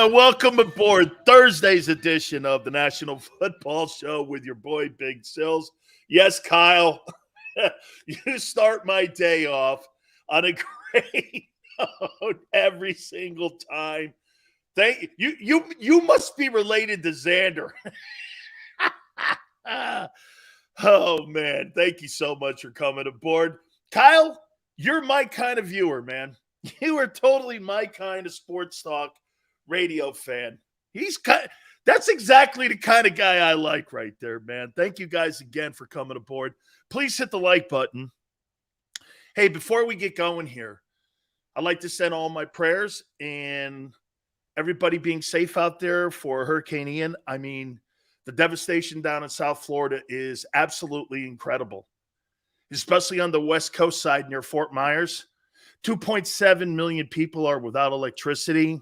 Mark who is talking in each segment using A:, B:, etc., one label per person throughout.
A: Welcome aboard Thursday's edition of the National Football Show with your boy Big Sills. Yes, Kyle, you start my day off on a great note every single time. Thank you. You must be related to Xander. Oh man, thank you so much for coming aboard, Kyle. You're my kind of viewer, man. You are totally my kind of sports talk radio fan. That's exactly the kind of guy I like right there, man. Thank you guys again for coming aboard. Please hit the like button. Hey, before we get going here, I'd like to send all my prayers and everybody being safe out there for Hurricane Ian. I mean, the devastation down in South Florida is absolutely incredible, especially on the West Coast side near Fort Myers. 2.7 million people are without electricity.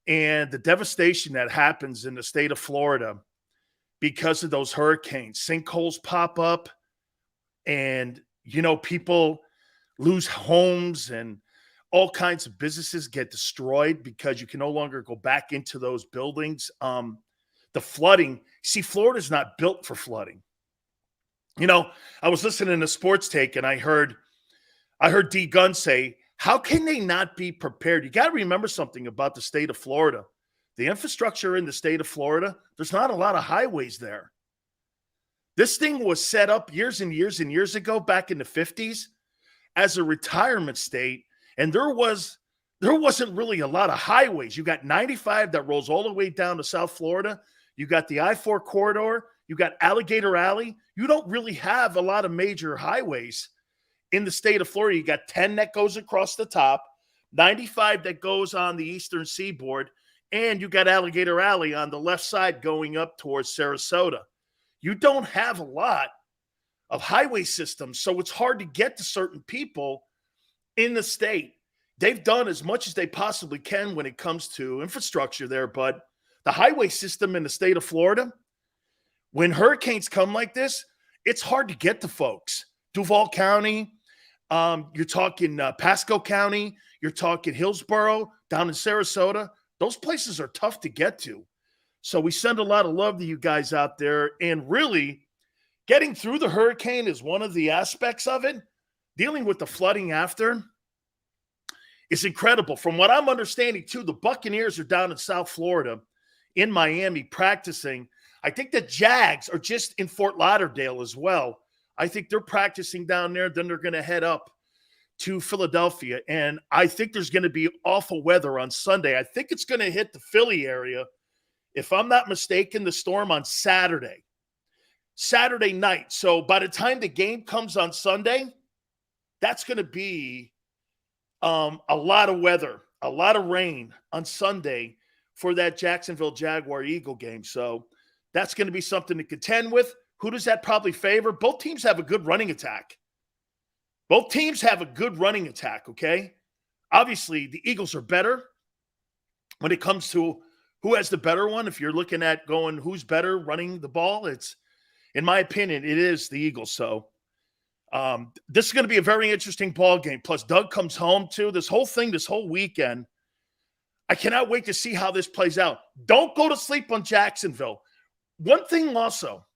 A: And the devastation that happens in the state of Florida because of those hurricanes, sinkholes pop up and, people lose homes and all kinds of businesses get destroyed because you can no longer go back into those buildings. The flooding, see, Florida's not built for flooding. I was listening to Sports Take and I heard D Gunn say, how can they not be prepared? You got to remember something about the state of Florida. The infrastructure in the state of Florida, there's not a lot of highways there. This thing was set up years and years and years ago, back in the 50s, as a retirement state, and there wasn't really a lot of highways. You got 95 that rolls all the way down to South Florida. You got the I-4 corridor. You got Alligator Alley. You don't really have a lot of major highways in the state of Florida. You got 10 that goes across the top, 95 that goes on the eastern seaboard, and you got Alligator Alley on the left side going up towards Sarasota. You don't have a lot of highway systems, so it's hard to get to certain people in the state. They've done as much as they possibly can when it comes to infrastructure there, but the highway system in the state of Florida, when hurricanes come like this, it's hard to get to folks. Duval County, you're talking Pasco County, you're talking Hillsborough, down in Sarasota. Those places are tough to get to. So we send a lot of love to you guys out there. And really, getting through the hurricane is one of the aspects of it. Dealing with the flooding after is incredible. From what I'm understanding, too, the Buccaneers are down in South Florida, in Miami, practicing. I think the Jags are just in Fort Lauderdale as well. I think they're practicing down there. Then they're going to head up to Philadelphia. And I think there's going to be awful weather on Sunday. I think it's going to hit the Philly area. If I'm not mistaken, the storm on Saturday night. So by the time the game comes on Sunday, that's going to be a lot of weather, a lot of rain on Sunday for that Jacksonville Jaguar-Eagle game. So that's going to be something to contend with. Who does that probably favor? Both teams have a good running attack. Okay? Obviously, the Eagles are better when it comes to who has the better one. If you're looking at going who's better running the ball, it's, in my opinion, it is the Eagles. So this is going to be a very interesting ball game. Plus, Doug comes home, too. This whole weekend, I cannot wait to see how this plays out. Don't go to sleep on Jacksonville. One thing also,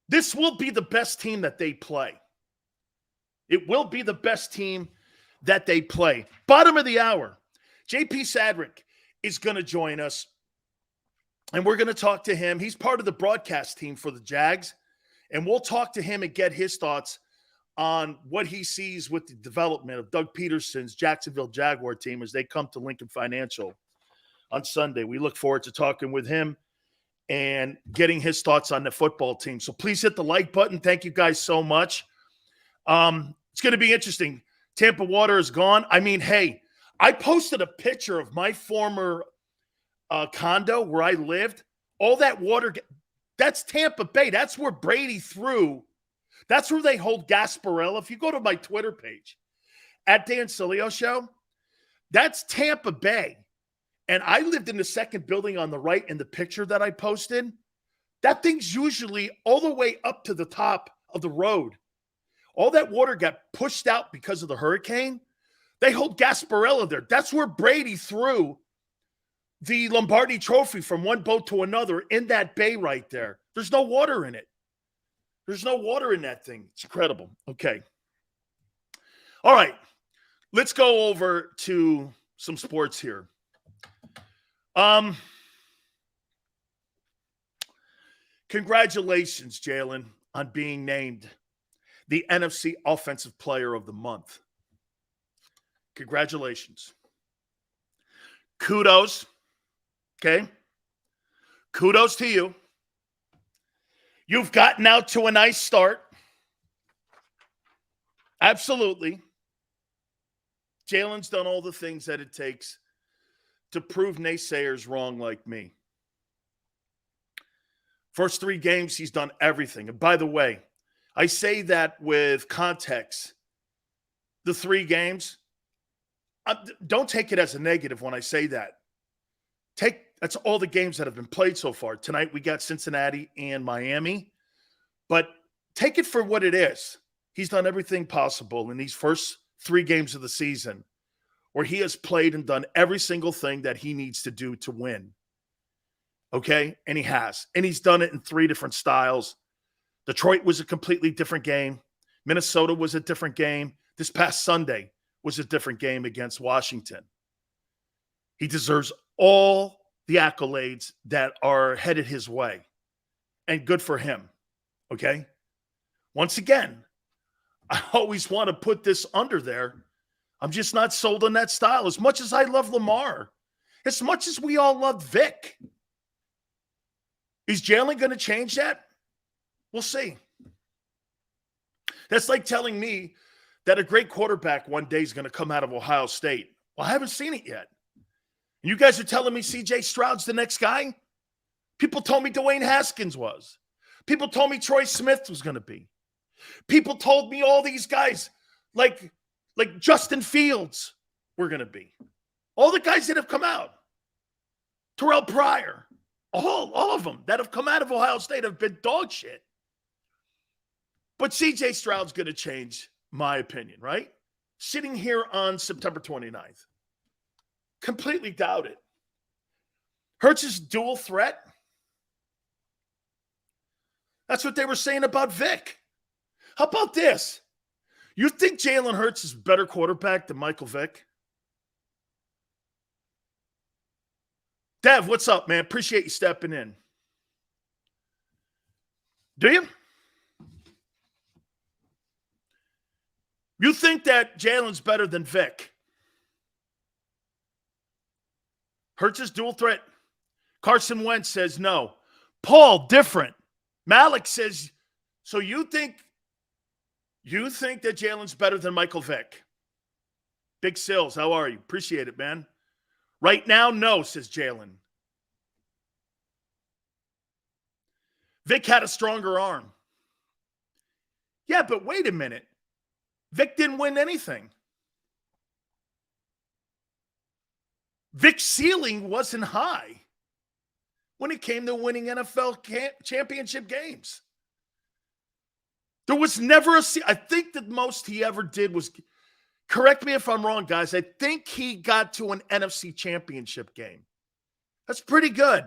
A: this will be the best team that they play. It will be the best team that they play. Bottom of the hour, JP Shadrick is going to join us, and we're going to talk to him. He's part of the broadcast team for the Jags, and we'll talk to him and get his thoughts on what he sees with the development of Doug Pederson's Jacksonville Jaguar team as they come to Lincoln Financial on Sunday. We look forward to talking with him and getting his thoughts on the football team. So please hit the like button. Thank you guys so much. It's going to be interesting. Tampa water is gone. I mean, hey, I posted a picture of my former condo where I lived. All that water, that's Tampa Bay. That's where Brady threw. That's where they hold Gasparilla. If you go to my Twitter page, at Dan Sileo Show, that's Tampa Bay. And I lived in the second building on the right in the picture that I posted. That thing's usually all the way up to the top of the road. All that water got pushed out because of the hurricane. They hold Gasparilla there. That's where Brady threw the Lombardi trophy from one boat to another in that bay right there. There's no water in it. There's no water in that thing. It's incredible. Okay. All right. Let's go over to some sports here. Congratulations, Jalen, on being named the NFC Offensive Player of the Month. Congratulations. Kudos. Okay. Kudos to you. You've gotten out to a nice start. Absolutely. Jalen's done all the things that it takes to prove naysayers wrong like me. First 3 games, he's done everything. And by the way, I say that with context. The 3 games, don't take it as a negative when I say that. That's all the games that have been played so far. Tonight we got Cincinnati and Miami. But take it for what it is. He's done everything possible in these first 3 games of the season where he has played and done every single thing that he needs to do to win. Okay? And he has. And he's done it in 3 different styles. Detroit was a completely different game. Minnesota was a different game. This past Sunday was a different game against Washington. He deserves all the accolades that are headed his way. And good for him. Okay? Once again, I always want to put this under there. I'm just not sold on that style. As much as I love Lamar, as much as we all love Vick, is Jalen going to change that? We'll see. That's like telling me that a great quarterback one day is going to come out of Ohio State. Well, I haven't seen it yet. You guys are telling me C.J. Stroud's the next guy? People told me Dwayne Haskins was. People told me Troy Smith was going to be. People told me all these guys like Justin Fields were going to be. All the guys that have come out. Terrell Pryor. All of them that have come out of Ohio State have been dog shit. But C.J. Stroud's going to change, my opinion, right? Sitting here on September 29th. Completely doubt it. Hurts is dual threat. That's what they were saying about Vick. How about this? You think Jalen Hurts is a better quarterback than Michael Vick? Dev, what's up, man? Appreciate you stepping in. Do you? You think that Jalen's better than Vick? Hurts is dual threat. Carson Wentz says no. Paul, different. Malik says, so you think that Jalen's better than Michael Vick? Big Sills, how are you? Appreciate it, man. Right now, no, says Jalen. Vick had a stronger arm. Yeah, but wait a minute. Vick didn't win anything. Vick's ceiling wasn't high when it came to winning NFL championship games. There was never I think the most he ever did was, correct me if I'm wrong, guys, I think he got to an NFC championship game. That's pretty good.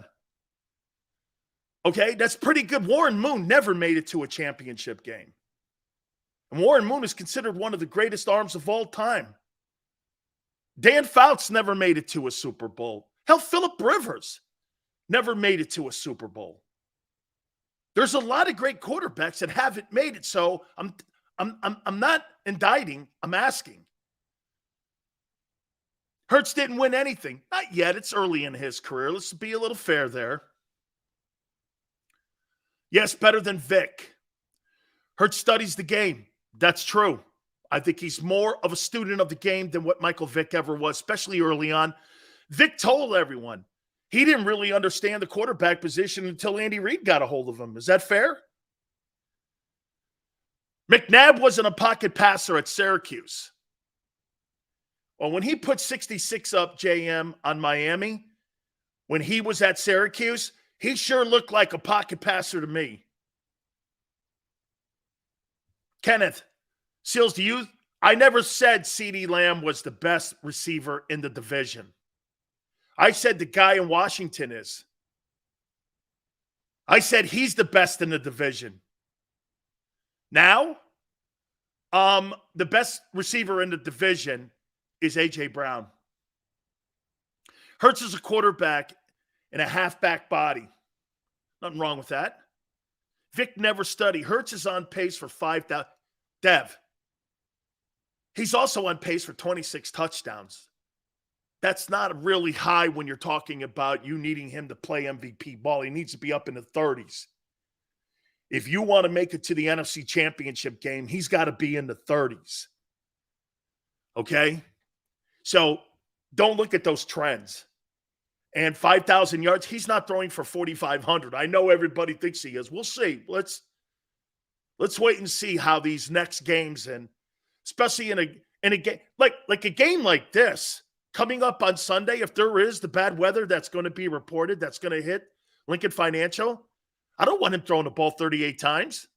A: Okay, that's pretty good. Warren Moon never made it to a championship game. And Warren Moon is considered one of the greatest arms of all time. Dan Fouts never made it to a Super Bowl. Hell, Phillip Rivers never made it to a Super Bowl. There's a lot of great quarterbacks that haven't made it. So I'm not indicting. I'm asking. Hurts didn't win anything. Not yet. It's early in his career. Let's be a little fair there. Yes, better than Vick. Hurts studies the game. That's true. I think he's more of a student of the game than what Michael Vick ever was, especially early on. Vick told everyone he didn't really understand the quarterback position until Andy Reid got a hold of him. Is that fair? McNabb wasn't a pocket passer at Syracuse. Well, when he put 66 up JM on Miami, when he was at Syracuse, he sure looked like a pocket passer to me. Kenneth, Seals, I never said CeeDee Lamb was the best receiver in the division. I said the guy in Washington is. I said he's the best in the division. Now, the best receiver in the division is A.J. Brown. Hurts is a quarterback in a halfback body. Nothing wrong with that. Vick never studied. Hurts is on pace for 5,000. Dev. He's also on pace for 26 touchdowns. That's not really high when you're talking about you needing him to play MVP ball. He needs to be up in the 30s. If you want to make it to the NFC Championship game, he's got to be in the 30s. Okay? So don't look at those trends. And 5,000 yards, he's not throwing for 4,500. I know everybody thinks he is. We'll see. Let's wait and see how these next games, and especially in a game like a game like this coming up on Sunday, if there is the bad weather that's going to be reported, that's going to hit Lincoln Financial, I don't want him throwing the ball 38 times.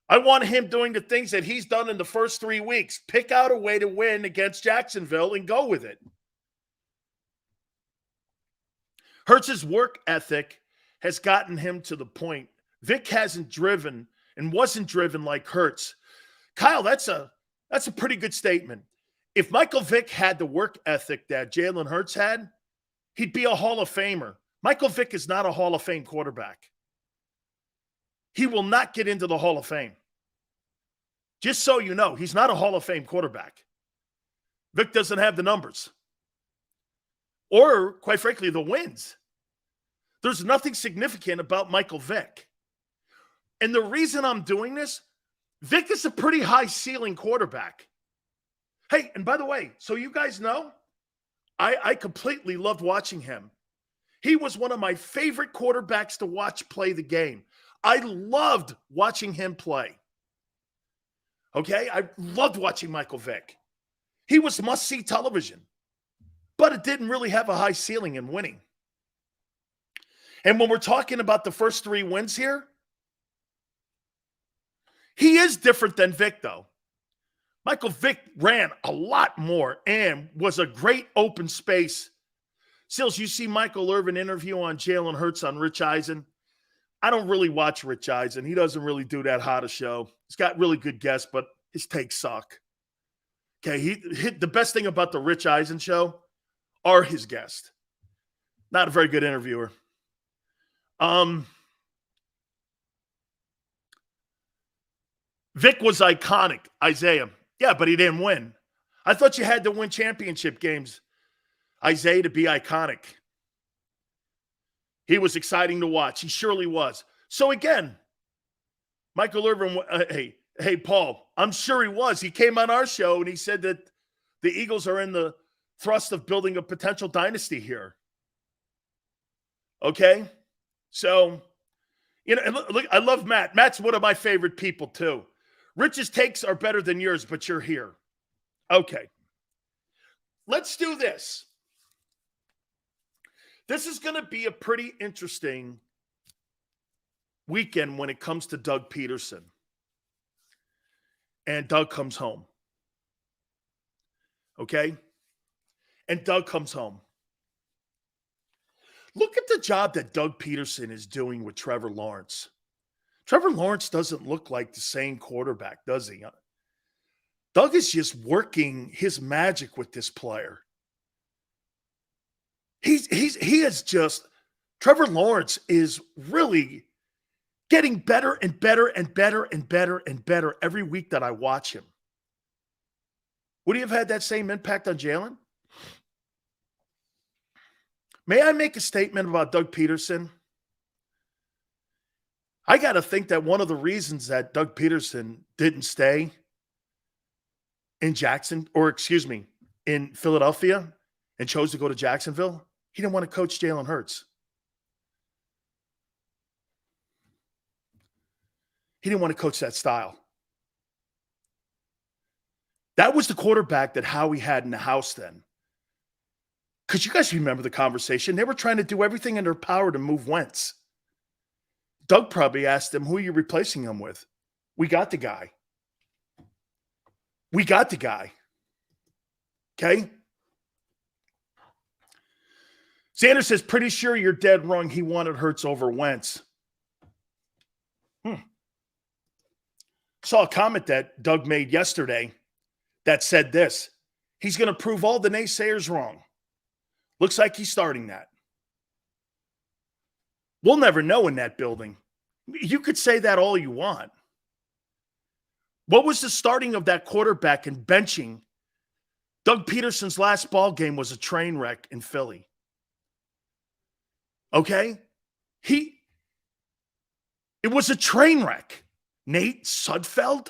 A: I want him doing the things that he's done in the first 3 weeks. Pick out a way to win against Jacksonville and go with it. Hurts' work ethic has gotten him to the point. Vick hasn't driven and wasn't driven like Hurts. Kyle, that's a pretty good statement. If Michael Vick had the work ethic that Jalen Hurts had, he'd be a Hall of Famer. Michael Vick is not a Hall of Fame quarterback. He will not get into the Hall of Fame. Just so you know, he's not a Hall of Fame quarterback. Vick doesn't have the numbers. Or, quite frankly, the wins. There's nothing significant about Michael Vick. And the reason I'm doing this, Vick is a pretty high ceiling quarterback. Hey, and by the way, so you guys know, I completely loved watching him. He was one of my favorite quarterbacks to watch play the game. I loved watching him play. Okay? I loved watching Michael Vick. He was must-see television, but it didn't really have a high ceiling in winning. And when we're talking about the first 3 wins here, he is different than Vick, though. Michael Vick ran a lot more and was a great open space. Sills, you see Michael Irvin interview on Jalen Hurts on Rich Eisen. I don't really watch Rich Eisen. He doesn't really do that hot a show. He's got really good guests, but his takes suck. Okay, the best thing about the Rich Eisen show are his guests. Not a very good interviewer. Vick was iconic, Isaiah. Yeah, but he didn't win. I thought you had to win championship games, Isaiah, to be iconic. He was exciting to watch. He surely was. So again, Michael Irvin, hey, Paul, I'm sure he was. He came on our show and he said that the Eagles are in the thrust of building a potential dynasty here. Okay? So, and look, I love Matt. Matt's one of my favorite people too. Rich's takes are better than yours, but you're here. Okay. Let's do this. This is going to be a pretty interesting weekend when it comes to Doug Pederson. And Doug comes home. Okay? And Doug comes home. Look at the job that Doug Pederson is doing with Trevor Lawrence. Trevor Lawrence doesn't look like the same quarterback, does he? Doug is just working his magic with this player. He is just, Trevor Lawrence is really getting better and better and better and better and better every week that I watch him. Would he have had that same impact on Jalen? May I make a statement about Doug Pederson? I got to think that one of the reasons that Doug Pederson didn't stay in in Philadelphia and chose to go to Jacksonville, he didn't want to coach Jalen Hurts. He didn't want to coach that style. That was the quarterback that Howie had in the house then. Because you guys remember the conversation. They were trying to do everything in their power to move Wentz. Doug probably asked him, who are you replacing him with? We got the guy. We got the guy. Okay? Xander says, pretty sure you're dead wrong. He wanted Hurts over Wentz. Saw a comment that Doug made yesterday that said this. He's going to prove all the naysayers wrong. Looks like he's starting that. We'll never know in that building. You could say that all you want. What was the starting of that quarterback and benching? Doug Pederson's last ball game was a train wreck in Philly. Okay? It was a train wreck. Nate Sudfeld?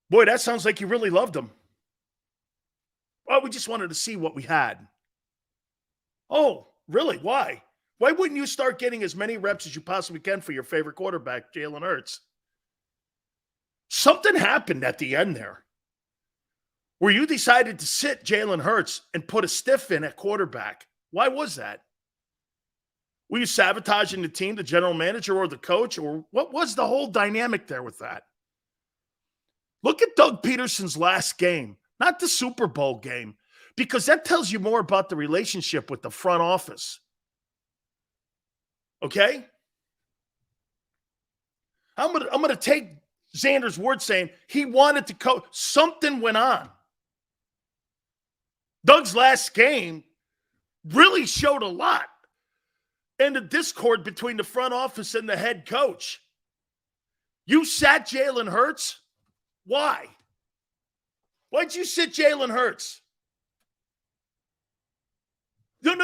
A: Boy, that sounds like you really loved him. Well, we just wanted to see what we had. Oh, really? Why? Why wouldn't you start getting as many reps as you possibly can for your favorite quarterback, Jalen Hurts? Something happened at the end there where you decided to sit Jalen Hurts and put a stiff in at quarterback. Why was that? Were you sabotaging the team, the general manager, or the coach? Or what was the whole dynamic there with that? Look at Doug Pederson's last game, not the Super Bowl game, because that tells you more about the relationship with the front office. Okay? I'm gonna take Xander's word saying he wanted to coach. Something went on. Doug's last game really showed a lot in the discord between the front office and the head coach. You sat Jalen Hurts? Why? Why'd you sit Jalen Hurts? No.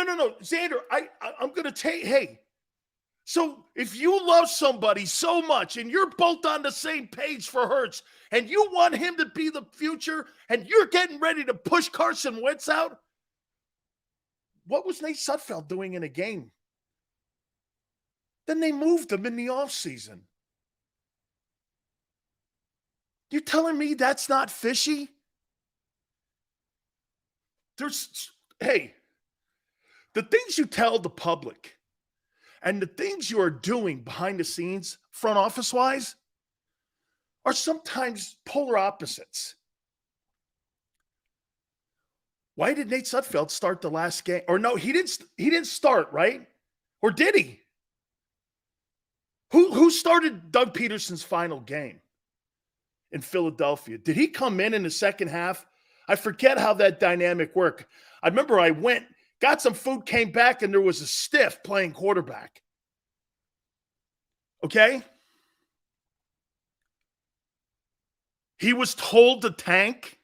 A: Xander, I'm going to take, hey, so if you love somebody so much and you're both on the same page for Hurts and you want him to be the future and you're getting ready to push Carson Wentz out, what was Nate Sudfeld doing in a game? Then they moved him in the offseason. You telling me that's not fishy? Hey, the things you tell the public and the things you are doing behind the scenes, front office-wise, are sometimes polar opposites. Why did Nate Sudfeld start the last game? Or no, he didn't start, right? Or did he? Who started Doug Pederson's final game in Philadelphia? Did he come in the second half? I forget how that dynamic worked. I remember I went, got some food, came back, and there was a stiff playing quarterback. Okay? He was told to tank.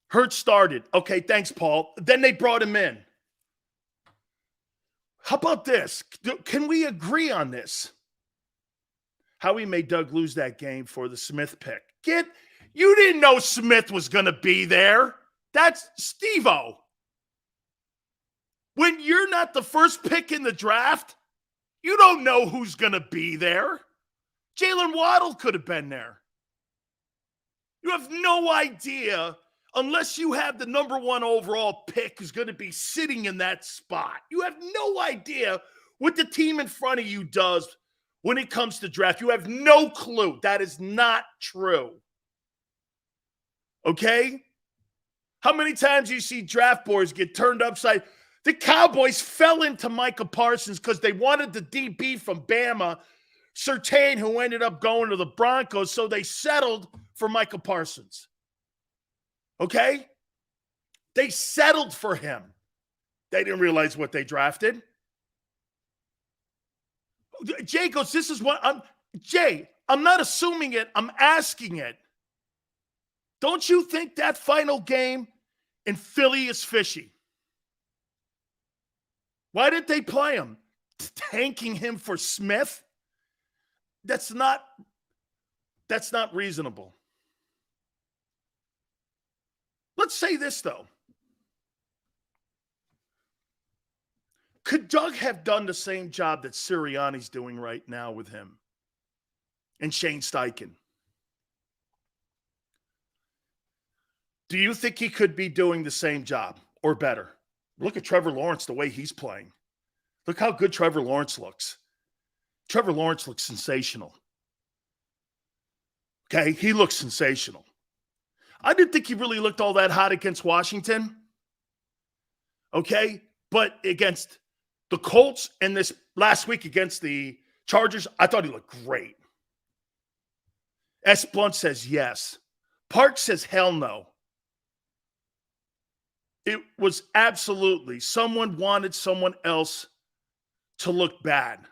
A: Hurts started. Okay, thanks, Paul. Then they brought him in. How about this? Can we agree on this? Howie made Doug lose that game for the Smith pick. You didn't know Smith was going to be there. That's Steve-O. When you're not the first pick in the draft, you don't know who's going to be there. Jalen Waddle could have been there. You have no idea unless you have the number one overall pick who's going to be sitting in that spot. You have no idea what the team in front of you does when it comes to draft. You have no clue. That is not true. Okay? How many times do you see draft boards get turned upside? The Cowboys fell into Micah Parsons because they wanted the DB from Bama, Surtain, who ended up going to the Broncos, so they settled for Micah Parsons. Okay? They settled for him. They didn't realize what they drafted. Jay goes, this is what I'm not assuming it. I'm asking it. Don't you think that final game in Philly is fishy? Why did they play him? Tanking him for Smith? That's not reasonable. Let's say this, though. Could Doug have done the same job that Sirianni's doing right now with him and Shane Steichen? Do you think he could be doing the same job or better? Look at Trevor Lawrence, the way he's playing. Look how good Trevor Lawrence looks. Trevor Lawrence looks sensational. Okay, he looks sensational. I didn't think he really looked all that hot against Washington. Okay, but against the Colts and this last week against the Chargers, I thought he looked great. S. Blunt says yes. Park says hell no. It was absolutely someone wanted someone else to look bad.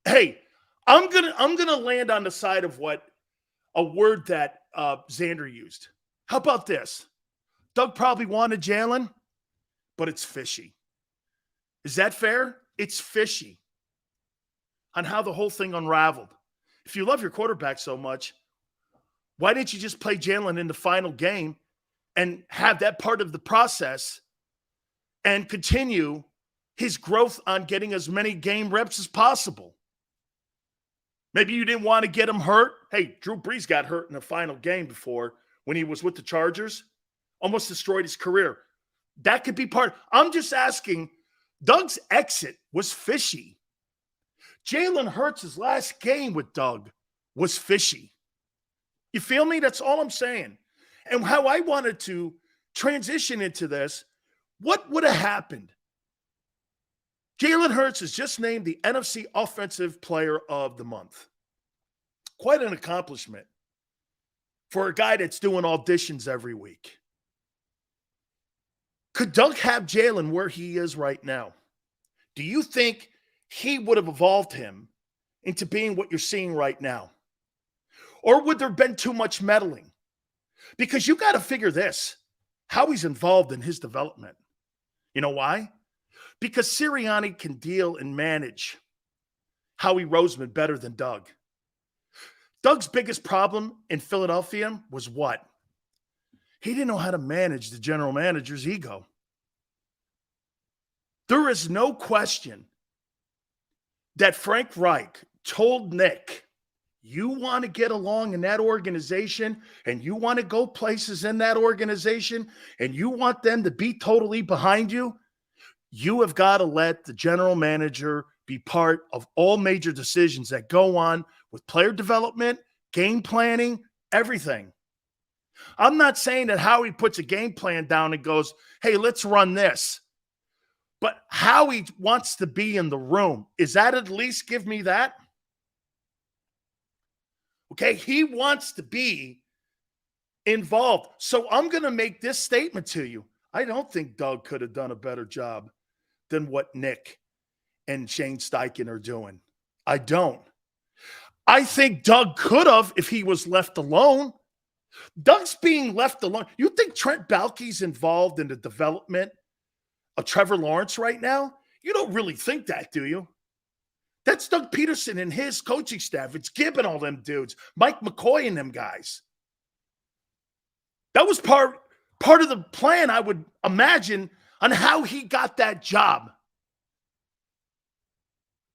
A: Hey, I'm gonna land on the side of what a word that Xander used. How about this? Doug probably wanted Jalen, but it's fishy. Is that fair? It's fishy on how the whole thing unraveled. If you love your quarterback so much, why didn't you just play Jalen in the final game and have that part of the process and continue his growth on getting as many game reps as possible? Maybe you didn't want to get him hurt. Hey, Drew Brees got hurt in the final game before when he was with the Chargers. Almost destroyed his career. That could be part. I'm just asking, Doug's exit was fishy. Jalen Hurts' last game with Doug was fishy. You feel me? That's all I'm saying. And how I wanted to transition into this, what would have happened? Jalen Hurts is just named the NFC Offensive Player of the Month. Quite an accomplishment for a guy that's doing auditions every week. Could Doug have Jalen where he is right now? Do you think he would have evolved him into being what you're seeing right now? Or would there have been too much meddling? Because you got to figure this, how he's involved in his development. You know why? Because Sirianni can deal and manage Howie Roseman better than Doug. Doug's biggest problem in Philadelphia was what? He didn't know how to manage the general manager's ego. There is no question that Frank Reich told Nick, you want to get along in that organization and you want to go places in that organization and you want them to be totally behind you, you have got to let the general manager be part of all major decisions that go on with player development, game planning, everything. I'm not saying that Howie puts a game plan down and goes, hey, let's run this. But Howie wants to be in the room. Is that at least give me that? Okay, he wants to be involved. So I'm going to make this statement to you. I don't think Doug could have done a better job than what Nick and Shane Steichen are doing. I don't. I think Doug could have if he was left alone. Doug's being left alone. You think Trent Baalke's involved in the development of Trevor Lawrence right now? You don't really think that, do you? That's Doug Pederson and his coaching staff. It's Gibb and all them dudes. Mike McCoy and them guys. That was part of the plan, I would imagine, on how he got that job.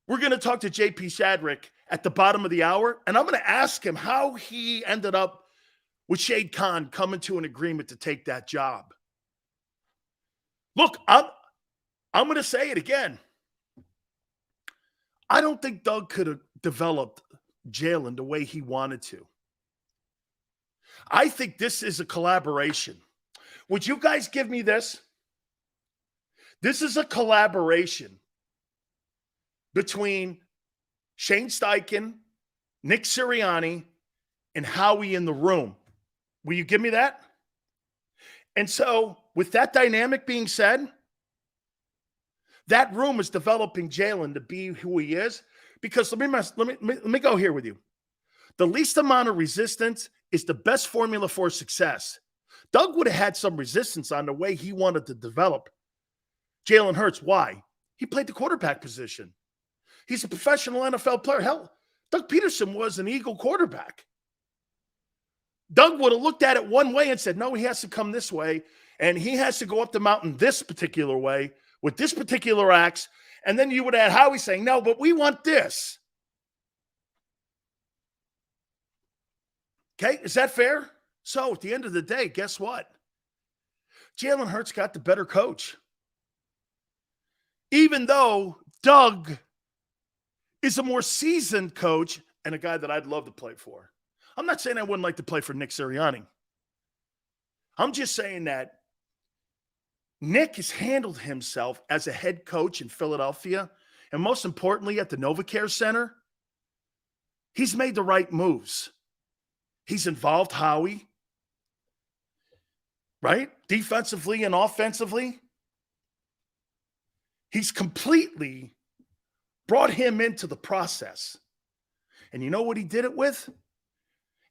A: We're going to talk to JP Shadrick at the bottom of the hour, and I'm going to ask him how he ended up with Shade Khan coming to an agreement to take that job. Look, I'm going to say it again. I don't think Doug could have developed Jalen the way he wanted to. I think this is a collaboration. Would you guys give me this? This is a collaboration between Shane Steichen, Nick Sirianni, and Howie in the room. Will you give me that? And so, with that dynamic being said, that room is developing Jalen to be who he is. Because let me go here with you. The least amount of resistance is the best formula for success. Doug would have had some resistance on the way he wanted to develop Jalen Hurts. Why? He played the quarterback position. He's a professional NFL player. Hell, Doug Pederson was an Eagle quarterback. Doug would have looked at it one way and said, no, he has to come this way, and he has to go up the mountain this particular way with this particular axe. And then you would have had Howie saying, no, but we want this. Okay, is that fair? So at the end of the day, guess what? Jalen Hurts got the better coach. Even though Doug is a more seasoned coach and a guy that I'd love to play for. I'm not saying I wouldn't like to play for Nick Sirianni. I'm just saying that Nick has handled himself as a head coach in Philadelphia, and most importantly at the NovaCare Center. He's made the right moves. He's involved Howie, right? Defensively and offensively. He's completely brought him into the process. And you know what he did it with?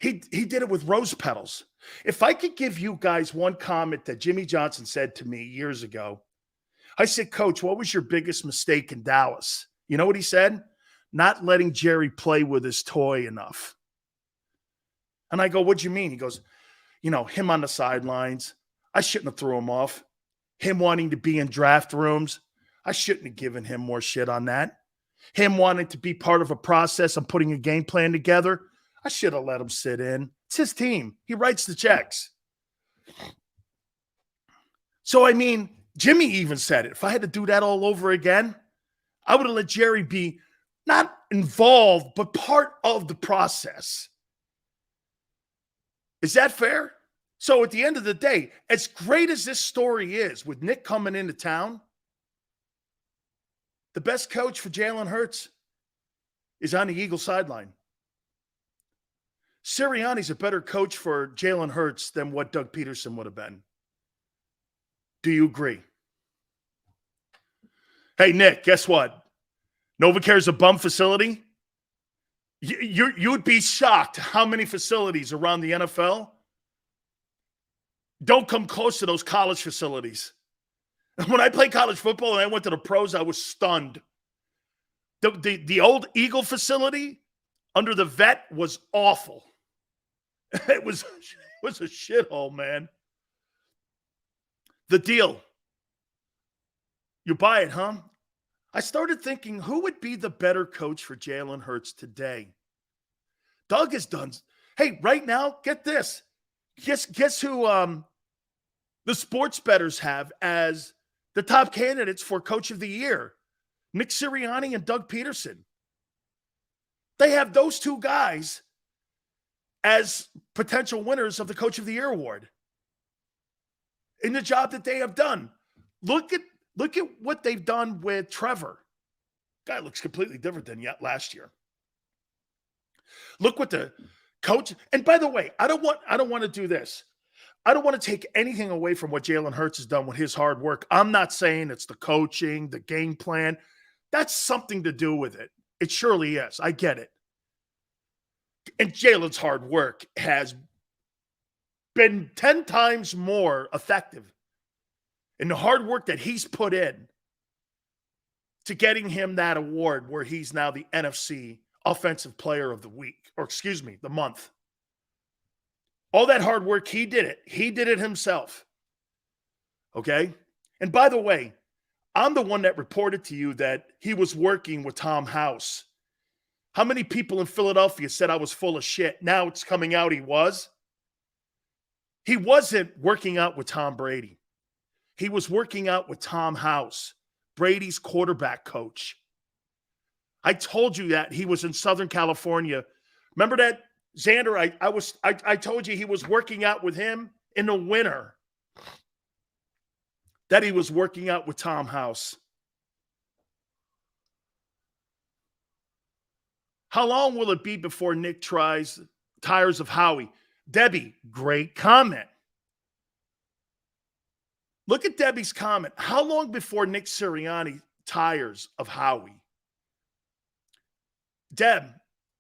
A: He did it with rose petals. If I could give you guys one comment that Jimmy Johnson said to me years ago, I said, Coach, what was your biggest mistake in Dallas? You know what he said? Not letting Jerry play with his toy enough. And I go, what'd you mean? He goes, him on the sidelines. I shouldn't have threw him off. Him wanting to be in draft rooms. I shouldn't have given him more shit on that. Him wanting to be part of a process of putting a game plan together. I should have let him sit in. It's his team. He writes the checks. So, Jimmy even said it. If I had to do that all over again, I would have let Jerry be not involved, but part of the process. Is that fair? So at the end of the day, as great as this story is with Nick coming into town, the best coach for Jalen Hurts is on the Eagles sideline. Sirianni's a better coach for Jalen Hurts than what Doug Pederson would have been. Do you agree? Hey, Nick, guess what? NovaCare's a bum facility. You'd be shocked how many facilities around the NFL don't come close to those college facilities. When I played college football and I went to the pros, I was stunned. The old Eagle facility under the vet was awful. It was a shithole, man. The deal. You buy it, huh? I started thinking, who would be the better coach for Jalen Hurts today? Doug has done. Hey, right now, get this. Guess who the sports bettors have as the top candidates for Coach of the Year? Nick Sirianni and Doug Pederson. They have those two guys as potential winners of the Coach of the Year award in the job that they have done. Look at what they've done with Trevor. Guy looks completely different than yet last year. Look what the coach, and by the way, I don't want to do this. I don't want to take anything away from what Jalen Hurts has done with his hard work. I'm not saying it's the coaching, the game plan. That's something to do with it. It surely is. I get it. And Jalen's hard work has been 10 times more effective in the hard work that he's put in to getting him that award where he's now the NFC Offensive Player of the Week, the month. All that hard work, he did it. He did it himself. Okay? And by the way, I'm the one that reported to you that he was working with Tom House. How many people in Philadelphia said I was full of shit? Now it's coming out he was. He wasn't working out with Tom Brady. He was working out with Tom House, Brady's quarterback coach. I told you that he was in Southern California. Remember that, Xander? I told you he was working out with him in the winter. That he was working out with Tom House. How long will it be before Nick tires of Howie? Debbie, great comment. Look at Debbie's comment. How long before Nick Sirianni tires of Howie? Deb,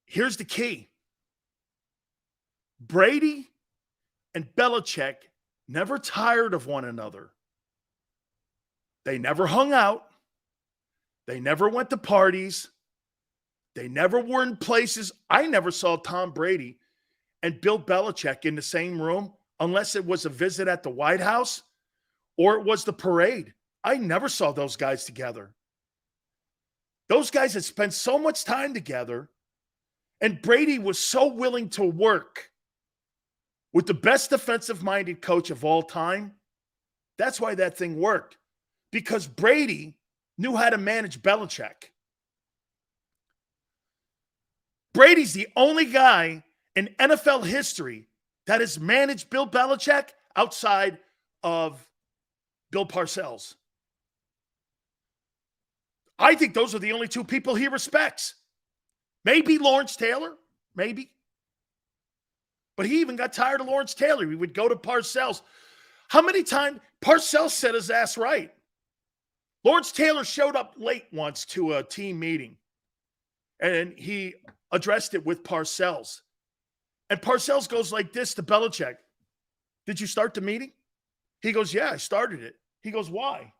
A: here's the key. Brady and Belichick never tired of one another. They never hung out. They never went to parties. They never were in places. I never saw Tom Brady and Bill Belichick in the same room unless it was a visit at the White House or it was the parade. I never saw those guys together. Those guys had spent so much time together, and Brady was so willing to work with the best defensive-minded coach of all time. That's why that thing worked, because Brady knew how to manage Belichick. Brady's the only guy in NFL history that has managed Bill Belichick outside of Bill Parcells. I think those are the only two people he respects. Maybe Lawrence Taylor, maybe. But he even got tired of Lawrence Taylor. He would go to Parcells. How many times Parcells set his ass right? Lawrence Taylor showed up late once to a team meeting, and he addressed it with Parcells. And Parcells goes like this to Belichick. Did you start the meeting? He goes, yeah, I started it. He goes, why?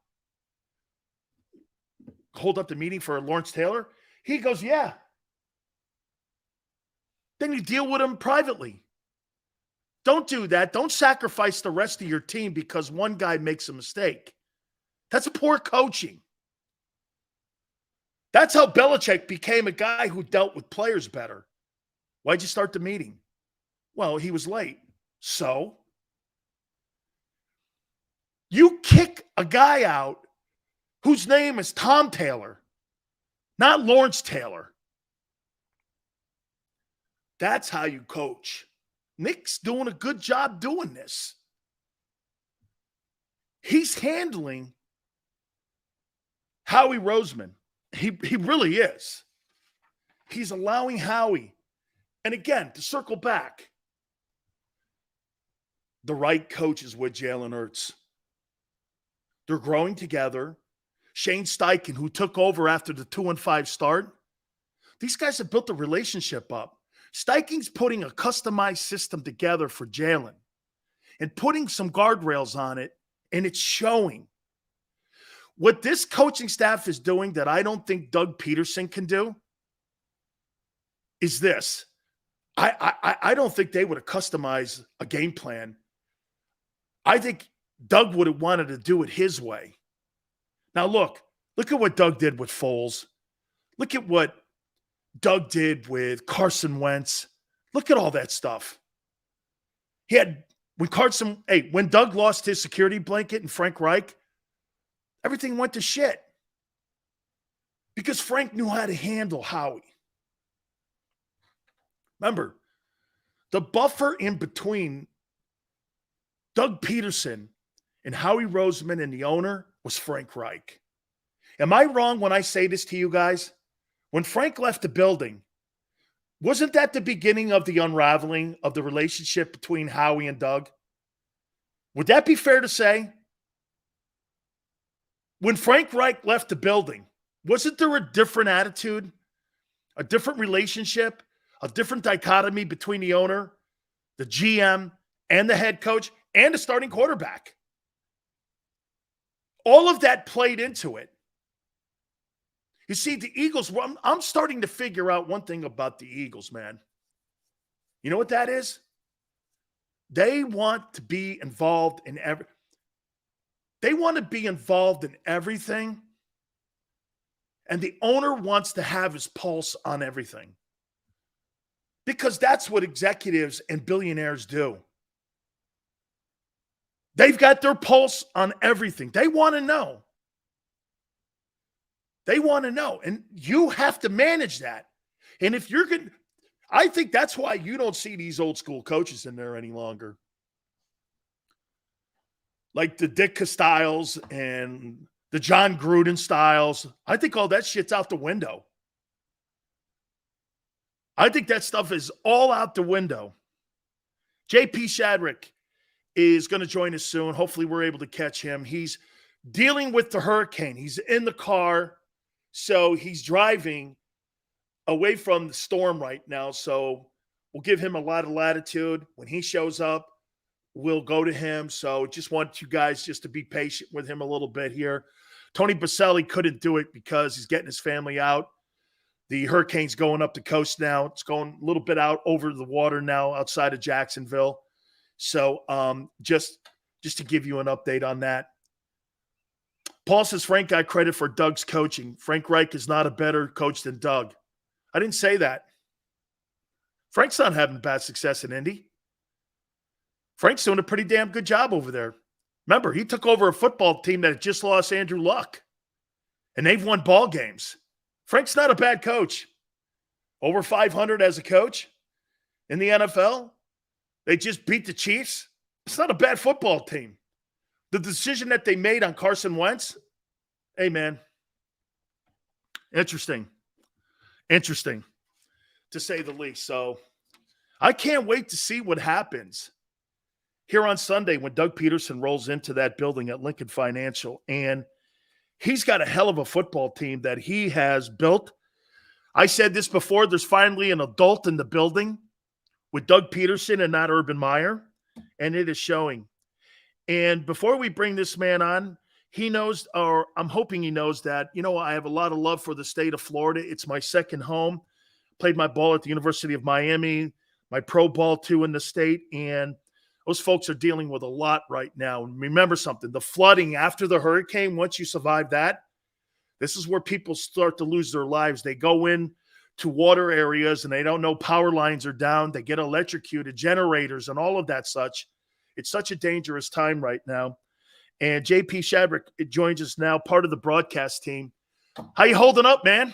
A: Hold up the meeting for Lawrence Taylor? He goes, yeah. Then you deal with him privately. Don't do that. Don't sacrifice the rest of your team because one guy makes a mistake. That's poor coaching. That's how Belichick became a guy who dealt with players better. Why'd you start the meeting? Well, he was late. So? You kick a guy out whose name is Tom Taylor, not Lawrence Taylor. That's how you coach. Nick's doing a good job doing this. He's handling Howie Roseman. He really is. He's allowing Howie. And again, to circle back, the right coach is with Jalen Hurts. They're growing together. Shane Steichen, who took over after the 2-5 start, these guys have built a relationship up. Steichen's putting a customized system together for Jalen and putting some guardrails on it, and it's showing. What this coaching staff is doing that I don't think Doug Pederson can do is this. I don't think they would have customized a game plan. I think Doug would have wanted to do it his way. Now, look at what Doug did with Foles. Look at what Doug did with Carson Wentz. Look at all that stuff. When Doug lost his security blanket and Frank Reich, everything went to shit. Because Frank knew how to handle Howie. Remember, the buffer in between Doug Pederson and Howie Roseman and the owner was Frank Reich. Am I wrong when I say this to you guys? When Frank left the building, wasn't that the beginning of the unraveling of the relationship between Howie and Doug? Would that be fair to say? When Frank Reich left the building, wasn't there a different attitude, a different relationship, a different dichotomy between the owner, the GM, and the head coach, and the starting quarterback? All of that played into it. You see, the Eagles, I'm starting to figure out one thing about the Eagles, man. You know what that is? They want to be involved in They want to be involved in everything, and the owner wants to have his pulse on everything. Because that's what executives and billionaires do. They've got their pulse on everything. They want to know. They want to know. And you have to manage that. And if you're going to, I think that's why you don't see these old school coaches in there any longer. Like the Dick Styles and the John Gruden styles. I think all that shit's out the window. I think that stuff is all out the window. JP Shadrick is going to join us soon. Hopefully we're able to catch him. He's dealing with the hurricane. He's in the car, so he's driving away from the storm right now. So we'll give him a lot of latitude. When he shows up, we'll go to him. So just want you guys just to be patient with him a little bit here. Tony Baselli couldn't do it because he's getting his family out. The hurricane's going up the coast now. It's going a little bit out over the water now outside of Jacksonville. So just to give you an update on that. Paul says Frank got credit for Doug's coaching. Frank Reich is not a better coach than Doug. I didn't say that. Frank's not having bad success in Indy. Frank's doing a pretty damn good job over there. Remember, he took over a football team that had just lost Andrew Luck, and they've won ball games. Frank's not a bad coach. over 500 as a coach in the NFL. They just beat the Chiefs. It's not a bad football team. The decision that they made on Carson Wentz, hey, man, interesting, to say the least. So I can't wait to see what happens here on Sunday when Doug Pederson rolls into that building at Lincoln Financial. And he's got a hell of a football team that he has built. I said this before, there's finally an adult in the building with Doug Pederson and not Urban Meyer, and it is showing. And before we bring this man on, he knows, or I'm hoping he knows that, I have a lot of love for the state of Florida. It's my second home. Played my ball at the University of Miami, my pro ball too in the state, and those folks are dealing with a lot right now. And remember something, the flooding after the hurricane, once you survive that, this is where people start to lose their lives. They go in to water areas and they don't know power lines are down. They get electrocuted, generators and all of that such. It's such a dangerous time right now. And JP Shadrick joins us now, part of the broadcast team. How you holding up, man?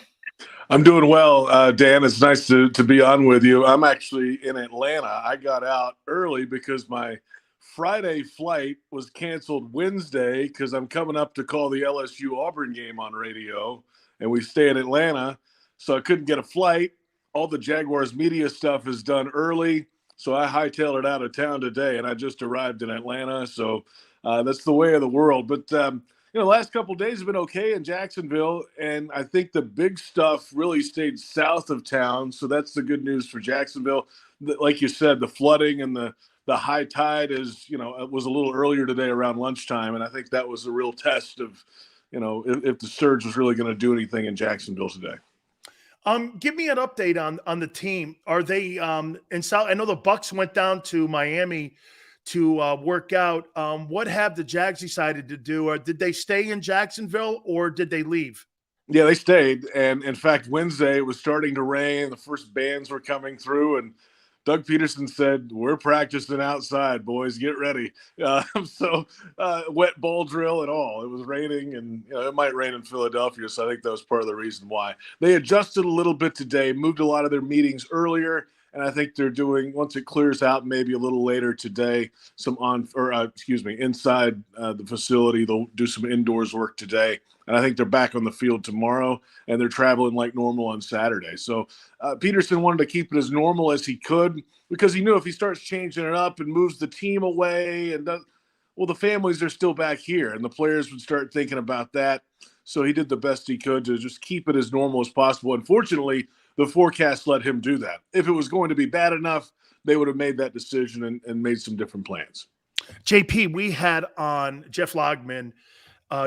B: I'm doing well, Dan. It's nice to be on with you. I'm actually in Atlanta. I got out early because my Friday flight was canceled Wednesday because I'm coming up to call the LSU Auburn game on radio, and we stay in Atlanta, so I couldn't get a flight. All the Jaguars media stuff is done early, so I hightailed it out of town today, and I just arrived in Atlanta, so that's the way of the world. But the last couple of days have been okay in Jacksonville, and I think the big stuff really stayed south of town, so that's the good news for Jacksonville. Like you said, the flooding and the high tide it was a little earlier today around lunchtime, and I think that was a real test of, if the surge was really going to do anything in Jacksonville today.
A: Give me an update on the team. Are they in South? I know the Bucs went down to Miami to work out. What have the Jags decided to do? Or did they stay in Jacksonville or did they leave?
B: Yeah, they stayed. And in fact, Wednesday it was starting to rain. The first bands were coming through, and Doug Pederson said, "We're practicing outside, boys. Get ready." Wet ball drill and all. It was raining, and it might rain in Philadelphia, so I think that was part of the reason why. They adjusted a little bit today, moved a lot of their meetings earlier, and I think they're doing, once it clears out, maybe a little later today, inside the facility. They'll do some indoors work today. And I think they're back on the field tomorrow, and they're traveling like normal on Saturday. So Pederson wanted to keep it as normal as he could because he knew if he starts changing it up and moves the team away the families are still back here, and the players would start thinking about that. So he did the best he could to just keep it as normal as possible. Unfortunately, the forecast let him do that. If it was going to be bad enough, they would have made that decision and made some different plans.
A: JP, we had on Jeff Logman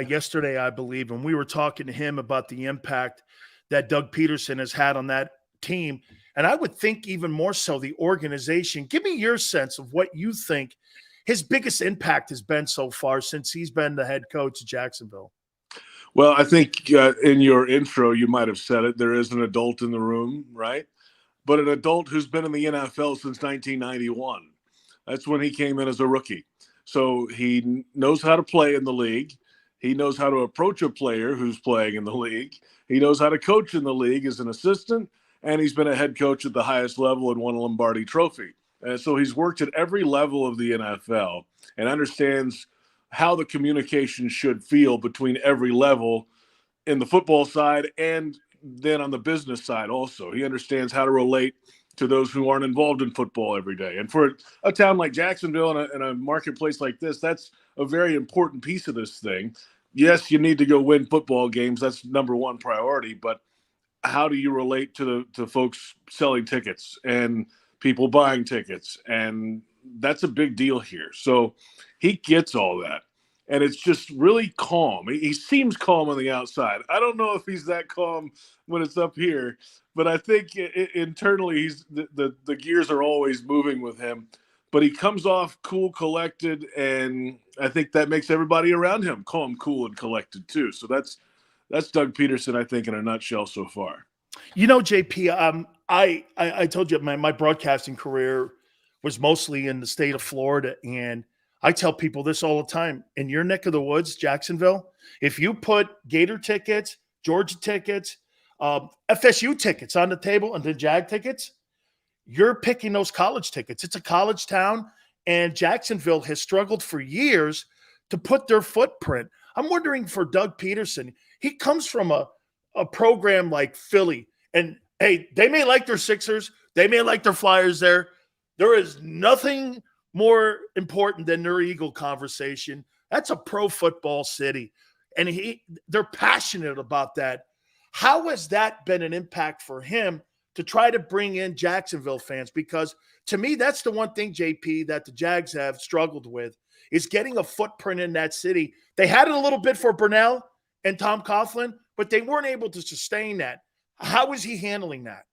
A: yesterday, I believe, and we were talking to him about the impact that Doug Pederson has had on that team. And I would think even more so the organization. Give me your sense of what you think his biggest impact has been so far since he's been the head coach of Jacksonville.
B: Well, I think in your intro, you might have said it. There is an adult in the room, right? But an adult who's been in the NFL since 1991. That's when he came in as a rookie. So he knows how to play in the league. He knows how to approach a player who's playing in the league. He knows how to coach in the league as an assistant, and he's been a head coach at the highest level and won a Lombardi Trophy. And so he's worked at every level of the NFL and understands how the communication should feel between every level in the football side and then on the business side also. He understands how to relate to those who aren't involved in football every day. And for a town like Jacksonville and a marketplace like this, that's a very important piece of this thing. Yes, you need to go win football games. That's number one priority. But how do you relate to folks selling tickets and people buying tickets? And that's a big deal here. So he gets all that. And it's just really calm. He seems calm on the outside. I don't know if he's that calm when it's up here, but I think internally the gears are always moving with him. But he comes off cool, collected, and I think that makes everybody around him calm, cool, and collected too. So that's Doug Pederson, I think, in a nutshell so far.
A: JP, I told you my broadcasting career was mostly in the state of Florida, and I tell people this all the time. In your neck of the woods, Jacksonville, if you put Gator tickets, Georgia tickets, FSU tickets on the table and the Jag tickets, you're picking those college tickets. It's a college town, and Jacksonville has struggled for years to put their footprint. I'm wondering for Doug Pederson, he comes from a program like Philly, and hey, they may like their Sixers, they may like their Flyers there. There is nothing more important than their Eagle conversation. That's a pro football city, and they're passionate about that. How has that been an impact for him to try to bring in Jacksonville fans? Because to me, that's the one thing, JP, that the Jags have struggled with is getting a footprint in that city. They had it a little bit for Brunell and Tom Coughlin, but they weren't able to sustain that. How is he handling that?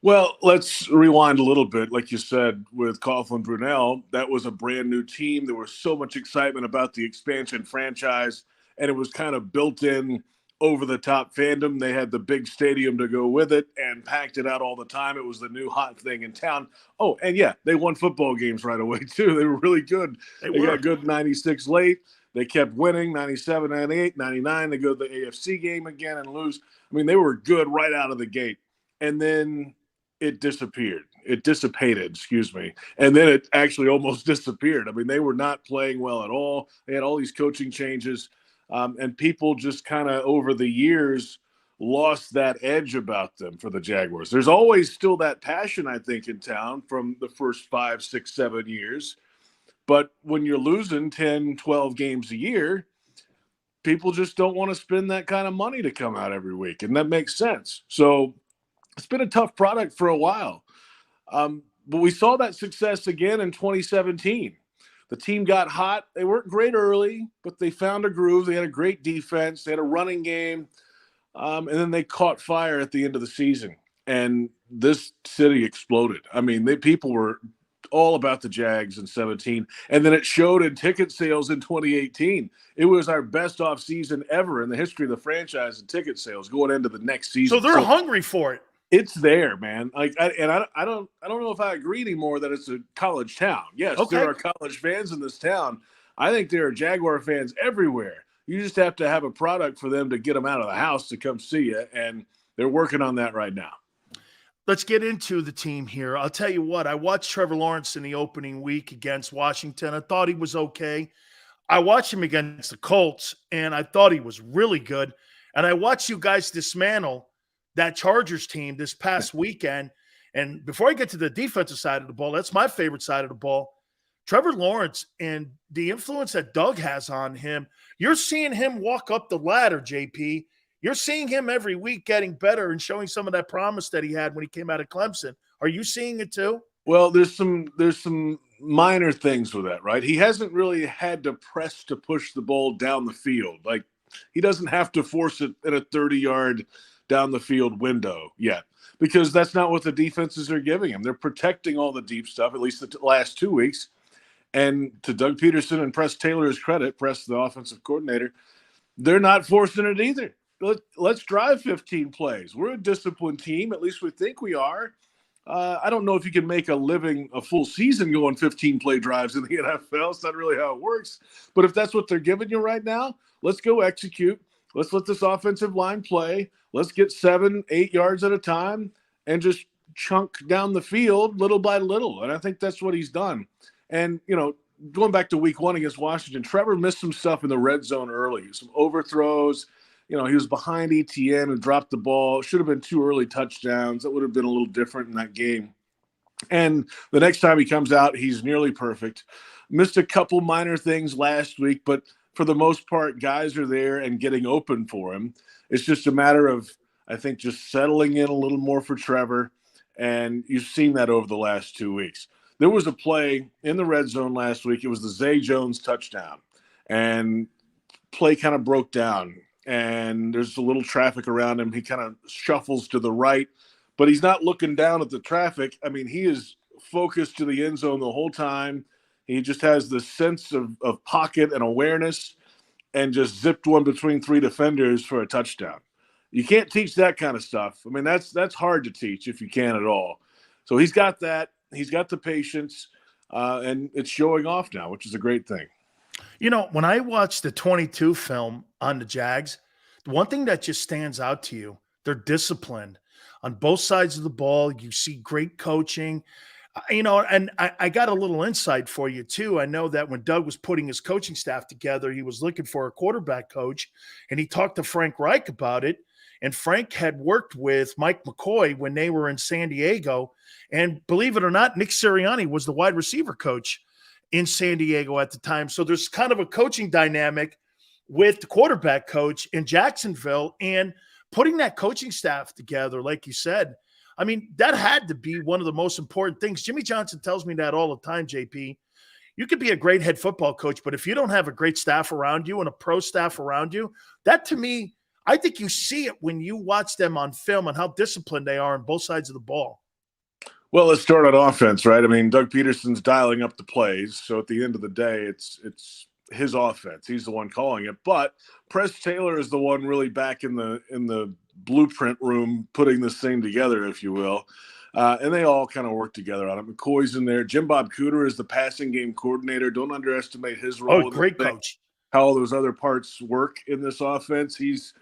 B: Well, let's rewind a little bit. Like you said, with Coughlin Brunell, that was a brand new team. There was so much excitement about the expansion franchise, and it was kind of built in over-the-top fandom. They had the big stadium to go with it and packed it out all the time. It was the new hot thing in town. Oh, and yeah, they won football games right away, too. They were really good. They got good 96 late. They kept winning, 97, 98, 99. They go to the AFC game again and lose. I mean, they were good right out of the gate. And then it disappeared. It dissipated, excuse me. And then it actually almost disappeared. I mean, they were not playing well at all. They had all these coaching changes. And people just kind of over the years lost that edge about them for the Jaguars. There's always still that passion, I think, in town from the first 5, 6, 7 years. But when you're losing 10, 12 games a year, people just don't want to spend that kind of money to come out every week. And that makes sense. So it's been a tough product for a while. But we saw that success again in 2017. The team got hot. They weren't great early, but they found a groove. They had a great defense. They had a running game. And then they caught fire at the end of the season. And this city exploded. I mean, people were all about the Jags in 17. And then it showed in ticket sales in 2018. It was our best offseason ever in the history of the franchise in ticket sales going into the next season.
A: So they're hungry for it.
B: It's there, man. I don't know if I agree anymore that it's a college town. Yes, There are college fans in this town. I think there are Jaguar fans everywhere. You just have to have a product for them to get them out of the house to come see you, and they're working on that right now.
A: Let's get into the team here. I'll tell you what, I watched Trevor Lawrence in the opening week against Washington. I thought he was okay. I watched him against the Colts, and I thought he was really good. And I watched you guys dismantle that Chargers team this past weekend. And before I get to the defensive side of the ball, that's my favorite side of the ball. Trevor Lawrence and the influence that Doug has on him, you're seeing him walk up the ladder, JP. You're seeing him every week getting better and showing some of that promise that he had when he came out of Clemson. Are you seeing it too?
B: Well, there's some minor things with that, right? He hasn't really had to press to push the ball down the field. Like, he doesn't have to force it at a 30-yard down the field window yet, because that's not what the defenses are giving him. They're protecting all the deep stuff, at least the last 2 weeks. And to Doug Pederson and Press Taylor's credit, Press, the offensive coordinator, they're not forcing it either. Let's drive 15 plays. We're a disciplined team. At least we think we are. I don't know if you can make a full season going 15-play drives in the NFL. It's not really how it works. But if that's what they're giving you right now, let's go execute. Let's let this offensive line play. Let's get 7, 8 yards at a time and just chunk down the field little by little. And I think that's what he's done. And, going back to week 1 against Washington, Trevor missed some stuff in the red zone early, some overthrows. He was behind ETN and dropped the ball. Should have been 2 early touchdowns. That would have been a little different in that game. And the next time he comes out, he's nearly perfect. Missed a couple minor things last week, but for the most part, guys are there and getting open for him. It's just a matter of, I think, just settling in a little more for Trevor. And you've seen that over the last 2 weeks. There was a play in the red zone last week. It was the Zay Jones touchdown. And play kind of broke down. And there's a little traffic around him. He kind of shuffles to the right, but he's not looking down at the traffic. I mean, he is focused to the end zone the whole time. He just has this sense of pocket and awareness, and just zipped one between 3 defenders for a touchdown. You can't teach that kind of stuff. I mean, that's hard to teach if you can at all. So he's got that. He's got the patience, and it's showing off now, which is a great thing.
A: When I watch the 22 film on the Jags, the one thing that just stands out to you, They're disciplined on both sides of the ball. You see great coaching. And I got a little insight for you too. I know that when Doug was putting his coaching staff together, he was looking for a quarterback coach, and he talked to Frank Reich about it. And Frank had worked with Mike McCoy when they were in San Diego. And believe it or not, Nick Sirianni was the wide receiver coach in San Diego at the time. So there's kind of a coaching dynamic with the quarterback coach in Jacksonville, and putting that coaching staff together, like you said, I mean, that had to be one of the most important things. Jimmy Johnson tells me that all the time, JP. You could be a great head football coach, but if you don't have a great staff around you and a pro staff around you, that to me, I think you see it when you watch them on film and how disciplined they are on both sides of the ball.
B: Well, let's start on offense, right? I mean, Doug Pederson's dialing up the plays. So at the end of the day, it's his offense. He's the one calling it. But Press Taylor is the one really back in the blueprint room putting this thing together, if you will. And they all kind of work together on it. McCoy's in there. Jim Bob Cooter is the passing game coordinator. Don't underestimate his role.
A: Oh, great coach.
B: How all those other parts work in this offense. He's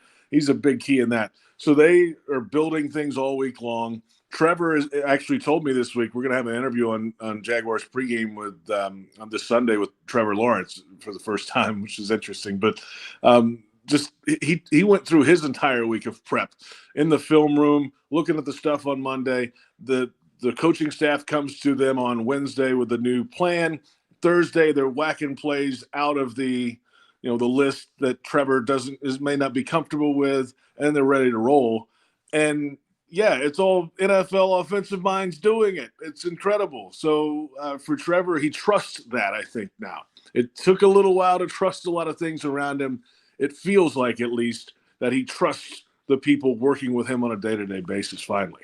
B: a big key in that. So they are building things all week long. Trevor has actually told me this week we're going to have an interview on Jaguars pregame with on this Sunday with Trevor Lawrence for the first time, which is interesting. But just he went through his entire week of prep in the film room, looking at the stuff on Monday. The coaching staff comes to them on Wednesday with a new plan. Thursday they're whacking plays out of the list that Trevor may not be comfortable with, and they're ready to roll. And yeah, it's all NFL offensive minds doing it. It's incredible. So for Trevor, he trusts that, I think, now. It took a little while to trust a lot of things around him. It feels like, at least, that he trusts the people working with him on a day-to-day basis finally.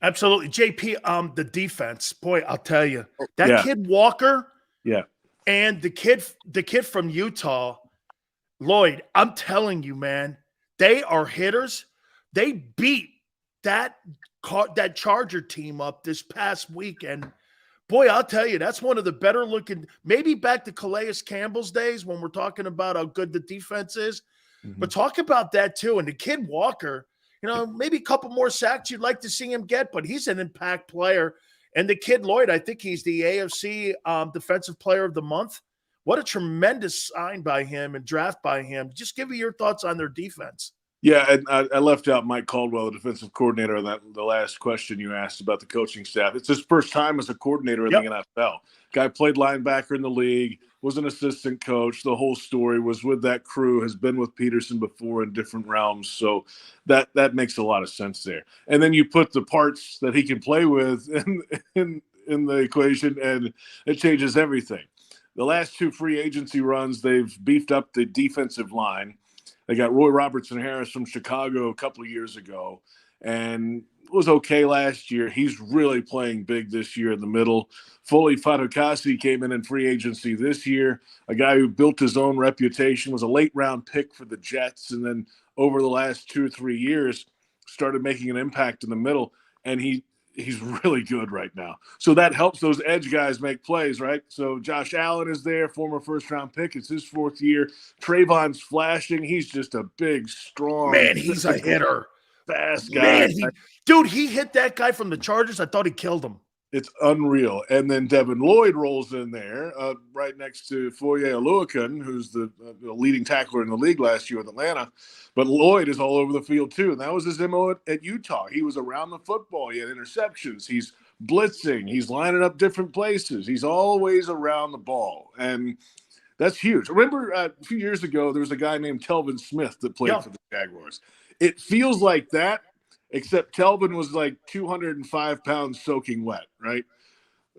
A: Absolutely. JP, the defense, boy, I'll tell you. That kid Walker and the kid from Utah, Lloyd, I'm telling you, man, they are hitters. They beat that Charger team up this past weekend. Boy, I'll tell you, that's one of the better looking, maybe back to Calais Campbell's days when we're talking about how good the defense is. Mm-hmm. But talk about that too. And the kid Walker, maybe a couple more sacks you'd like to see him get, but he's an impact player. And the kid Lloyd, I think he's the AFC Defensive Player of the Month. What a tremendous sign by him and draft by him. Just give me your thoughts on their defense.
B: Yeah, and I left out Mike Caldwell, the defensive coordinator, on the last question you asked about the coaching staff. It's his first time as a coordinator in the NFL. Guy played linebacker in the league, was an assistant coach. The whole story was with that crew, has been with Pederson before in different realms. So that makes a lot of sense there. And then you put the parts that he can play with in the equation, and it changes everything. The last two free agency runs, they've beefed up the defensive line. They got Roy Robertson-Harris from Chicago a couple of years ago, and was okay last year. He's really playing big this year in the middle. Foley Fatukasi came in free agency this year, a guy who built his own reputation, was a late-round pick for the Jets, and then over the last 2 or 3 years started making an impact in the middle, and he's really good right now. So that helps those edge guys make plays, right? So Josh Allen is there, former first-round pick. It's his 4th year. Trayvon's flashing. He's just a big, strong.
A: Man, he's a hitter.
B: Fast guy.
A: Man, he hit that guy from the Chargers. I thought he killed him.
B: It's unreal. And then Devin Lloyd rolls in there right next to Foye Oluokun, who's the leading tackler in the league last year with Atlanta. But Lloyd is all over the field too. And that was his MO at Utah. He was around the football. He had interceptions. He's blitzing. He's lining up different places. He's always around the ball. And that's huge. Remember a few years ago, there was a guy named Telvin Smith that played for the Jaguars. It feels like that, except Telvin was like 205 pounds soaking wet, right?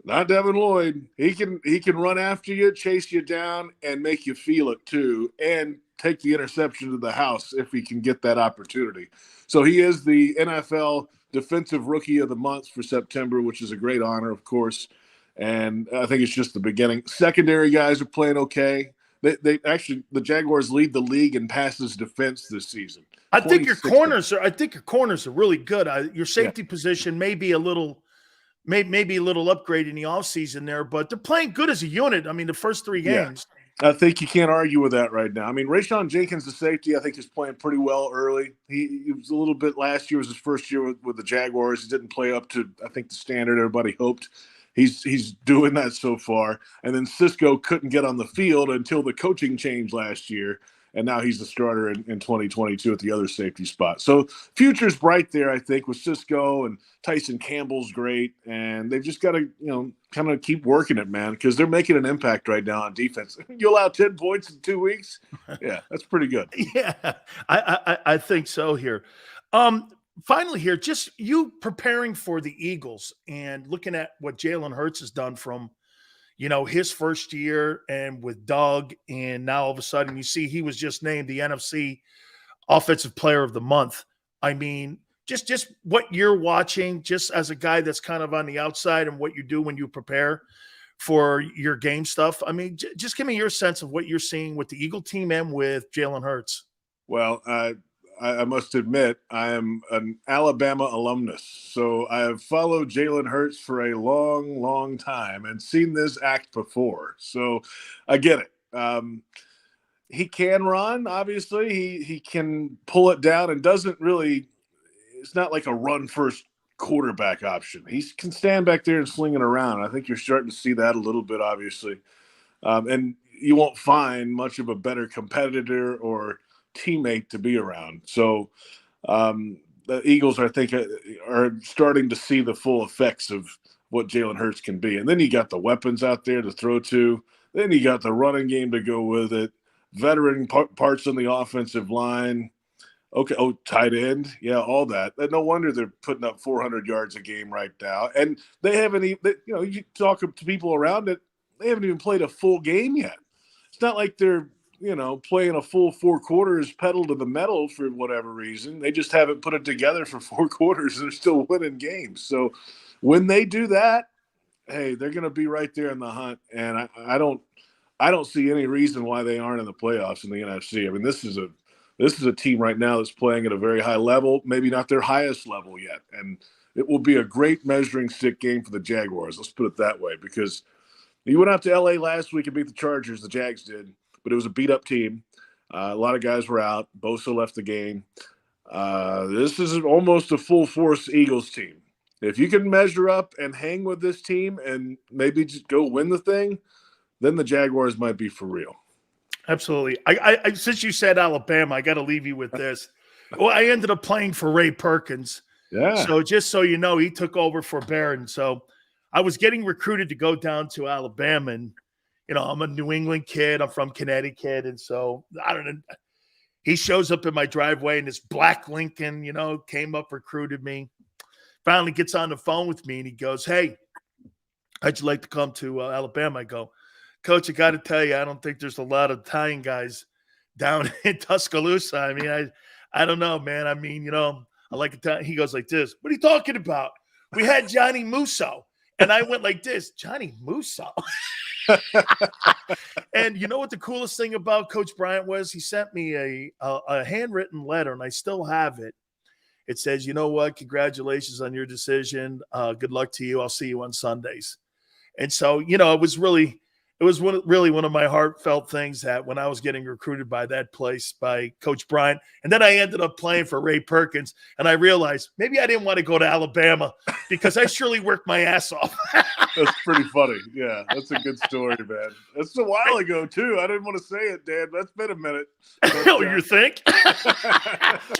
B: Not Devin Lloyd. He can run after you, chase you down, and make you feel it too, and take the interception to the house if he can get that opportunity. So he is the NFL Defensive Rookie of the Month for September, which is a great honor, of course. And I think it's just the beginning. Secondary guys are playing okay. They actually, the Jaguars lead the league in passes defense this season.
A: I think your corners are really good. Your safety position may be a little upgrade in the offseason there, but they're playing good as a unit. I mean, the first 3 games.
B: I think you can't argue with that right now. I mean, Rayshon Jenkins, the safety, I think is playing pretty well early. He was a little bit last year was his first year with the Jaguars. He didn't play up to, I think, the standard everybody hoped. He's doing that so far. And then Cisco couldn't get on the field until the coaching change last year. And now he's the starter in 2022 at the other safety spot. So future's bright there, I think, with Cisco, and Tyson Campbell's great. And they've just got to, kind of keep working it, man, because they're making an impact right now on defense. You allow 10 points in 2 weeks? Yeah, that's pretty good.
A: Yeah, I think so here. Finally here, just you preparing for the Eagles and looking at what Jalen Hurts has done from his first year and with Doug, and now all of a sudden you see he was just named the NFC Offensive Player of the Month. I mean, just what you're watching, just as a guy that's kind of on the outside, and what you do when you prepare for your game stuff. I mean, just give me your sense of what you're seeing with the Eagle team and with Jalen Hurts.
B: Well, I must admit, I am an Alabama alumnus, so I have followed Jalen Hurts for a long, long time and seen this act before. So I get it. He can run, obviously. He can pull it down and doesn't really – it's not like a run-first quarterback option. He can stand back there and sling it around. I think you're starting to see that a little bit, obviously. And you won't find much of a better competitor or – teammate to be around. So the Eagles, I think, are starting to see the full effects of what Jalen Hurts can be. And then you got the weapons out there to throw to. Then you got the running game to go with it. Veteran parts on the offensive line. Okay, tight end. Yeah, all that. No wonder they're putting up 400 yards a game right now. And they haven't even, you talk to people around it, they haven't even played a full game yet. It's not like they're playing a full 4 quarters pedal to the metal for whatever reason. They just haven't put it together for 4 quarters. They're still winning games. So when they do that, hey, they're going to be right there in the hunt. And I don't see any reason why they aren't in the playoffs in the NFC. I mean, this is a team right now that's playing at a very high level, maybe not their highest level yet. And it will be a great measuring stick game for the Jaguars. Let's put it that way, because you went out to LA last week and beat the Chargers. The Jags did. But it was a beat-up team. A lot of guys were out. Bosa left the game. This is almost a full-force Eagles team. If you can measure up and hang with this team and maybe just go win the thing, then the Jaguars might be for real.
A: Absolutely. I since you said Alabama, I got to leave you with this. Well, I ended up playing for Ray Perkins.
B: Yeah.
A: So just so you know, he took over for Barron. So I was getting recruited to go down to Alabama, and I'm a New England kid. I'm from Connecticut. And so, I don't know. He shows up in my driveway in this black Lincoln, came up, recruited me. Finally gets on the phone with me, and he goes, "Hey, how'd you like to come to Alabama?" I go, "Coach, I got to tell you, I don't think there's a lot of Italian guys down in Tuscaloosa. I mean, I don't know, man. I mean, I like Italian." He goes like this, "What are you talking about? We had Johnny Musso." And I went like this, "Johnny Musso?" And you know what the coolest thing about Coach Bryant was? He sent me a handwritten letter, and I still have it. It says, "You know what? Congratulations on your decision. Good luck to you. I'll see you on Sundays." And so, it was really one of my heartfelt things, that when I was getting recruited by that place, by Coach Bryant, and then I ended up playing for Ray Perkins, and I realized maybe I didn't want to go to Alabama because I surely worked my ass off.
B: That's pretty funny. Yeah, that's a good story, man. That's a while ago, too. I didn't want to say it, Dan. That's been a minute. But,
A: Oh, you think?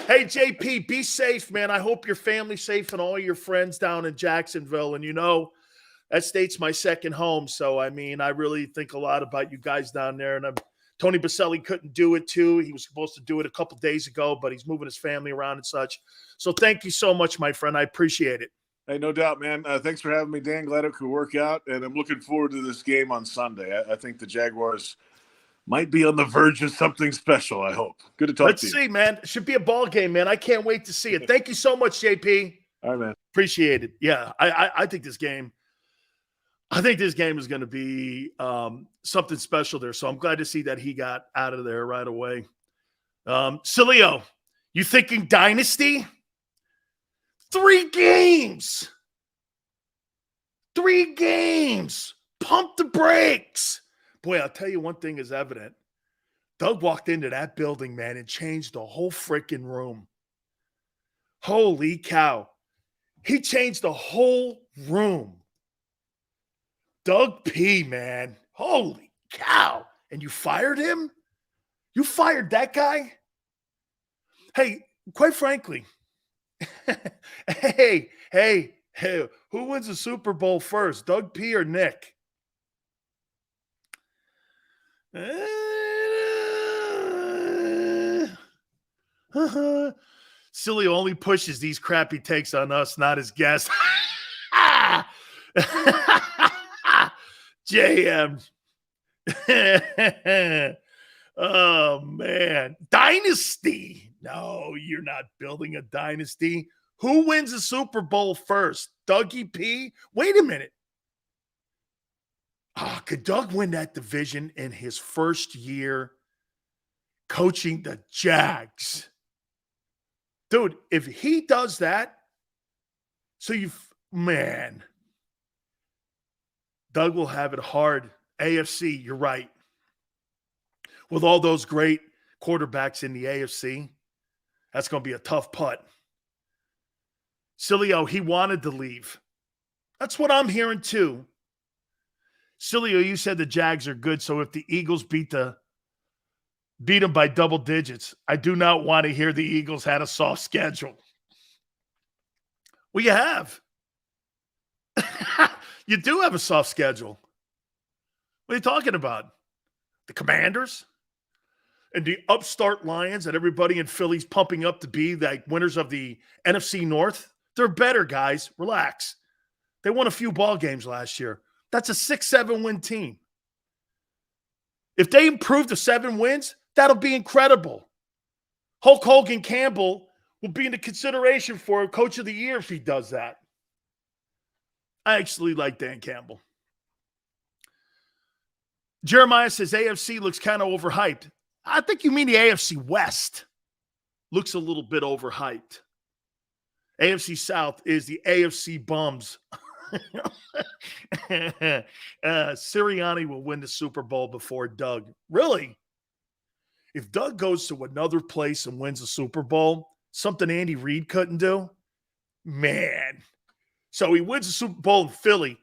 A: Hey, JP, be safe, man. I hope your family's safe and all your friends down in Jacksonville. And that state's my second home. So, I mean, I really think a lot about you guys down there. And Tony Baselli couldn't do it, too. He was supposed to do it a couple days ago, but he's moving his family around and such. So thank you so much, my friend. I appreciate it.
B: Hey, no doubt, man. Thanks for having me, Dan. Glad it could work out. And I'm looking forward to this game on Sunday. I think the Jaguars might be on the verge of something special, I hope. Good to talk to you.
A: Let's see, man. It should be a ball game, man. I can't wait to see it. Thank you so much, JP.
B: All right, man.
A: Appreciate it. Yeah, I think this game is going to be something special there. So I'm glad to see that he got out of there right away. Sileo, you thinking Dynasty? 3 games. 3 games. Pump the brakes. Boy, I'll tell you one thing is evident. Doug walked into that building, man, and changed the whole freaking room. Holy cow. He changed the whole room. Doug P, man. Holy cow. And you fired him? You fired that guy? Hey, quite frankly, hey, who wins the Super Bowl first, Doug P or Nick? Sileo only pushes these crappy takes on us, not his guests. JM. Oh, man. Dynasty. No, you're not building a dynasty. Who wins the Super Bowl first? Dougie P? Wait a minute. Could Doug win that division in his first year coaching the Jags? Dude, if he does that, man, Doug will have it hard. AFC, you're right. With all those great quarterbacks in the AFC, that's going to be a tough putt. Sileo, he wanted to leave. That's what I'm hearing too. Sileo, you said the Jags are good, so if the Eagles beat them by double digits, I do not want to hear the Eagles had a soft schedule. Well, you have. You do have a soft schedule. What are you talking about? The Commanders? And the upstart Lions that everybody in Philly's pumping up to be like winners of the NFC North? They're better, guys. Relax. They won a few ball games last year. That's a 6-7 win team. If they improve to 7 wins, that'll be incredible. Hulk Hogan Campbell will be in the consideration for Coach of the Year if he does that. I actually like Dan Campbell. Jeremiah says AFC looks kind of overhyped. I think you mean the AFC West looks a little bit overhyped. AFC South is the AFC bums. Sirianni will win the Super Bowl before Doug. Really? If Doug goes to another place and wins a Super Bowl, something Andy Reid couldn't do, man. So he wins the Super Bowl in Philly.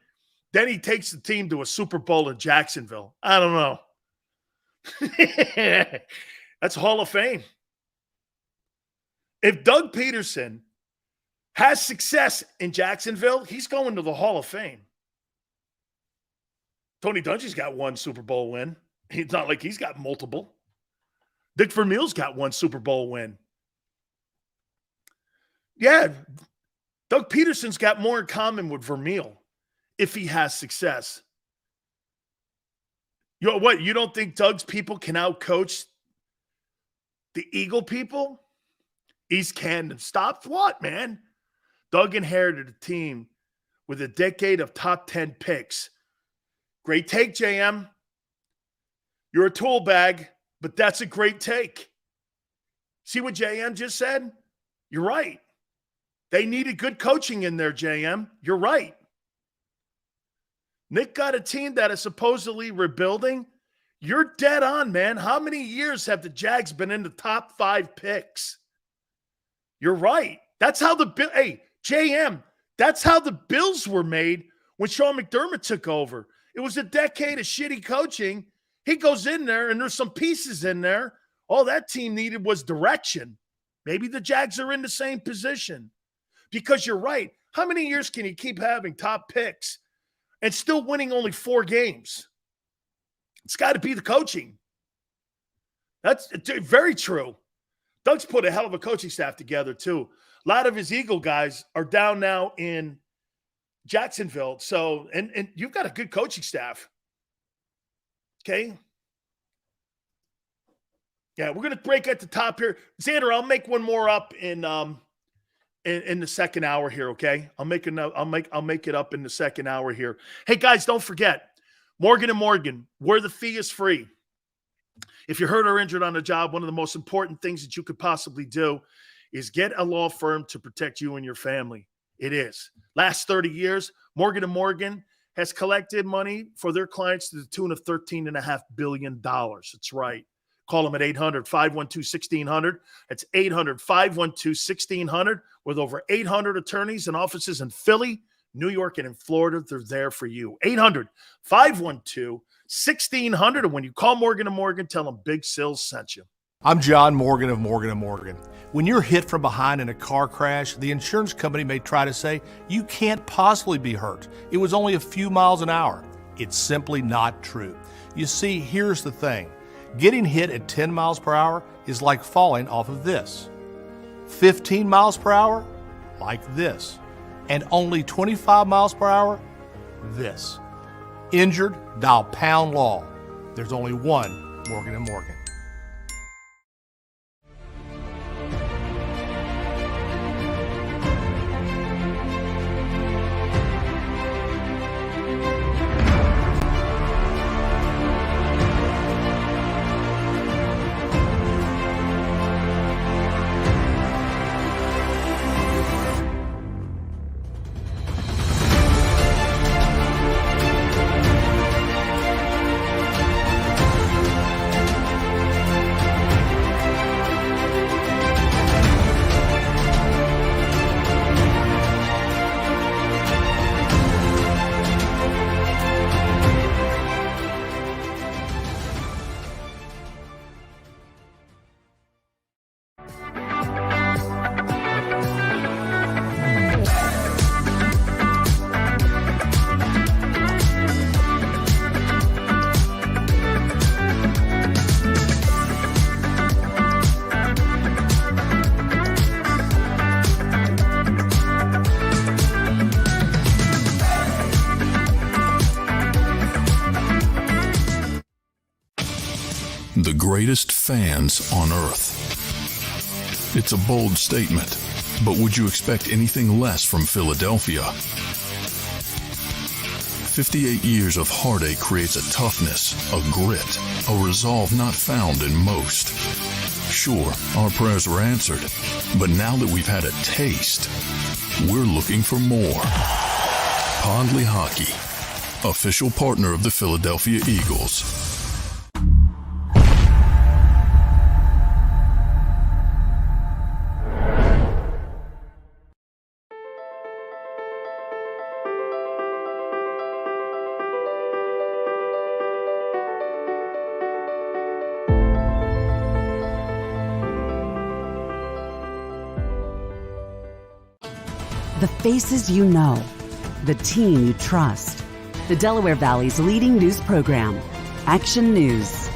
A: Then he takes the team to a Super Bowl in Jacksonville. I don't know. That's Hall of Fame. If Doug Pederson has success in Jacksonville, he's going to the Hall of Fame. Tony Dungy's got 1 Super Bowl win. It's not like he's got multiple. Dick Vermeil's got 1 Super Bowl win. Yeah, Doug Peterson's got more in common with Vermeil if he has success. You know what? You don't think Doug's people can outcoach the Eagle people? East Canada. Stop what, man? Doug inherited a team with a decade of top 10 picks. Great take, JM. You're a tool bag, but that's a great take. See what JM just said? You're right. They needed good coaching in there, JM. You're right. Nick got a team that is supposedly rebuilding. You're dead on, man. How many years have the Jags been in the top 5 picks? You're right. That's how JM, that's how the Bills were made when Sean McDermott took over. It was a decade of shitty coaching. He goes in there, and there's some pieces in there. All that team needed was direction. Maybe the Jags are in the same position. Because you're right. How many years can you keep having top picks and still winning only 4 games? It's got to be the coaching. That's very true. Doug's put a hell of a coaching staff together, too. A lot of his Eagle guys are down now in Jacksonville. So, and you've got a good coaching staff. Okay? Yeah, we're going to break at the top here. Xander, I'll make one more up in the second hour here, okay? I'll make it up in the second hour here. Hey, guys, don't forget, Morgan & Morgan, where the fee is free. If you're hurt or injured on the job, one of the most important things that you could possibly do is get a law firm to protect you and your family. It is. Last 30 years, Morgan & Morgan has collected money for their clients to the tune of $13.5 billion. That's right. Call them at 800-512-1600. That's 800-512-1600. With over 800 attorneys and offices in Philly, New York, and in Florida, they're there for you. 800-512-1600. And when you call Morgan & Morgan, tell them Big Sills sent you.
C: I'm John Morgan of Morgan & Morgan. When you're hit from behind in a car crash, the insurance company may try to say, you can't possibly be hurt. It was only a few miles an hour. It's simply not true. You see, here's the thing. Getting hit at 10 miles per hour is like falling off of this. 15 miles per hour, like this. And only 25 miles per hour, this. Injured, dial pound law. There's only one Morgan & Morgan.
D: The greatest fans on earth. It's a bold statement, but would you expect anything less from Philadelphia? 58 years of heartache creates a toughness, a grit, a resolve not found in most. Sure, our prayers were answered, but now that we've had a taste, we're looking for more. Pondley Hockey, official partner of the Philadelphia Eagles.
E: The faces you know, the team you trust. The Delaware Valley's leading news program, Action News.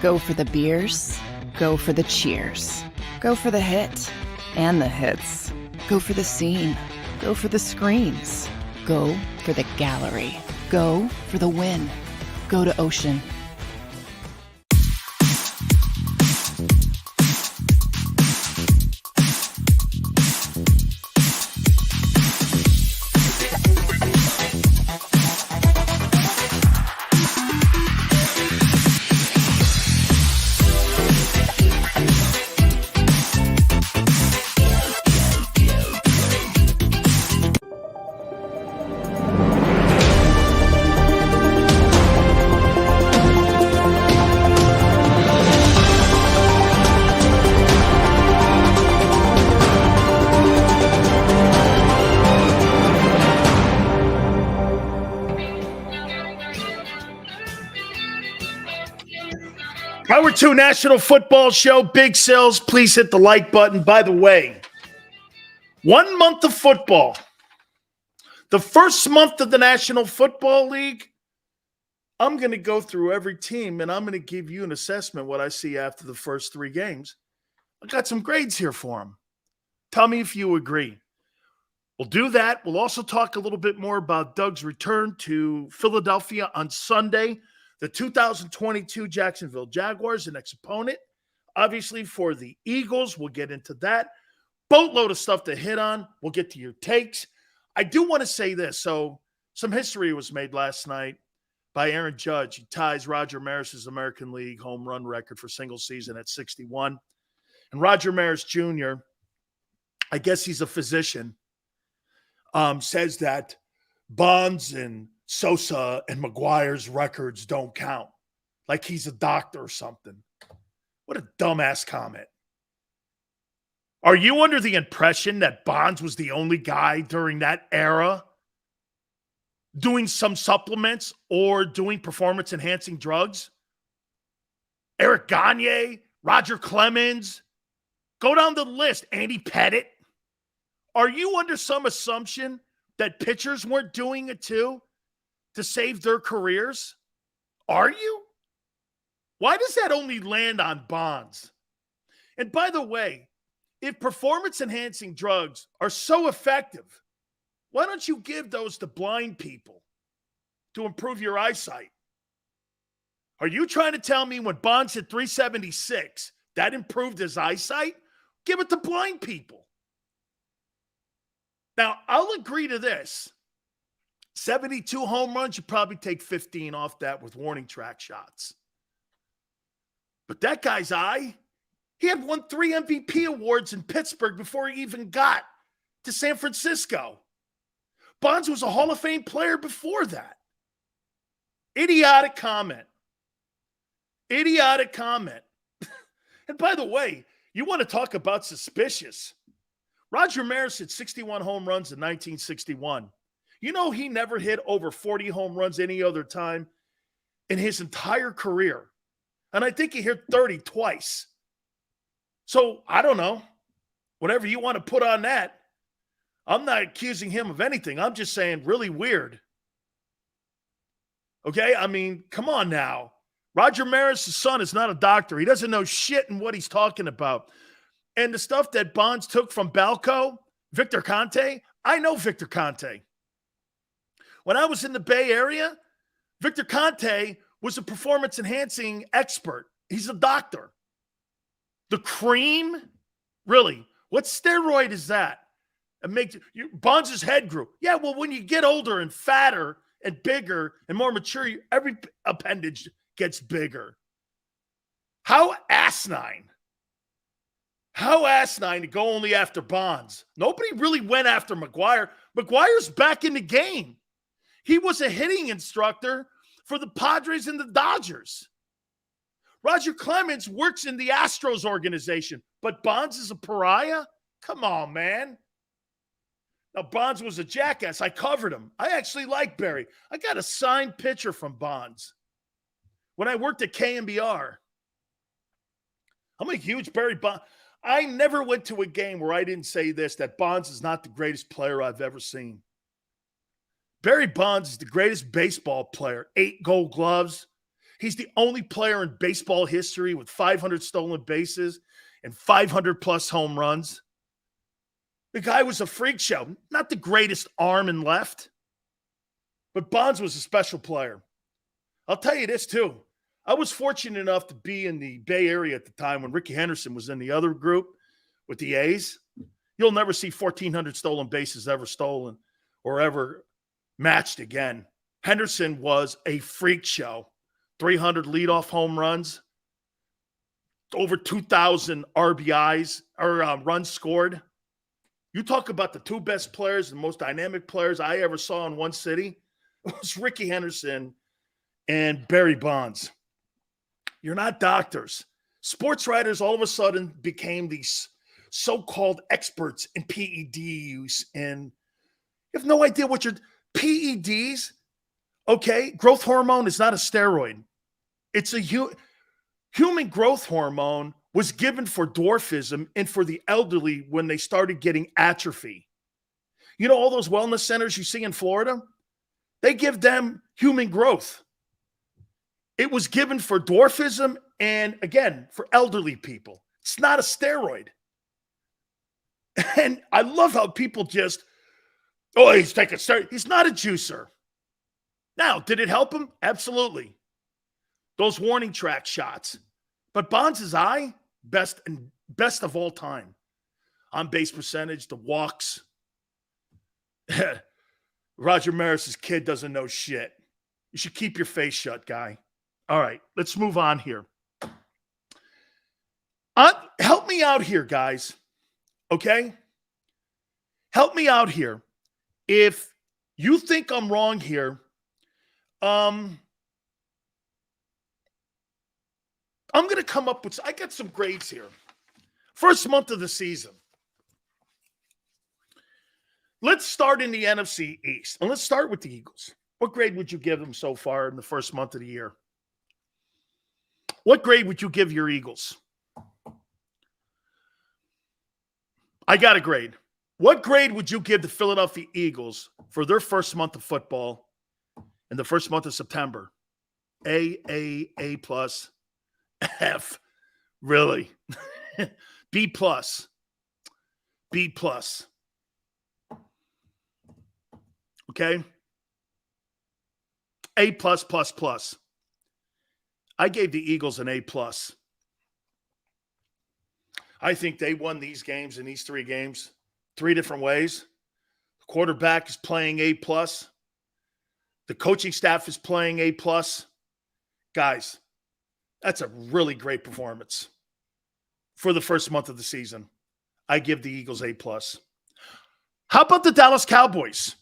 F: Go for the beers, go for the cheers, go for the hit and the hits, go for the scene, go for the screens, go for the gallery, go for the win, go to Ocean.
A: Hour 2 National Football Show, Big Sills. Please hit the like button. By the way, 1 month of football. The first month of the National Football League, I'm going to go through every team, and I'm going to give you an assessment what I see after the first 3 games. I got some grades here for them. Tell me if you agree. We'll do that. We'll also talk a little bit more about Doug's return to Philadelphia on Sunday. The 2022 Jacksonville Jaguars, the next opponent. Obviously, for the Eagles, we'll get into that. Boatload of stuff to hit on. We'll get to your takes. I do want to say this. So, some history was made last night by Aaron Judge. He ties Roger Maris's American League home run record for single season at 61. And Roger Maris Jr., I guess he's a physician, says that Bonds and Sosa and McGuire's records don't count. Like he's a doctor or something. What a dumbass comment. Are you under the impression that Bonds was the only guy during that era doing some supplements or doing performance-enhancing drugs? Eric Gagne, Roger Clemens, go down the list, Andy Pettitte. Are you under some assumption that pitchers weren't doing it too to save their careers? Are you? Why does that only land on Bonds? And by the way, if performance-enhancing drugs are so effective, why don't you give those to blind people to improve your eyesight? Are you trying to tell me when Bonds hit 376, that improved his eyesight? Give it to blind people. Now, I'll agree to this. 72 home runs, you probably take 15 off that with warning track shots. But that guy's eye, he had won 3 MVP awards in Pittsburgh before he even got to San Francisco. Bonds was a Hall of Fame player before that. Idiotic comment. Idiotic comment. And by the way, you want to talk about suspicious. Roger Maris hit 61 home runs in 1961. You know he never hit over 40 home runs any other time in his entire career. And I think he hit 30 twice. So, I don't know. Whatever you want to put on that. I'm not accusing him of anything. I'm just saying really weird. Okay? I mean, come on now. Roger Maris' son is not a doctor. He doesn't know shit in what he's talking about. And the stuff that Bonds took from Balco, Victor Conte, I know Victor Conte. When I was in the Bay Area, Victor Conte was a performance-enhancing expert. He's a doctor. The cream? Really? What steroid is that? It makes Bonds' head grew. Yeah, well, when you get older and fatter and bigger and more mature, every appendage gets bigger. How asinine. How asinine to go only after Bonds. Nobody really went after McGuire. McGuire's back in the game. He was a hitting instructor for the Padres and the Dodgers. Roger Clemens works in the Astros organization, but Bonds is a pariah? Come on, man. Now, Bonds was a jackass. I covered him. I actually like Barry. I got a signed picture from Bonds when I worked at KMBR. I'm a huge Barry Bonds. I never went to a game where I didn't say this, that Bonds is not the greatest player I've ever seen. Barry Bonds is the greatest baseball player. 8 gold gloves. He's the only player in baseball history with 500 stolen bases and 500-plus home runs. The guy was a freak show. Not the greatest arm and left, but Bonds was a special player. I'll tell you this, too. I was fortunate enough to be in the Bay Area at the time when Ricky Henderson was in the other group with the A's. You'll never see 1,400 stolen bases ever stolen or ever matched again. Henderson was a freak show. 300 leadoff home runs, over 2,000 RBIs or runs scored. You talk about the 2 best players, the most dynamic players I ever saw in one city. It was Ricky Henderson and Barry Bonds. You're not doctors. Sports writers all of a sudden became these so-called experts in PED use, and you have no idea what PEDs, okay? Growth hormone is not a steroid. It's a human growth hormone was given for dwarfism and for the elderly when they started getting atrophy. You know all those wellness centers you see in Florida? They give them human growth. It was given for dwarfism and, again, for elderly people. It's not a steroid. And I love how people just, oh, he's taking steroid. He's not a juicer. Now, did it help him? Absolutely. Those warning track shots. But Bonds' eye, best of all time. On base percentage, the walks. Roger Maris' kid doesn't know shit. You should keep your face shut, guy. All right, let's move on here. Help me out here, guys. Okay? Help me out here. If You think I'm wrong here. I'm going to come up with, I got some grades here. First month of the season. Let's start in the NFC East. And let's start with the Eagles. What grade would you give them so far in the first month of the year? What grade would you give your Eagles? I got a grade. What grade would you give the Philadelphia Eagles for their first month of football in the first month of September? A plus, F. Really? B plus. B plus. Okay? A plus plus plus. I gave the Eagles an A plus. I think they won these games in these 3 games 3 different ways. The quarterback is playing A plus. The coaching staff is playing A plus. Guys, that's a really great performance for the first month of the season. I give the Eagles A plus. How about the Dallas Cowboys?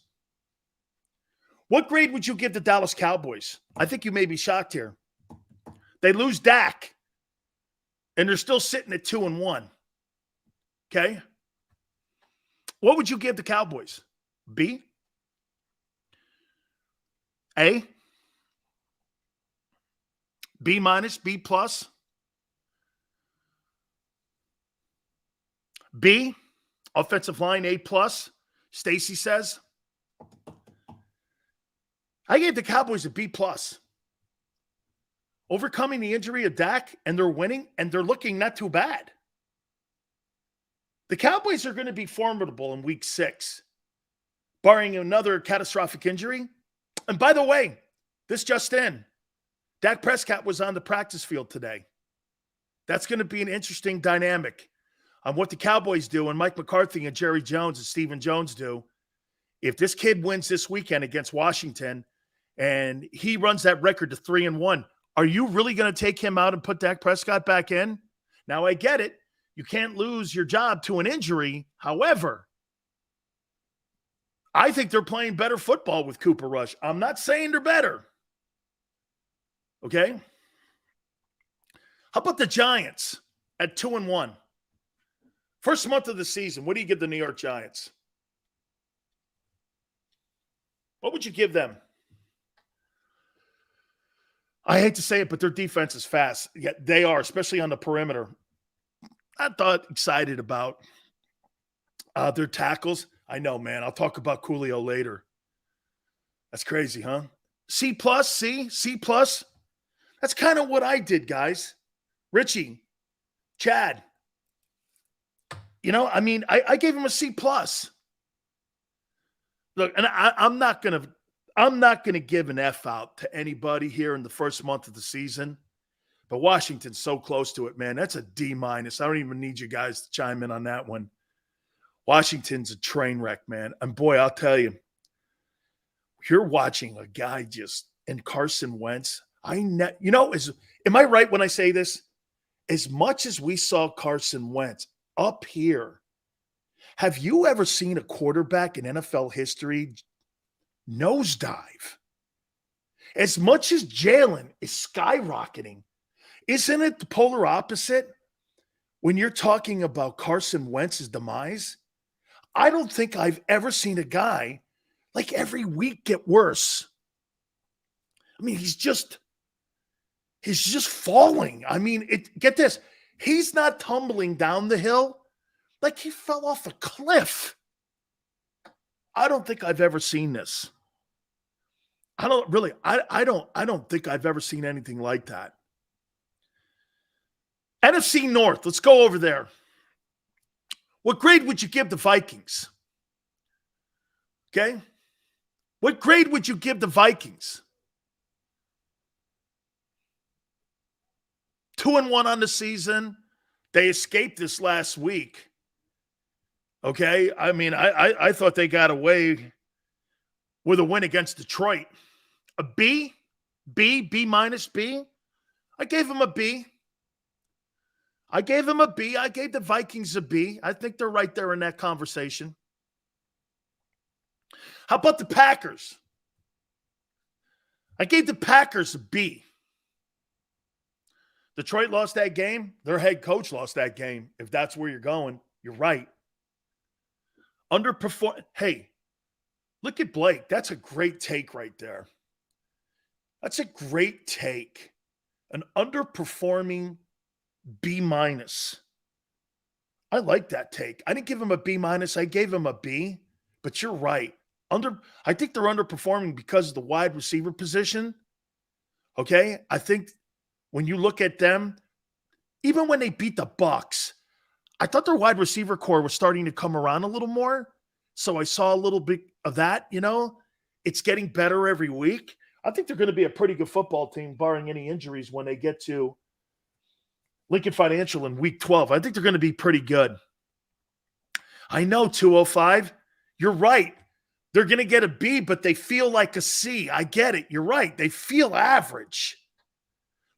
A: What grade would you give the Dallas Cowboys? I think you may be shocked here. They lose Dak, and they're still sitting at 2-1. Okay? What would you give the Cowboys? B? A? B minus? B plus? B? Offensive line A plus? Stacy says. I gave the Cowboys a B plus. Overcoming the injury of Dak, and they're winning, and they're looking not too bad. The Cowboys are going to be formidable in week 6, barring another catastrophic injury. And by the way, this just in, Dak Prescott was on the practice field today. That's going to be an interesting dynamic on what the Cowboys do and Mike McCarthy and Jerry Jones and Stephen Jones do. If this kid wins this weekend against Washington and he runs that record to 3-1, are you really going to take him out and put Dak Prescott back in? Now, I get it. You can't lose your job to an injury. However, I think they're playing better football with Cooper Rush. I'm not saying they're better. Okay? How about the Giants at 2-1? First month of the season, what do you give the New York Giants? What would you give them? I hate to say it, but their defense is fast. Yeah, they are, especially on the perimeter. I thought excited about their tackles. I know, man. I'll talk about Coolio later. That's crazy, huh? C plus, C plus. That's kind of what I did, guys. Richie, Chad. You know, I mean, I gave him a C plus. Look, and I'm not gonna give an F out to anybody here in the first month of the season. But Washington's so close to it, man. That's a D minus. I don't even need you guys to chime in on that one. Washington's a train wreck, man. And boy, I'll tell you, you're watching a guy just in Carson Wentz. Am I right when I say this? As much as we saw Carson Wentz up here, have you ever seen a quarterback in NFL history nosedive? As much as Jalen is skyrocketing, isn't it the polar opposite when you're talking about Carson Wentz's demise? I don't think I've ever seen a guy like every week get worse. I mean, he's just falling. I mean, get this. He's not tumbling down the hill like he fell off a cliff. I don't think I've ever seen this. I don't think I've ever seen anything like that. NFC North, let's go over there. What grade would you give the Vikings? Okay? What grade would you give the Vikings? 2-1 on the season. They escaped this last week. Okay? I mean, I thought they got away with a win against Detroit. A B? B minus B? I gave them a B. I gave them a B. I gave the Vikings a B. I think they're right there in that conversation. How about the Packers? I gave the Packers a B. Detroit lost that game. Their head coach lost that game. If that's where you're going, you're right. Underperform. Hey, look at Blake. That's a great take right there. That's a great take. An underperforming B-. I like that take. I didn't give him a B-. I gave him a B. But you're right. I think they're underperforming because of the wide receiver position. Okay? I think when you look at them, even when they beat the Bucs, I thought their wide receiver core was starting to come around a little more. So I saw a little bit of that, It's getting better every week. I think they're going to be a pretty good football team, barring any injuries, when they get to Lincoln Financial in week 12. I think they're going to be pretty good. I know, 205. You're right. They're going to get a B, but they feel like a C. I get it. You're right. They feel average.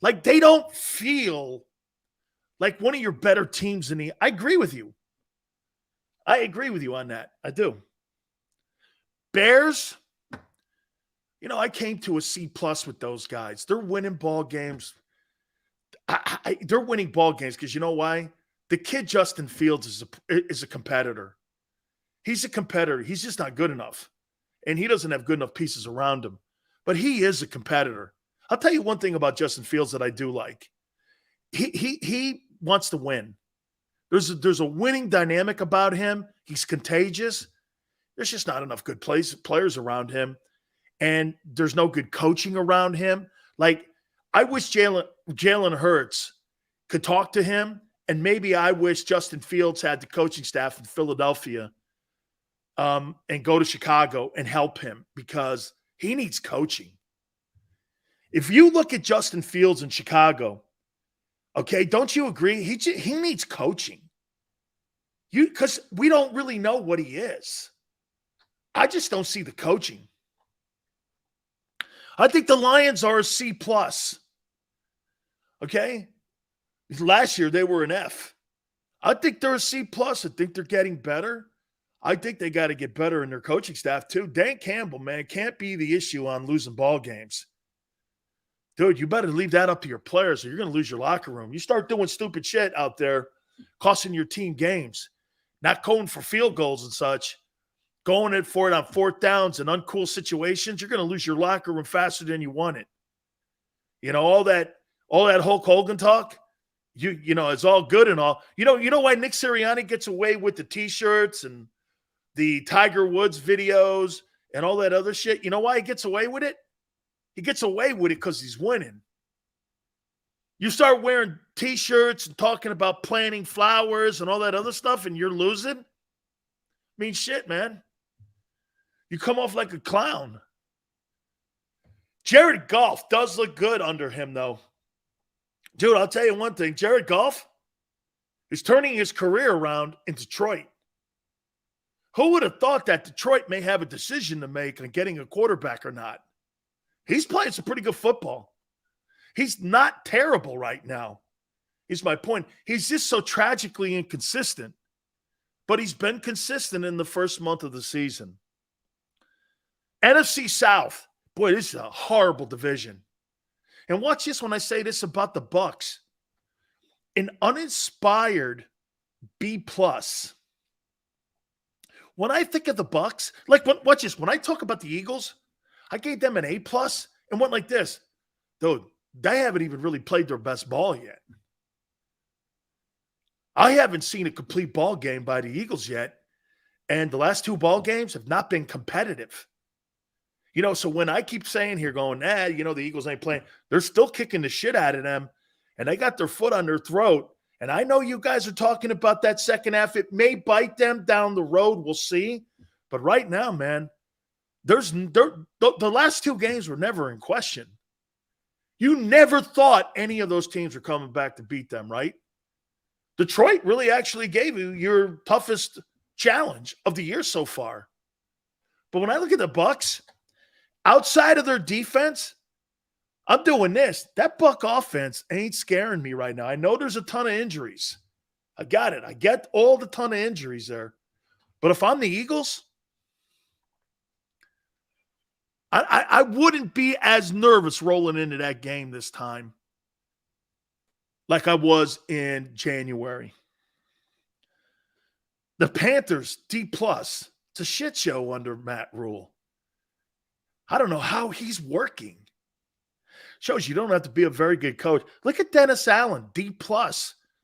A: Like they don't feel like one of your better teams in the – I agree with you. I agree with you on that. I do. Bears, I came to a C+ with those guys. They're winning ball games. They're winning ball games because you know why? The kid Justin Fields is a competitor. He's a competitor. He's just not good enough. And he doesn't have good enough pieces around him. But he is a competitor. I'll tell you one thing about Justin Fields that I do like. He wants to win. There's a winning dynamic about him. He's contagious. There's just not enough good players around him. And there's no good coaching around him. Like, I wish Jalen Hurts could talk to him. And maybe I wish Justin Fields had the coaching staff in Philadelphia and go to Chicago and help him because he needs coaching. If you look at Justin Fields in Chicago, okay, don't you agree? He needs coaching. Because we don't really know what he is. I just don't see the coaching. I think the Lions are a C+. Okay? Last year they were an F. I think they're a C+. I think they're getting better. I think they got to get better in their coaching staff too. Dan Campbell, man, can't be the issue on losing ball games. Dude, you better leave that up to your players or you're going to lose your locker room. You start doing stupid shit out there, costing your team games, not going for field goals and such, going for it on fourth downs and uncool situations, you're going to lose your locker room faster than you want it. All that Hulk Hogan talk, it's all good and all. You know why Nick Sirianni gets away with the T-shirts and the Tiger Woods videos and all that other shit? You know why he gets away with it? He gets away with it because he's winning. You start wearing T-shirts and talking about planting flowers and all that other stuff and you're losing? I mean, shit, man. You come off like a clown. Jared Goff does look good under him, though. Dude, I'll tell you one thing. Jared Goff is turning his career around in Detroit. Who would have thought that Detroit may have a decision to make on getting a quarterback or not? He's playing some pretty good football. He's not terrible right now, is my point. He's just so tragically inconsistent. But he's been consistent in the first month of the season. NFC South. Boy, this is a horrible division. And watch this when I say this about the Bucs. An uninspired B+. When I think of the Bucs, watch this. When I talk about the Eagles, I gave them an A+ and went like this. Dude, they haven't even really played their best ball yet. I haven't seen a complete ball game by the Eagles yet. And the last two ball games have not been competitive. So when I keep saying here going, the Eagles ain't playing, they're still kicking the shit out of them. And they got their foot on their throat. And I know you guys are talking about that second half. It may bite them down the road. We'll see. But right now, man, the last two games were never in question. You never thought any of those teams were coming back to beat them, right? Detroit really actually gave you your toughest challenge of the year so far. But when I look at the Bucs, outside of their defense, I'm doing this. That Buck offense ain't scaring me right now. I know there's a ton of injuries. I got it. I get all the ton of injuries there. But if I'm the Eagles, I wouldn't be as nervous rolling into that game this time like I was in January. The Panthers, D+. It's a shit show under Matt Rule. I don't know how he's working. Shows you don't have to be a very good coach. Look at Dennis Allen, D+.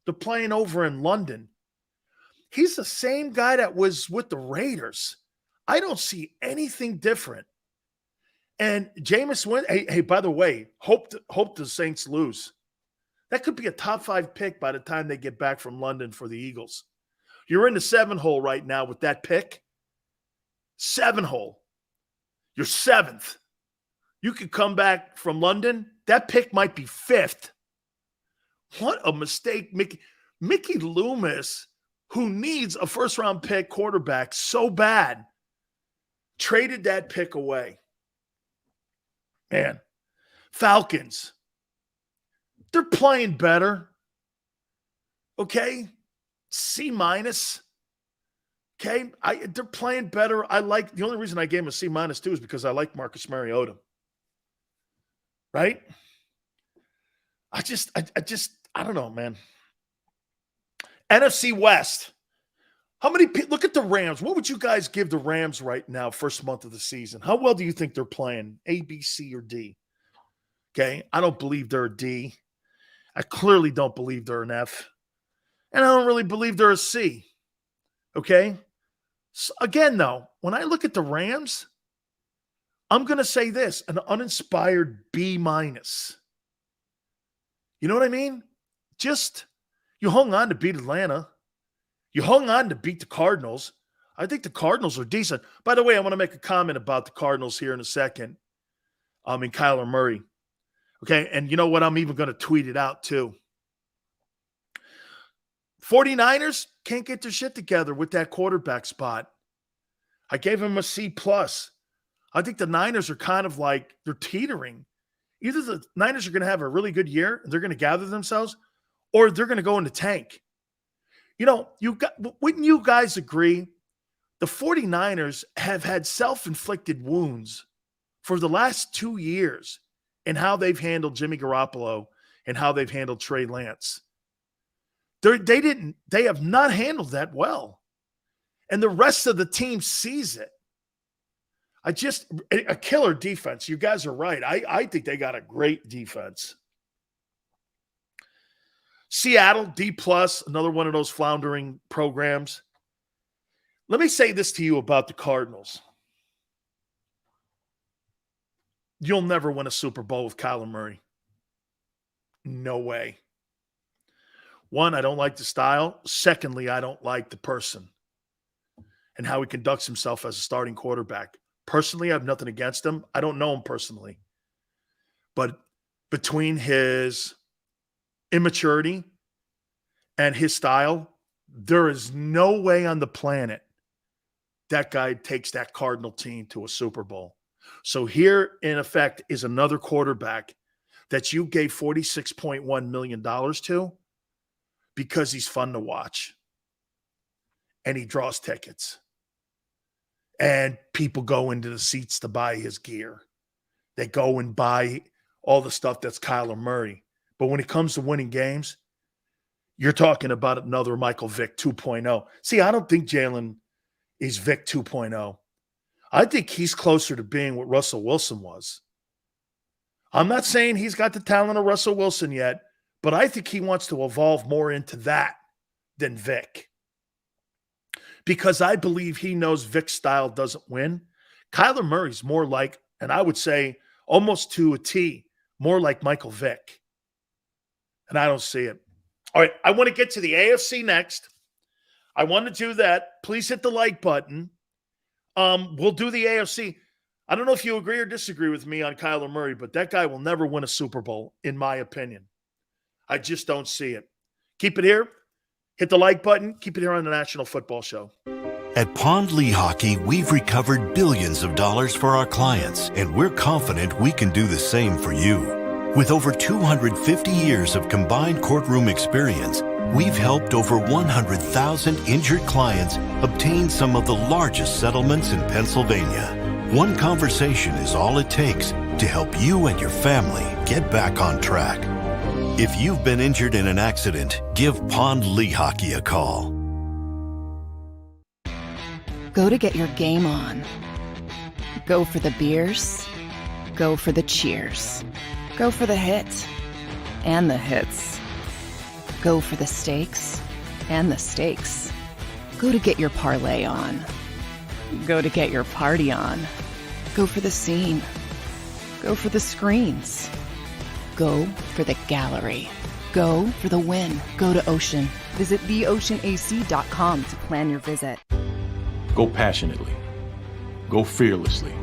A: They're playing over in London. He's the same guy that was with the Raiders. I don't see anything different. And Jameis Winston, hey, by the way, hope the Saints lose. That could be a top 5 pick by the time they get back from London for the Eagles. You're in the 7-hole right now with that pick. 7-hole. You're 7th. You could come back from London. That pick might be 5th. What a mistake. Mickey Loomis, who needs a first-round pick quarterback so bad, traded that pick away. Man, Falcons, they're playing better. Okay? C-. Okay? They're playing better. The only reason I gave him a C- too is because I like Marcus Mariota. Right? I don't know, man. NFC West. How many people look at the Rams? What would you guys give the Rams right now, first month of the season? How well do you think they're playing? A, B, C, or D? Okay. I don't believe they're a D. I clearly don't believe they're an F. And I don't really believe they're a C. Okay. So again, though, when I look at the Rams, I'm going to say this, an uninspired B-. You know what I mean? Just, you hung on to beat Atlanta. You hung on to beat the Cardinals. I think the Cardinals are decent. By the way, I want to make a comment about the Cardinals here in a second. And Kyler Murray. Okay, and you know what? I'm even going to tweet it out too. 49ers can't get their shit together with that quarterback spot. I gave him a C+. I think the Niners are kind of like, they're teetering. Either the Niners are going to have a really good year, and they're going to gather themselves, or they're going to go in the tank. You know, wouldn't you guys agree? The 49ers have had self-inflicted wounds for the last 2 years in how they've handled Jimmy Garoppolo and how they've handled Trey Lance. They have not handled that well. And the rest of the team sees it. A killer defense. You guys are right. I think they got a great defense. Seattle, D+, another one of those floundering programs. Let me say this to you about the Cardinals. You'll never win a Super Bowl with Kyler Murray. No way. One, I don't like the style. Secondly, I don't like the person and how he conducts himself as a starting quarterback. Personally, I have nothing against him. I don't know him personally. But between his immaturity and his style, there is no way on the planet that guy takes that Cardinal team to a Super Bowl. So here, in effect, is another quarterback that you gave $46.1 million to because he's fun to watch and he draws tickets. And people go into the seats to buy his gear. They go and buy all the stuff that's Kyler Murray. But when it comes to winning games, you're talking about another Michael Vick 2.0. See, I don't think Jalen is Vick 2.0. I think he's closer to being what Russell Wilson was. I'm not saying he's got the talent of Russell Wilson yet, but I think he wants to evolve more into that than Vick. Because I believe he knows Vick's style doesn't win. Kyler Murray's more like, and I would say almost to a T, more like Michael Vick. And I don't see it. All right, I want to get to the AFC next. I want to do that. Please hit the like button. We'll do the AFC. I don't know if you agree or disagree with me on Kyler Murray, but that guy will never win a Super Bowl, in my opinion. I just don't see it. Keep it here. Hit the like button. Keep it here on the National Football Show.
G: At Pond Lehocky, we've recovered billions of dollars for our clients, and we're confident we can do the same for you. With over 250 years of combined courtroom experience, we've helped over 100,000 injured clients obtain some of the largest settlements in Pennsylvania. One conversation is all it takes to help you and your family get back on track. If you've been injured in an accident, give Pond Lehocky a call.
F: Go to get your game on. Go for the beers. Go for the cheers. Go for the hit and the hits. Go for the stakes and the stakes. Go to get your parlay on. Go to get your party on. Go for the scene. Go for the screens. Go for the gallery. Go for the win. Go to Ocean. Visit theoceanac.com to plan your visit.
H: Go passionately. Go fearlessly.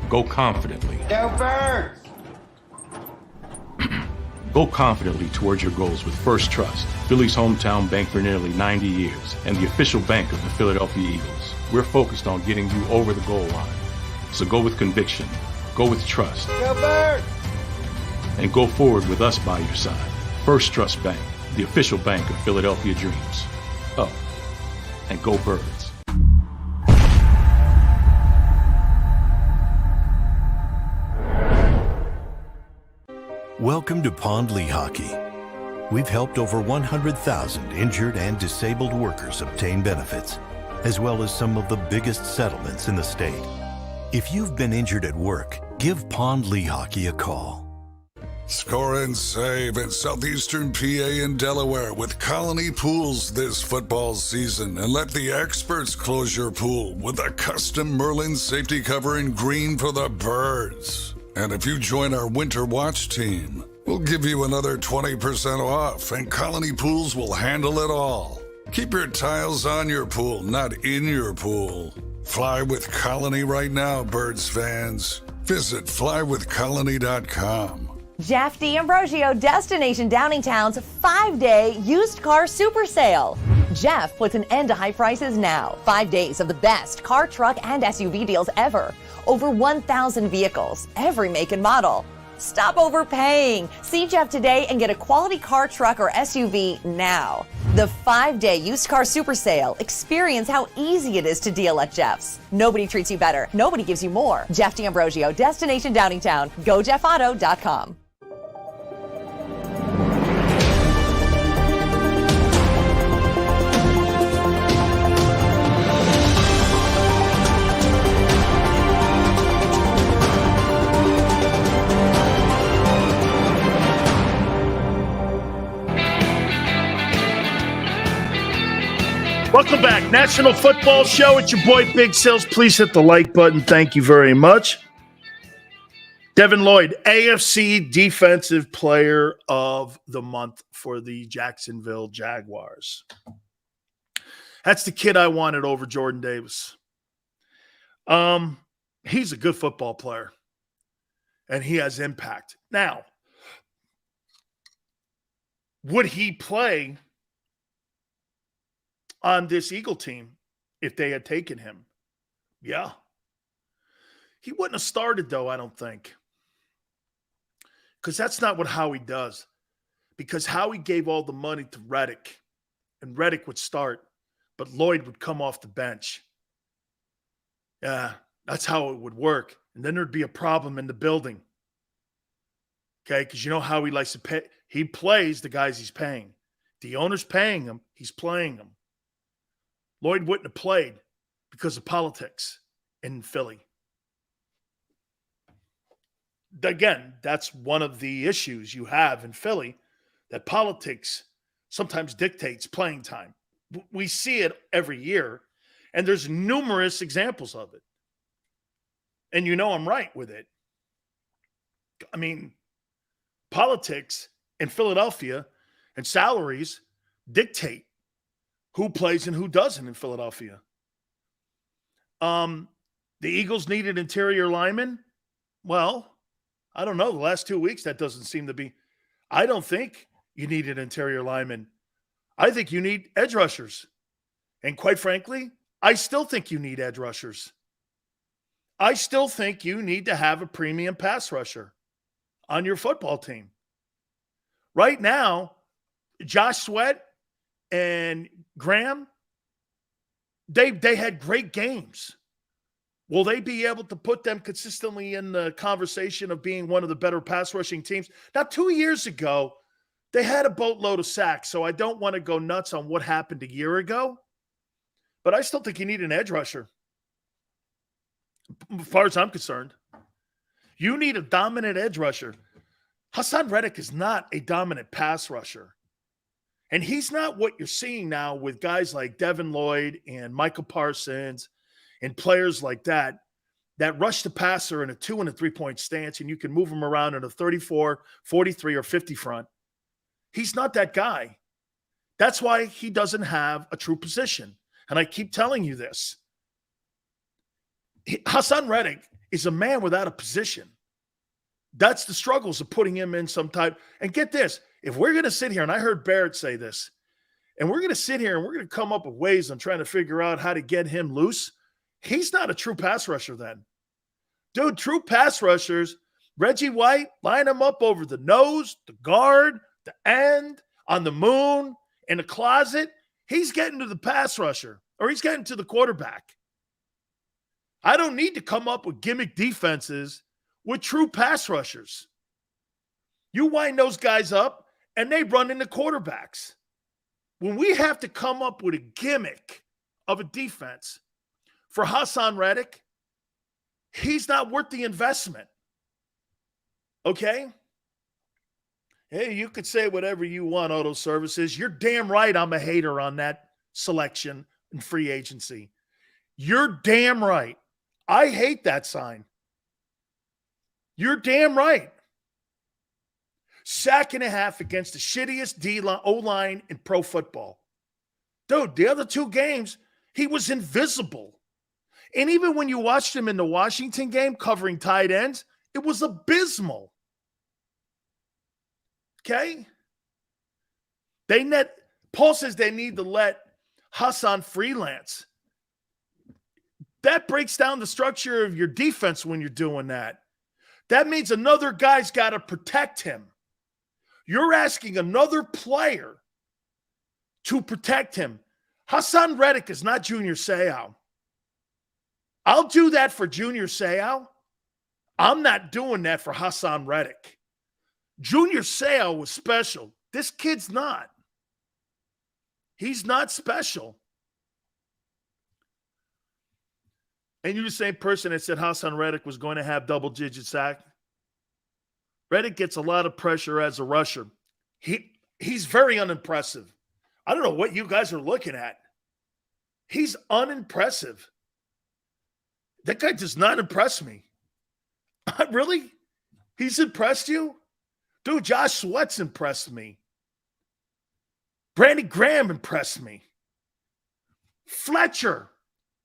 H: Go confidently.
I: Go Birds!
H: Go confidently towards your goals with First Trust, Philly's hometown bank for nearly 90 years, and the official bank of the Philadelphia Eagles. We're focused on getting you over the goal line. So go with conviction. Go with trust.
I: Go Birds!
H: And go forward with us by your side. First Trust Bank, the official bank of Philadelphia dreams. Oh, and go Birds.
G: Welcome to Pond Lehocky. We've helped over 100,000 injured and disabled workers obtain benefits, as well as some of the biggest settlements in the state. If you've been injured at work, give Pond Lehocky a call.
J: Score and save in southeastern PA and Delaware with Colony Pools this football season, and let the experts close your pool with a custom Merlin safety cover in green for the birds. And if you join our Winter Watch team, we'll give you another 20% off, and Colony Pools will handle it all. Keep your tiles on your pool, not in your pool. Fly with Colony right now, Birds fans. Visit flywithcolony.com.
K: Jeff D'Ambrosio, Destination Downingtown's 5-day used car super sale. Jeff puts an end to high prices now. 5 days of the best car, truck, and SUV deals ever. Over 1,000 vehicles, every make and model. Stop overpaying. See Jeff today and get a quality car, truck, or SUV now. The 5-day used car super sale. Experience how easy it is to deal at Jeff's. Nobody treats you better. Nobody gives you more. Jeff D'Ambrosio, Destination Downingtown. GoJeffAuto.com.
A: Welcome back. National Football Show. It's your boy, Big Sills. Please hit the like button. Thank you very much. Devin Lloyd, AFC Defensive Player of the Month for the Jacksonville Jaguars. That's the kid I wanted over Jordan Davis. He's a good football player, and he has impact. Now, would he play on this Eagle team if they had taken him? Yeah. He wouldn't have started, though, I don't think. Because that's not what Howie does. Because Howie gave all the money to Reddick, and Reddick would start, but Lloyd would come off the bench. Yeah, that's how it would work. And then there'd be a problem in the building. Okay, because you know how he likes to pay. He plays the guys he's paying. The owner's paying him. He's playing them. Lloyd wouldn't have played because of politics in Philly. Again, that's one of the issues you have in Philly, that politics sometimes dictates playing time. We see it every year, and there's numerous examples of it. And you know I'm right with it. I mean, politics in Philadelphia and salaries dictate who plays and who doesn't in Philadelphia. The Eagles needed interior linemen. Well, I don't know. The last 2 weeks, that doesn't seem to be. I don't think you need an interior lineman. I think you need edge rushers. And quite frankly, I still think you need edge rushers. I still think you need to have a premium pass rusher on your football team. Right now, Josh Sweat and Graham, they had great games. Will they be able to put them consistently in the conversation of being one of the better pass rushing teams? Now, 2 years ago, they had a boatload of sacks, so I don't want to go nuts on what happened a year ago, but I still think you need an edge rusher. As far as I'm concerned, you need a dominant edge rusher. Hassan Reddick is not a dominant pass rusher. And he's not what you're seeing now with guys like Devin Lloyd and Michael Parsons and players like that rush the passer in a 2 and a 3-point stance, and you can move him around in a 34, 43, or 50 front. He's not that guy. That's why he doesn't have a true position. And I keep telling you this. Hassan Reddick is a man without a position. That's the struggles of putting him in some type. And get this, if we're going to sit here, and I heard Barrett say this, and we're going to sit here and we're going to come up with ways on trying to figure out how to get him loose, he's not a true pass rusher then. Dude, true pass rushers, Reggie White, line him up over the nose, the guard, the end, on the moon, in the closet. He's getting to the pass rusher, or he's getting to the quarterback. I don't need to come up with gimmick defenses with true pass rushers. You wind those guys up, and they run into quarterbacks. When we have to come up with a gimmick of a defense for Hassan Reddick, he's not worth the investment. Okay? Hey, you could say whatever you want, Auto Services. You're damn right I'm a hater on that selection and free agency. You're damn right. I hate that sign. You're damn right. 1.5 against the shittiest O-line in pro football. Dude, the other 2 games, he was invisible. And even when you watched him in the Washington game covering tight ends, it was abysmal. Okay? Paul says they need to let Hassan freelance. That breaks down the structure of your defense when you're doing that. That means another guy's got to protect him. You're asking another player to protect him. Hassan Reddick is not Junior Seau. I'll do that for Junior Seau. I'm not doing that for Hassan Reddick. Junior Seau was special. This kid's not. He's not special. And you're the same person that said Hassan Reddick was going to have double-digit sack. Reddick gets a lot of pressure as a rusher. He's very unimpressive. I don't know what you guys are looking at. He's unimpressive. That guy does not impress me. Really? He's impressed you? Dude, Josh Sweat's impressed me. Brandon Graham impressed me. Fletcher,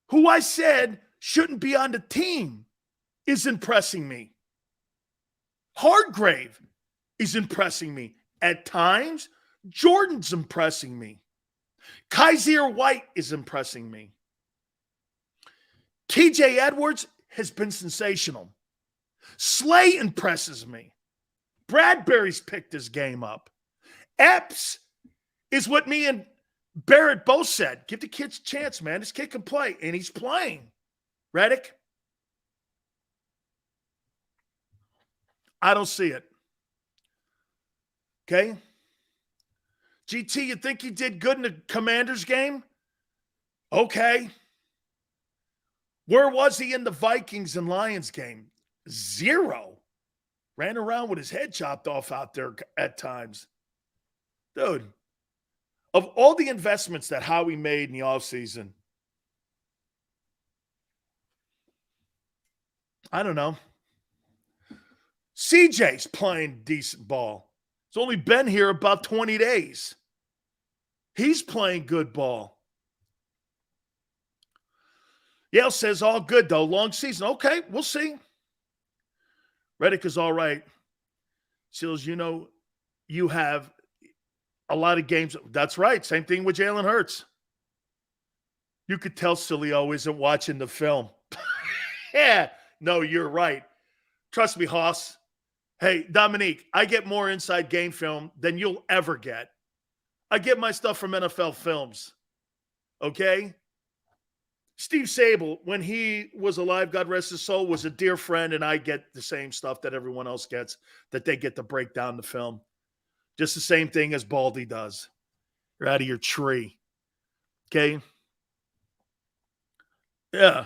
A: who I said shouldn't be on the team, is impressing me. Hargrave is impressing me. At times, Jordan's impressing me. Kaiser White is impressing me. TJ Edwards has been sensational. Slay impresses me. Bradbury's picked his game up. Epps is what me and Barrett both said. Give the kids a chance, man. This kid can play, and he's playing. Reddick? I don't see it. Okay? GT, you think he did good in the Commanders game? Okay. Where was he in the Vikings and Lions game? 0. Ran around with his head chopped off out there at times. Dude, of all the investments that Howie made in the offseason, I don't know. CJ's playing decent ball. He's only been here about 20 days. He's playing good ball. Yale says all good, though. Long season. Okay, we'll see. Reddick is all right. Seals, you know, you have a lot of games. That's right. Same thing with Jalen Hurts. You could tell Sileo isn't watching the film. Yeah. No, you're right. Trust me, Hoss. Hey, Dominique, I get more inside game film than you'll ever get. I get my stuff from NFL Films. Okay? Steve Sable, when he was alive, God rest his soul, was a dear friend, and I get the same stuff that everyone else gets, that they get to break down the film. Just the same thing as Baldy does. You're out of your tree. Okay? Yeah.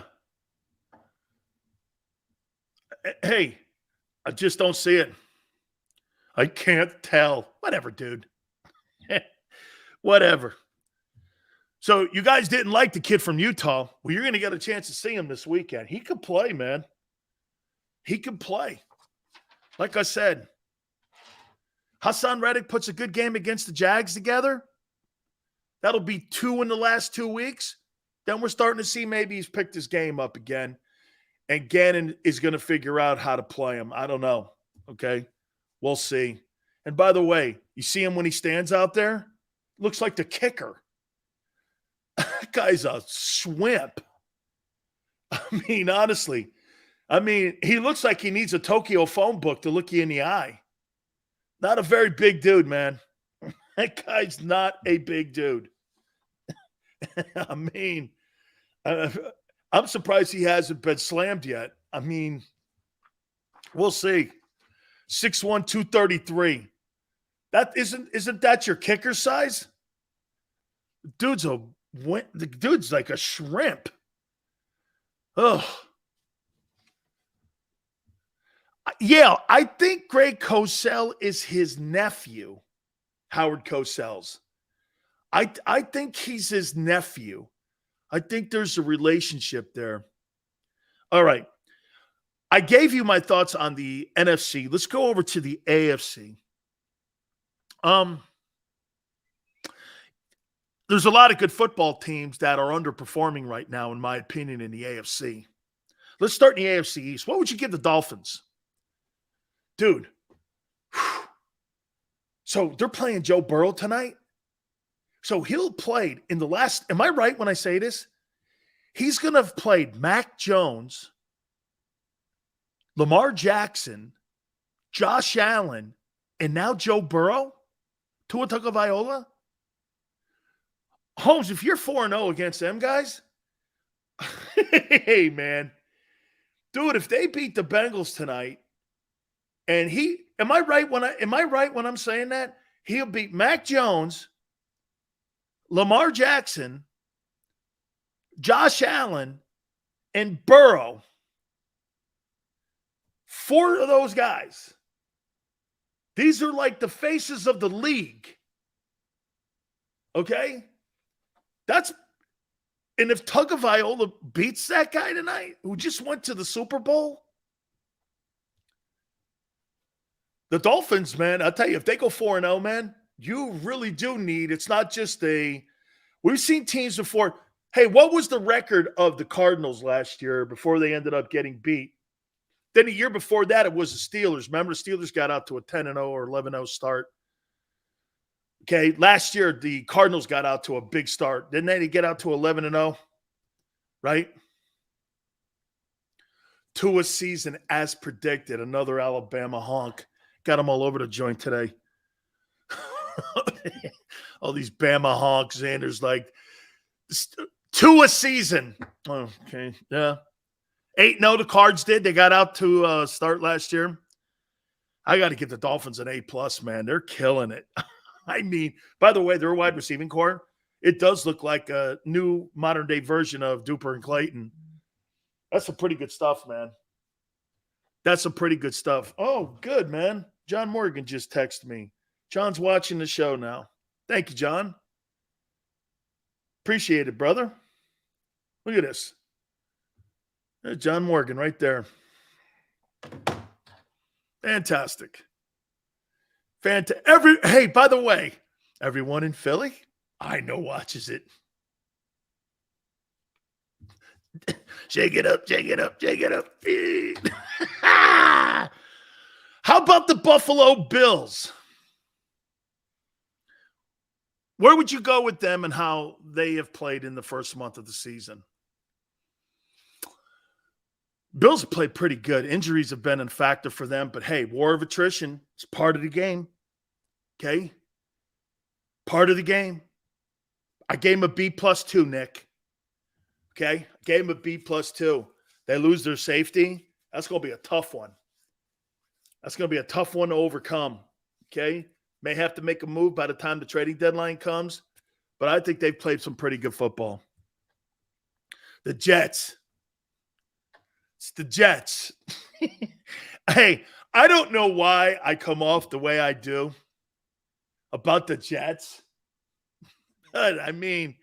A: Hey, I just don't see it. I can't tell. Whatever, dude. Whatever. So you guys didn't like the kid from Utah. Well, you're going to get a chance to see him this weekend. He could play, man. He could play. Like I said, Hassan Reddick puts a good game against the Jags together. That'll be 2 in the last 2 weeks. Then we're starting to see maybe he's picked his game up again. And Gannon is going to figure out how to play him. I don't know. Okay? We'll see. And by the way, you see him when he stands out there? Looks like the kicker. That guy's a swimp. I mean, honestly. I mean, he looks like he needs a Tokyo phone book to look you in the eye. Not a very big dude, man. That guy's not a big dude. I mean, I'm surprised he hasn't been slammed yet. I mean, we'll see. 6'1", 233. That isn't that your kicker size? The dude's like a shrimp. Oh. Yeah, I think Greg Cosell is his nephew, Howard Cosell's. I think he's his nephew. I think there's a relationship there. All right. I gave you my thoughts on the NFC. Let's go over to the AFC. There's a lot of good football teams that are underperforming right now, in my opinion, in the AFC. Let's start in the AFC East. What would you give the Dolphins? Dude. So they're playing Joe Burrow tonight. So he'll played in the last, am I right when I say this? He's going to have played Mac Jones, Lamar Jackson, Josh Allen, and now Joe Burrow, Tua Tagovailoa. Holmes, if you're 4-0 against them guys, hey, man. Dude, if they beat the Bengals tonight, and am I right when I'm saying that? He'll beat Mac Jones, Lamar Jackson, Josh Allen, and Burrow. 4 of those guys. These are like the faces of the league. Okay? And if Tagovailoa beats that guy tonight, who just went to the Super Bowl, the Dolphins, man, I'll tell you, if they go 4-0, man, you really do need, it's not just we've seen teams before. Hey, what was the record of the Cardinals last year before they ended up getting beat? Then the year before that, it was the Steelers. Remember, the Steelers got out to a 10-0 or 11-0 start. Okay, last year, the Cardinals got out to a big start. Didn't they get out to 11-0? Right? Tua season as predicted. Another Alabama honk. Got them all over the joint today. All these Bama honks. Xander's like, Tua season. Oh, okay, yeah. 8-0 the Cards did. They got out to start last year. I got to give the Dolphins an A+, man. They're killing it. I mean, by the way, their wide receiving core, it does look like a new modern-day version of Duper and Clayton. That's some pretty good stuff, man. That's some pretty good stuff. Oh, good, man. John Morgan just texted me. John's watching the show now. Thank you, John. Appreciate it, brother. Look at this. There's John Morgan right there. Fantastic. Hey, by the way, everyone in Philly, I know watches it. Shake it up, shake it up, shake it up. How about the Buffalo Bills? Where would you go with them and how they have played in the first month of the season? Bills have played pretty good. Injuries have been a factor for them, but hey, war of attrition is part of the game. Okay? Part of the game. I gave him a B+2, Nick. Okay? Gave them a B plus 2. They lose their safety. That's going to be a tough one. That's going to be a tough one to overcome. Okay? May have to make a move by the time the trading deadline comes, but I think they've played some pretty good football. The Jets. It's the Jets. Hey, I don't know why I come off the way I do about the Jets. But, I mean,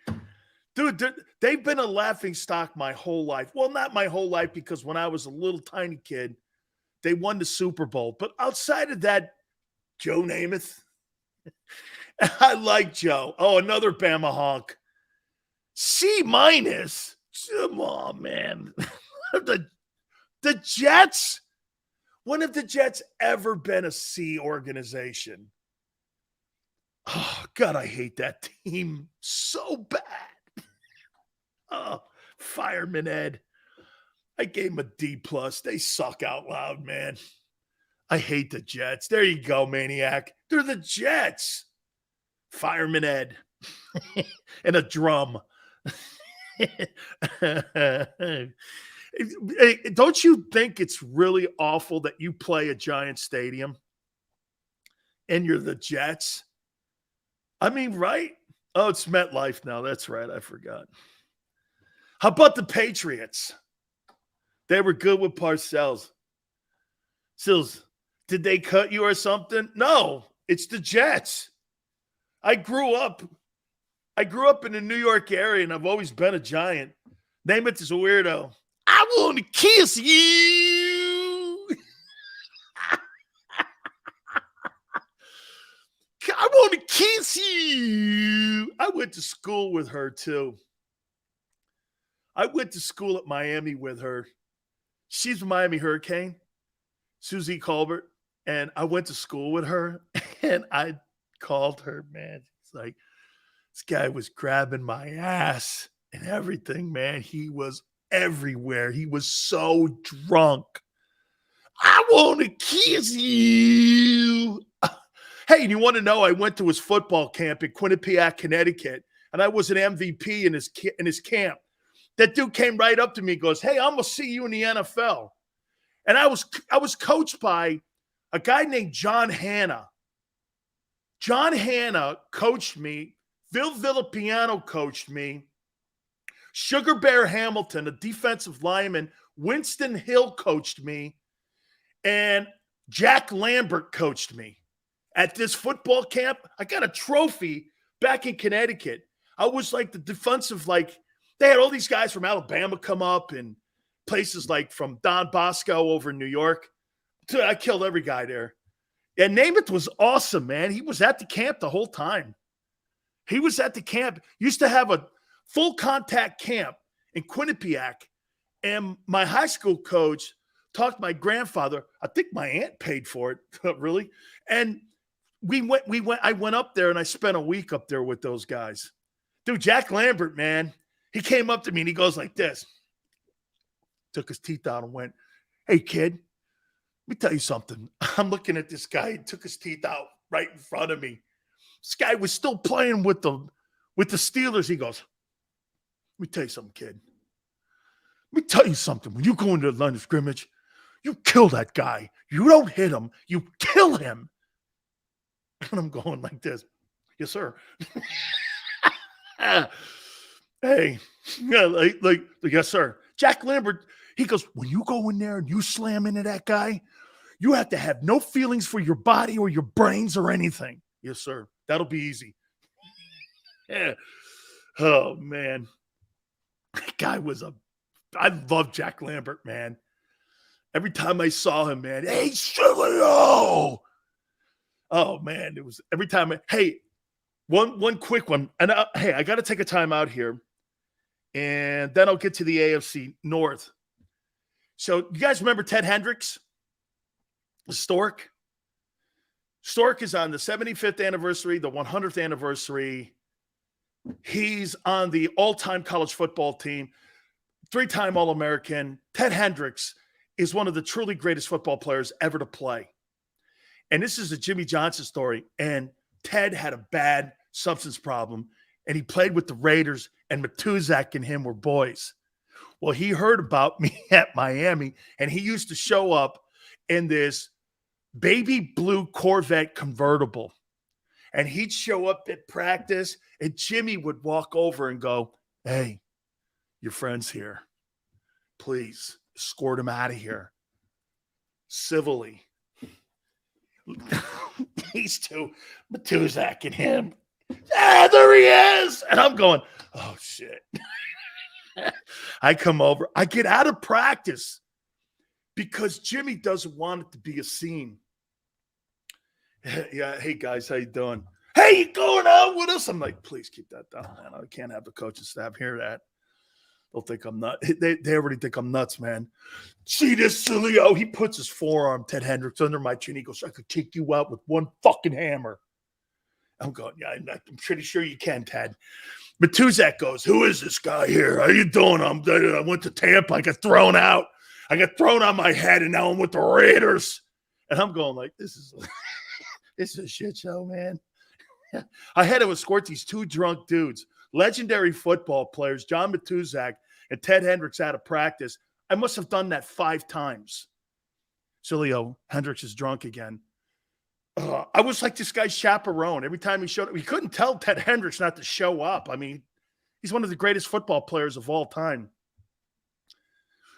A: dude, they've been a laughingstock my whole life. Well, not my whole life, because when I was a little tiny kid, they won the Super Bowl. But outside of that, Joe Namath. I like Joe. Oh, another Bama honk. C-. Come on, man. The Jets? When have the Jets ever been a C organization? Oh, God, I hate that team so bad. Oh, Fireman Ed. I gave him a D+. They suck out loud, man. I hate the Jets. There you go, maniac. They're the Jets. Fireman Ed. And a drum. Don't you think it's really awful that you play a giant stadium and you're the Jets? I mean, right? Oh, it's MetLife now. That's right. I forgot. How about the Patriots? They were good with Parcells. Sills, did they cut you or something? No, it's the Jets. I grew up in the New York area, and I've always been a Giant. Namath is a weirdo. I want to kiss you. I want to kiss you. I went to school with her, too. I went to school at Miami with her. She's a Miami Hurricane, Susie Colbert, and I went to school with her, and I called her, man. It's like, this guy was grabbing my ass and everything, man. He was everywhere. He was so drunk. I want to kiss you. Hey, and you want to know, I went to his football camp in Quinnipiac, Connecticut, and I was an MVP in his camp. That dude came right up to me and goes, hey, I'm going to see you in the NFL. And I was coached by a guy named John Hanna. John Hanna coached me. Phil Villapiano coached me. Sugar Bear Hamilton, a defensive lineman, Winston Hill coached me. And Jack Lambert coached me. At this football camp, I got a trophy back in Connecticut. I was like the defensive, they had all these guys from Alabama come up and places like from Don Bosco over in New York. Dude, I killed every guy there. And Namath was awesome, man. He was at the camp the whole time. He was at the camp. Used to have a full contact camp in Quinnipiac. And my high school coach talked to my grandfather. I think my aunt paid for it, really. And I went up there and I spent a week up there with those guys. Dude, Jack Lambert, man. He came up to me and he goes like this. Took his teeth out and went, hey, kid, let me tell you something. I'm looking at this guy. He took his teeth out right in front of me. This guy was still playing with the Steelers. He goes, let me tell you something, kid. Let me tell you something. When you go into the line of scrimmage, you kill that guy. You don't hit him. You kill him. And I'm going like this. Yes, sir. Hey, yeah, like, yes, sir. Jack Lambert, he goes, when you go in there and you slam into that guy, you have to have no feelings for your body or your brains or anything. Yes, sir. That'll be easy. Yeah. Oh, man. That guy I love Jack Lambert, man. Every time I saw him, man, hey, Sileo. Oh, man, it was every time. Hey, one quick one. And I got to take a time out here. And then I'll get to the AFC North. So you guys remember Ted Hendricks? The Stork? Stork is on the 75th anniversary, the 100th anniversary. He's on the all-time college football team, 3-time All-American. Ted Hendricks is one of the truly greatest football players ever to play. And this is a Jimmy Johnson story. And Ted had a bad substance problem. And he played with the Raiders, and Matuzak and him were boys. Well, he heard about me at Miami, and he used to show up in this baby blue Corvette convertible. And he'd show up at practice, and Jimmy would walk over and go, "Hey, your friend's here. Please escort him out of here civilly." These two, Matuzak and him. There he is. And I'm going, oh, shit. I come over. I get out of practice because Jimmy doesn't want it to be a scene. Yeah, hey, guys, how you doing? Hey, you going out with us? I'm like, please keep that down, man. I can't have the coaching staff hear that. They'll think I'm nuts. They already think I'm nuts, man. See this Sileo? He puts his forearm, Ted Hendricks, under my chin. He goes, I could take you out with one fucking hammer. I'm going, yeah, I'm pretty sure you can, Ted. Matuzak goes, who is this guy here? How you doing? I went to Tampa. I got thrown out. I got thrown on my head, and now I'm with the Raiders. And I'm going like, this is a shit show, man. I had to escort these two drunk dudes, legendary football players, John Matuzak and Ted Hendricks, out of practice. I must have done that 5 times. Sileo, Hendricks is drunk again. I was like this guy's chaperone. Every time he showed up, we couldn't tell Ted Hendricks not to show up. I mean, he's one of the greatest football players of all time.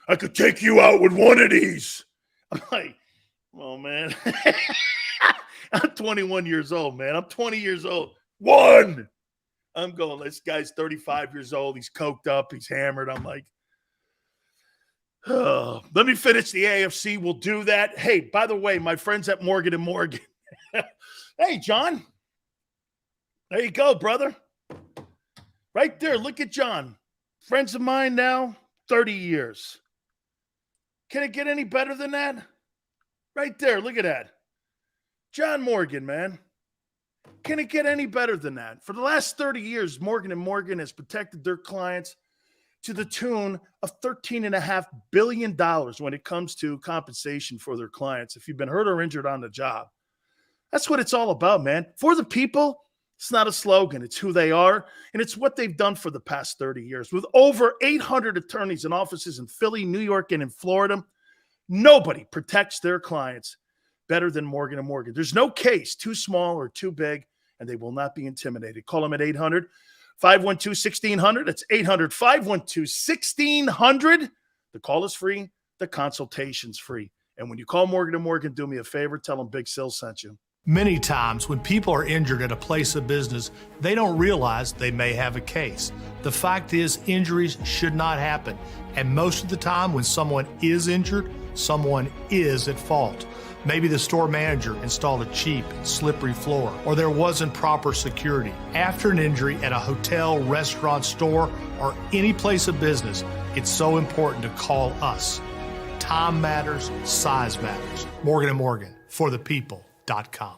A: I could take you out with one of these. I'm like, oh, man. I'm 21 years old, man. I'm 20 years old. One. I'm going, this guy's 35 years old. He's coked up. He's hammered. I'm like, oh, let me finish the AFC. We'll do that. Hey, by the way, my friends at Morgan & Morgan. Hey, John. There you go, brother. Right there. Look at John. Friends of mine now, 30 years. Can it get any better than that? Right there. Look at that. John Morgan, man. Can it get any better than that? For the last 30 years, Morgan & Morgan has protected their clients to the tune of $13.5 billion when it comes to compensation for their clients if you've been hurt or injured on the job. That's what it's all about, man. For the people, it's not a slogan. It's who they are, and it's what they've done for the past 30 years. With over 800 attorneys and offices in Philly, New York, and in Florida, nobody protects their clients better than Morgan & Morgan. There's no case too small or too big, and they will not be intimidated. Call them at 800-512-1600. That's 800-512-1600. The call is free. The consultation's free. And when you call Morgan & Morgan, do me a favor. Tell them Big Sil sent you.
C: Many times when people are injured at a place of business, they don't realize they may have a case. The fact is, injuries should not happen. And most of the time when someone is injured, someone is at fault. Maybe the store manager installed a cheap, slippery floor, or there wasn't proper security. After an injury at a hotel, restaurant, store, or any place of business, it's so important to call us. Time matters, size matters. Morgan & Morgan, forthepeople.com.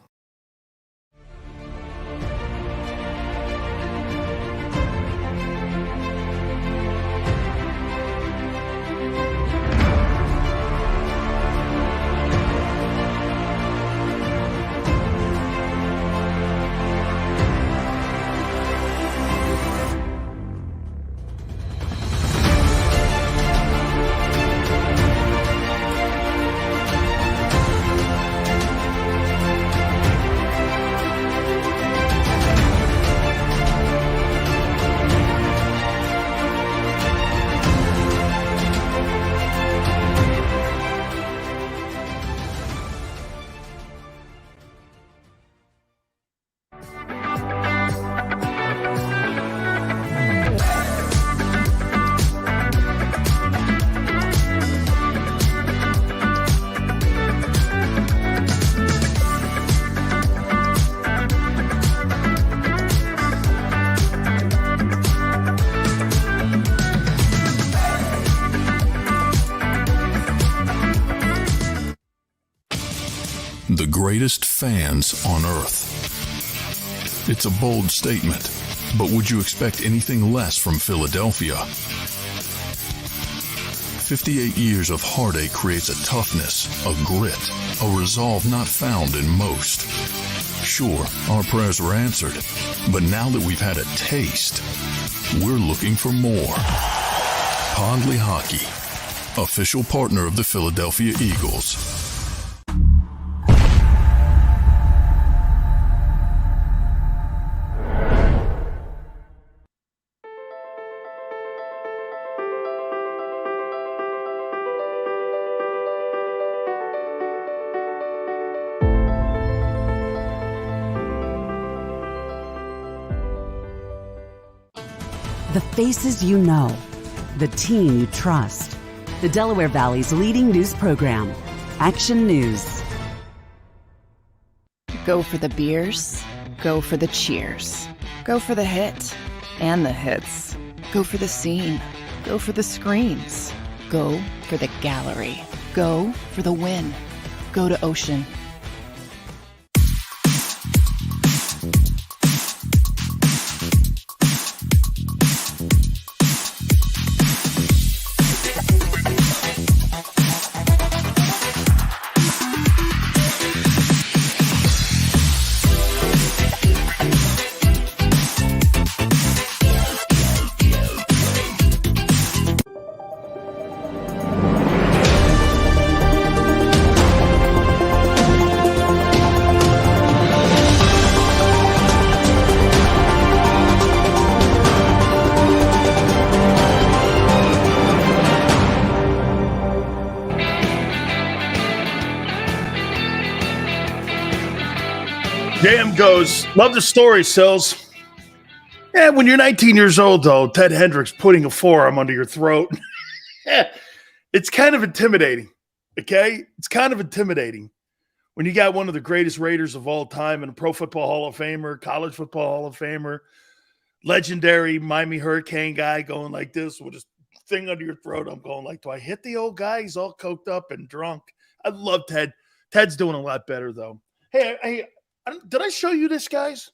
D: The greatest fans on earth. It's a bold statement, but would you expect anything less from Philadelphia? 58 years of heartache creates a toughness, a grit, a resolve not found in most. Sure, our prayers were answered, but now that we've had a taste, we're looking for more. Conley Hockey, official partner of the Philadelphia Eagles.
E: The faces you know, the team you trust. The Delaware Valley's leading news program, Action News.
F: Go for the beers, go for the cheers, go for the hit and the hits. Go for the scene, go for the screens, go for the gallery, go for the win. Go to Ocean.
A: Jam goes, love the story, Sills. Yeah, when you're 19 years old, though, Ted Hendricks putting a forearm under your throat, it's kind of intimidating, okay? It's kind of intimidating when you got one of the greatest Raiders of all time and a Pro Football Hall of Famer, College Football Hall of Famer, legendary Miami Hurricane guy going like this with his thing under your throat. I'm going like, do I hit the old guy? He's all coked up and drunk. I love Ted. Ted's doing a lot better, though. Hey, did I show you this, guys?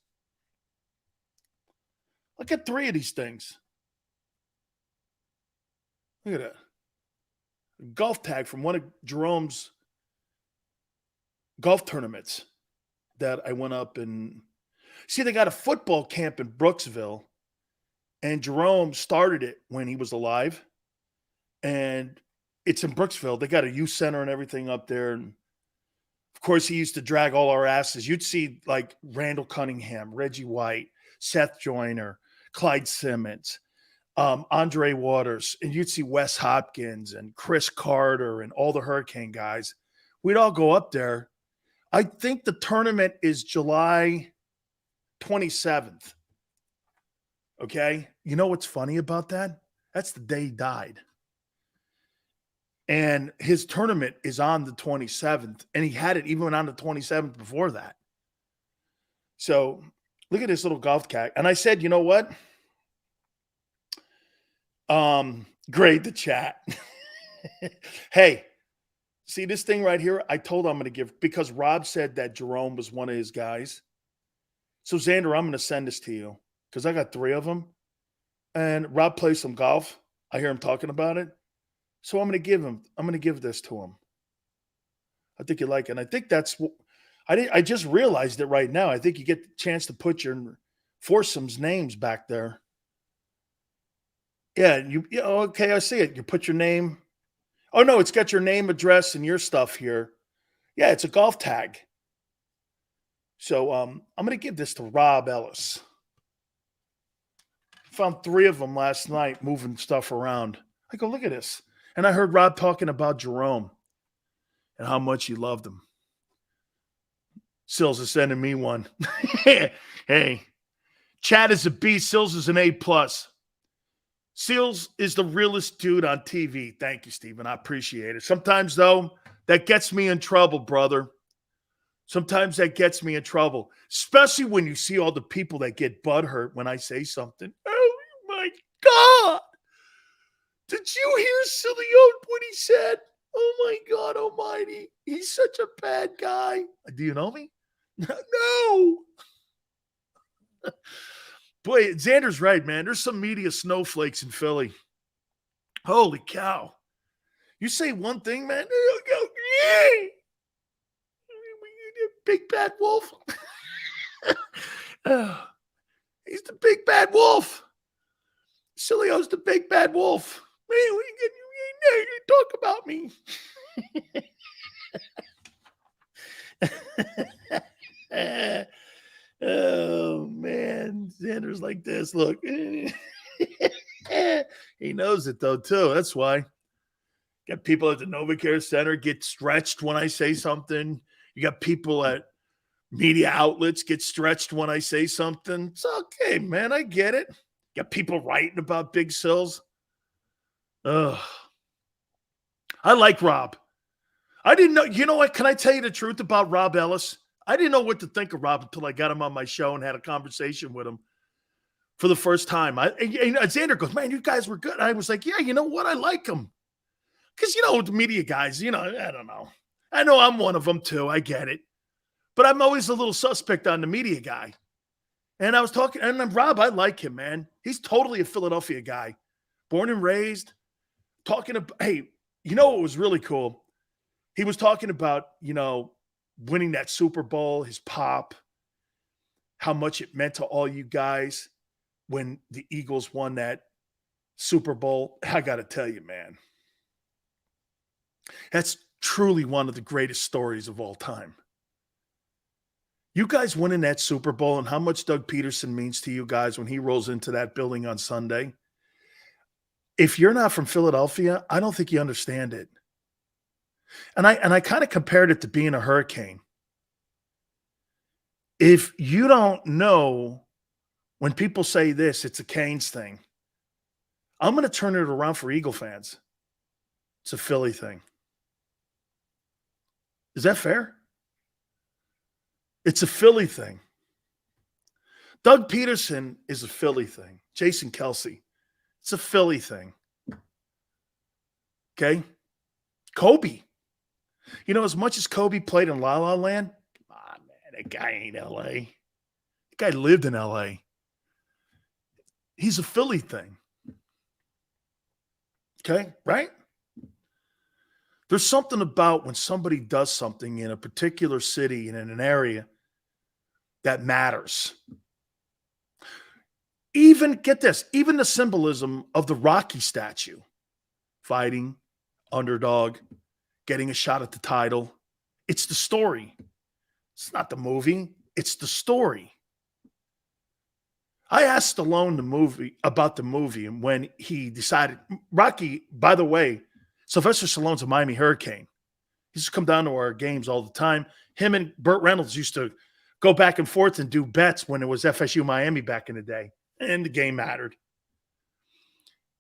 A: Look at 3 of these things. Look at that. A golf tag from one of Jerome's golf tournaments that I went up and see, they got a football camp in Brooksville, and Jerome started it when he was alive. And it's in Brooksville. They got a youth center and everything up there. And of course, he used to drag all our asses. You'd see like Randall Cunningham, Reggie White, Seth Joyner, Clyde Simmons, Andre Waters, and you'd see Wes Hopkins and Chris Carter and all the Hurricane guys. We'd all go up there. I think the tournament is July 27th. Okay? You know what's funny about that? That's the day he died. And his tournament is on the 27th, and he had it even on the 27th before that. So look at this little golf cat. And I said, you know what? Grade the chat. Hey, see this thing right here? I told him I'm going to give, because Rob said that Jerome was one of his guys. So Xander, I'm going to send this to you because I got 3 of them. And Rob plays some golf. I hear him talking about it. So I'm going to give this to him. I think you like it. And I think that's, I just realized it right now. I think you get the chance to put your foursomes names back there. Yeah, okay, I see it. You put your name. Oh, no, it's got your name, address, and your stuff here. Yeah, it's a golf tag. So I'm going to give this to Rob Ellis. Found 3 of them last night moving stuff around. I go, look at this. And I heard Rob talking about Jerome and how much he loved him. Sills is sending me one. Hey, Chad is a B. Sills is an A+. Sills is the realest dude on TV. Thank you, Steven. I appreciate it. Sometimes, though, that gets me in trouble, brother. Sometimes that gets me in trouble, especially when you see all the people that get butthurt when I say something. Oh, my God. Did you hear Sileo what he said? Oh, my God almighty. He's such a bad guy. Do you know me? No. Boy, Xander's right, man. There's some media snowflakes in Philly. Holy cow. You say one thing, man. Yeah. Big bad wolf. He's the big bad wolf. Sileo's the big bad wolf. Man, you talk about me. Oh, man. Xander's like this. Look. He knows it, though, too. That's why. Got people at the NovaCare Center get stretched when I say something. You got people at media outlets get stretched when I say something. It's okay, man. I get it. Got people writing about Big Sills. Ugh. I like Rob. I didn't know. You know what? Can I tell you the truth about Rob Ellis? I didn't know what to think of Rob until I got him on my show and had a conversation with him for the first time. And Xander goes, man, you guys were good. I was like, yeah, you know what? I like him. Because, the media guys, I don't know. I know I'm one of them, too. I get it. But I'm always a little suspect on the media guy. And I was talking, and then Rob, I like him, man. He's totally a Philadelphia guy. Born and raised. Talking about, hey, what was really cool? He was talking about, winning that Super Bowl, his pop, how much it meant to all you guys when the Eagles won that Super Bowl. I got to tell you, man. That's truly one of the greatest stories of all time. You guys winning that Super Bowl and how much Doug Pederson means to you guys when he rolls into that building on Sunday. If you're not from Philadelphia, I don't think you understand it. And I kind of compared it to being a hurricane. If you don't know when people say this, it's a Canes thing. I'm going to turn it around for Eagle fans. It's a Philly thing. Is that fair? It's a Philly thing. Doug Pederson is a Philly thing. Jason Kelsey, it's a Philly thing. Okay? Kobe. As much as Kobe played in La La Land, come on, man, that guy ain't L.A. That guy lived in L.A. He's a Philly thing. Okay? Right? There's something about when somebody does something in a particular city and in an area that matters. Even, get this, even the symbolism of the Rocky statue. Fighting, underdog, getting a shot at the title. It's the story. It's not the movie. It's the story. I asked Stallone about the movie, and when he decided, Rocky, by the way, Sylvester Stallone's a Miami Hurricane. He used to come down to our games all the time. Him and Burt Reynolds used to go back and forth and do bets when it was FSU Miami back in the day, and the game mattered.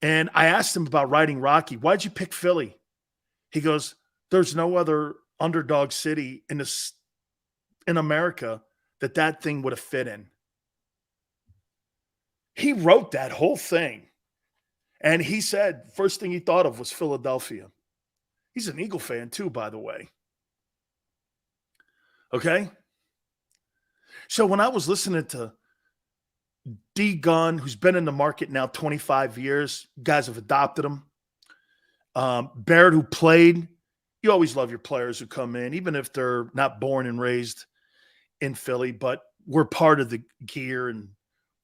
A: And I asked him about writing Rocky. Why'd you pick Philly? He goes, there's no other underdog city in America that thing would have fit in. He wrote that whole thing. And he said, first thing he thought of was Philadelphia. He's an Eagle fan too, by the way. Okay? So when I was listening to D. Gunn, who's been in the market now 25 years, guys have adopted him. Barrett, who played, you always love your players who come in, even if they're not born and raised in Philly, but we're part of the gear and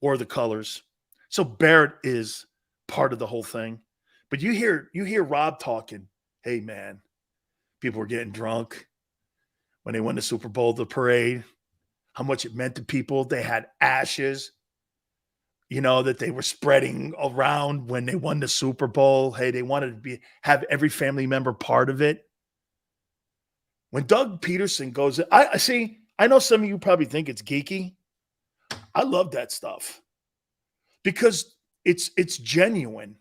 A: or the colors. So Barrett is part of the whole thing. But you hear Rob talking, hey, man, people were getting drunk when they won the Super Bowl, the parade, how much it meant to people. They had ashes, that they were spreading around when they won the Super Bowl. Hey, they wanted to have every family member part of it. When Doug Pederson goes, I know some of you probably think it's geeky. I love that stuff because it's genuine.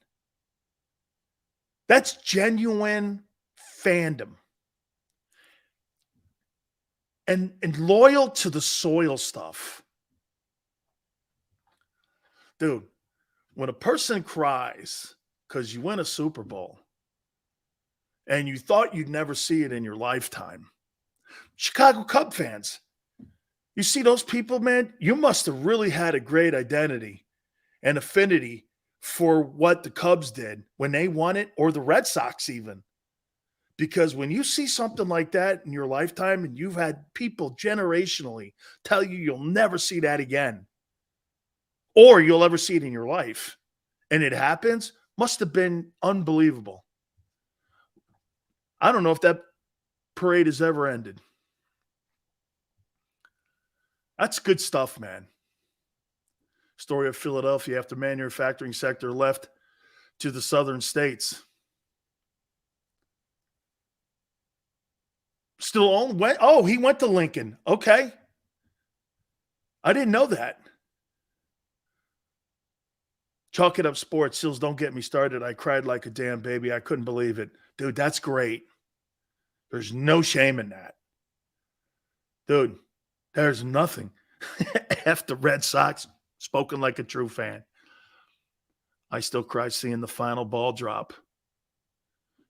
A: That's genuine fandom. And loyal to the soil stuff. Dude, when a person cries because you win a Super Bowl and you thought you'd never see it in your lifetime, Chicago Cub fans, you see those people, man, you must have really had a great identity and affinity for what the Cubs did when they won it, or the Red Sox even. Because when you see something like that in your lifetime and you've had people generationally tell you you'll never see that again, or you'll ever see it in your life, and it happens, Must have been unbelievable. I don't know if that parade has ever ended. That's good stuff, man. Story of Philadelphia after manufacturing sector left to the southern states. Still went. Oh, he went to Lincoln. Okay. I didn't know that. Chalk It Up Sports. Sills, don't get me started. I cried like a damn baby. I couldn't believe it. Dude, that's great. There's no shame in that. Dude, there's nothing. F the Red Sox, spoken like a true fan. I still cry seeing the final ball drop.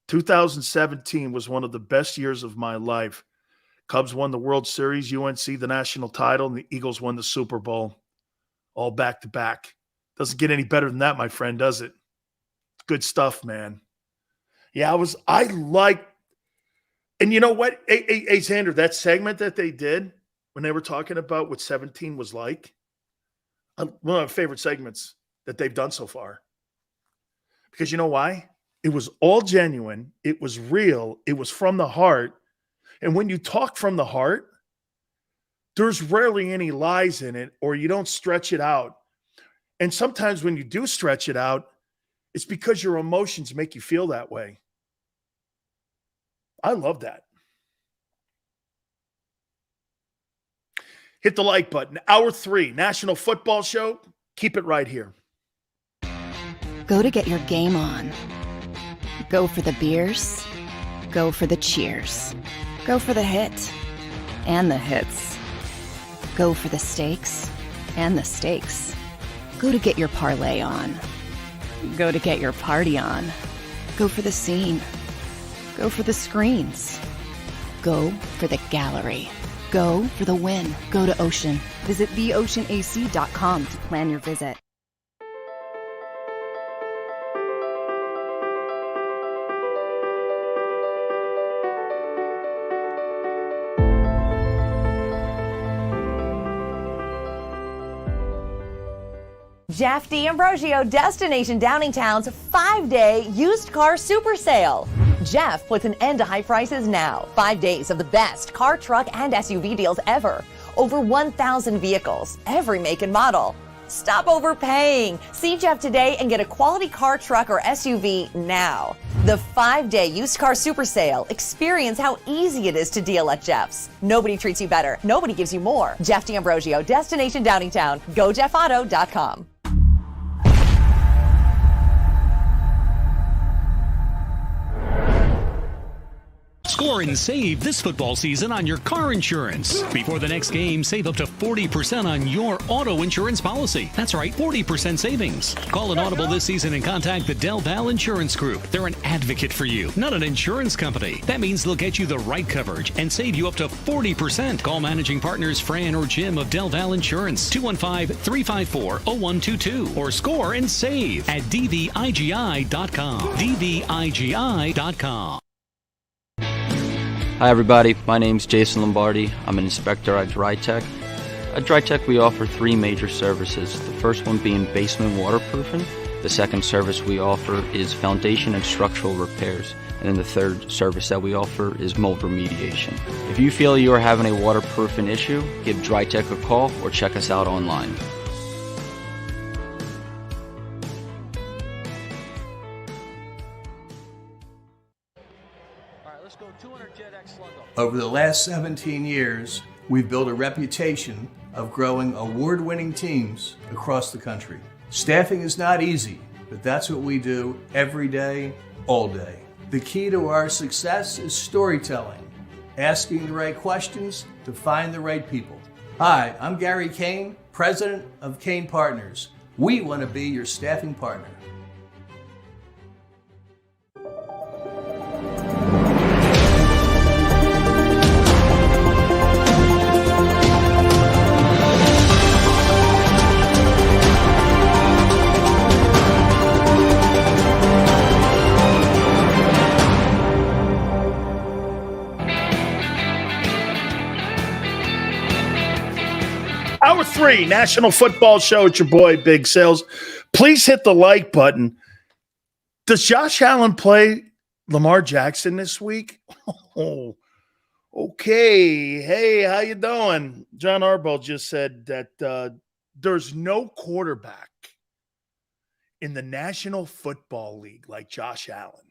A: 2017 was one of the best years of my life. Cubs won the World Series, UNC the national title, and the Eagles won the Super Bowl. All back to back. Doesn't get any better than that, my friend, does it? Good stuff, man. Yeah, I like, and you know what? Hey, Xander, that segment that they did when they were talking about what 17 was like, one of my favorite segments that they've done so far. Because you know why? It was all genuine. It was real. It was from the heart. And when you talk from the heart, there's rarely any lies in it, or you don't stretch it out. And sometimes when you do stretch it out, it's because your emotions make you feel that way. I love that. Hit the like button. Hour 3, National Football Show. Keep it right here.
F: Go to get your game on. Go for the beers. Go for the cheers. Go for the hit and the hits. Go for the stakes and the stakes. Go to get your parlay on. Go to get your party on. Go for the scene. Go for the screens. Go for the gallery. Go for the win. Go to Ocean. Visit theoceanac.com to plan your visit.
K: Jeff D'Ambrosio, Destination Downingtown's 5-day used car super sale. Jeff puts an end to high prices now. 5 days of the best car, truck, and SUV deals ever. Over 1,000 vehicles, every make and model. Stop overpaying. See Jeff today and get a quality car, truck, or SUV now. The 5-day used car super sale. Experience how easy it is to deal at Jeff's. Nobody treats you better. Nobody gives you more. Jeff D'Ambrosio, Destination Downingtown. GoJeffAuto.com.
I: Score and save this football season on your car insurance. Before the next game, save up to 40% on your auto insurance policy. That's right, 40% savings. Call an Audible this season and contact the Del Val Insurance Group. They're an advocate for you, not an insurance company. That means they'll get you the right coverage and save you up to 40%. Call managing partners Fran or Jim of Del Val Insurance, 215-354-0122, or score and save at dvigi.com. dvigi.com.
L: Hi everybody, my name's Jason Lombardi. I'm an inspector at DryTech. At DryTech we offer 3 major services, the first one being basement waterproofing, the second service we offer is foundation and structural repairs, and then the third service that we offer is mold remediation. If you feel you are having a waterproofing issue, give DryTech a call or check us out online.
M: Over the last 17 years, we've built a reputation of growing award-winning teams across the country. Staffing is not easy, but that's what we do every day, all day. The key to our success is storytelling, asking the right questions to find the right people. Hi, I'm Gary Kane, president of Kane Partners. We want to be your staffing partner.
A: Hour 3, National Football Show. It's your boy, Big Sales. Please hit the like button. Does Josh Allen play Lamar Jackson this week? Oh, okay. Hey, how you doing? John Arbaugh just said that there's no quarterback in the National Football League like Josh Allen.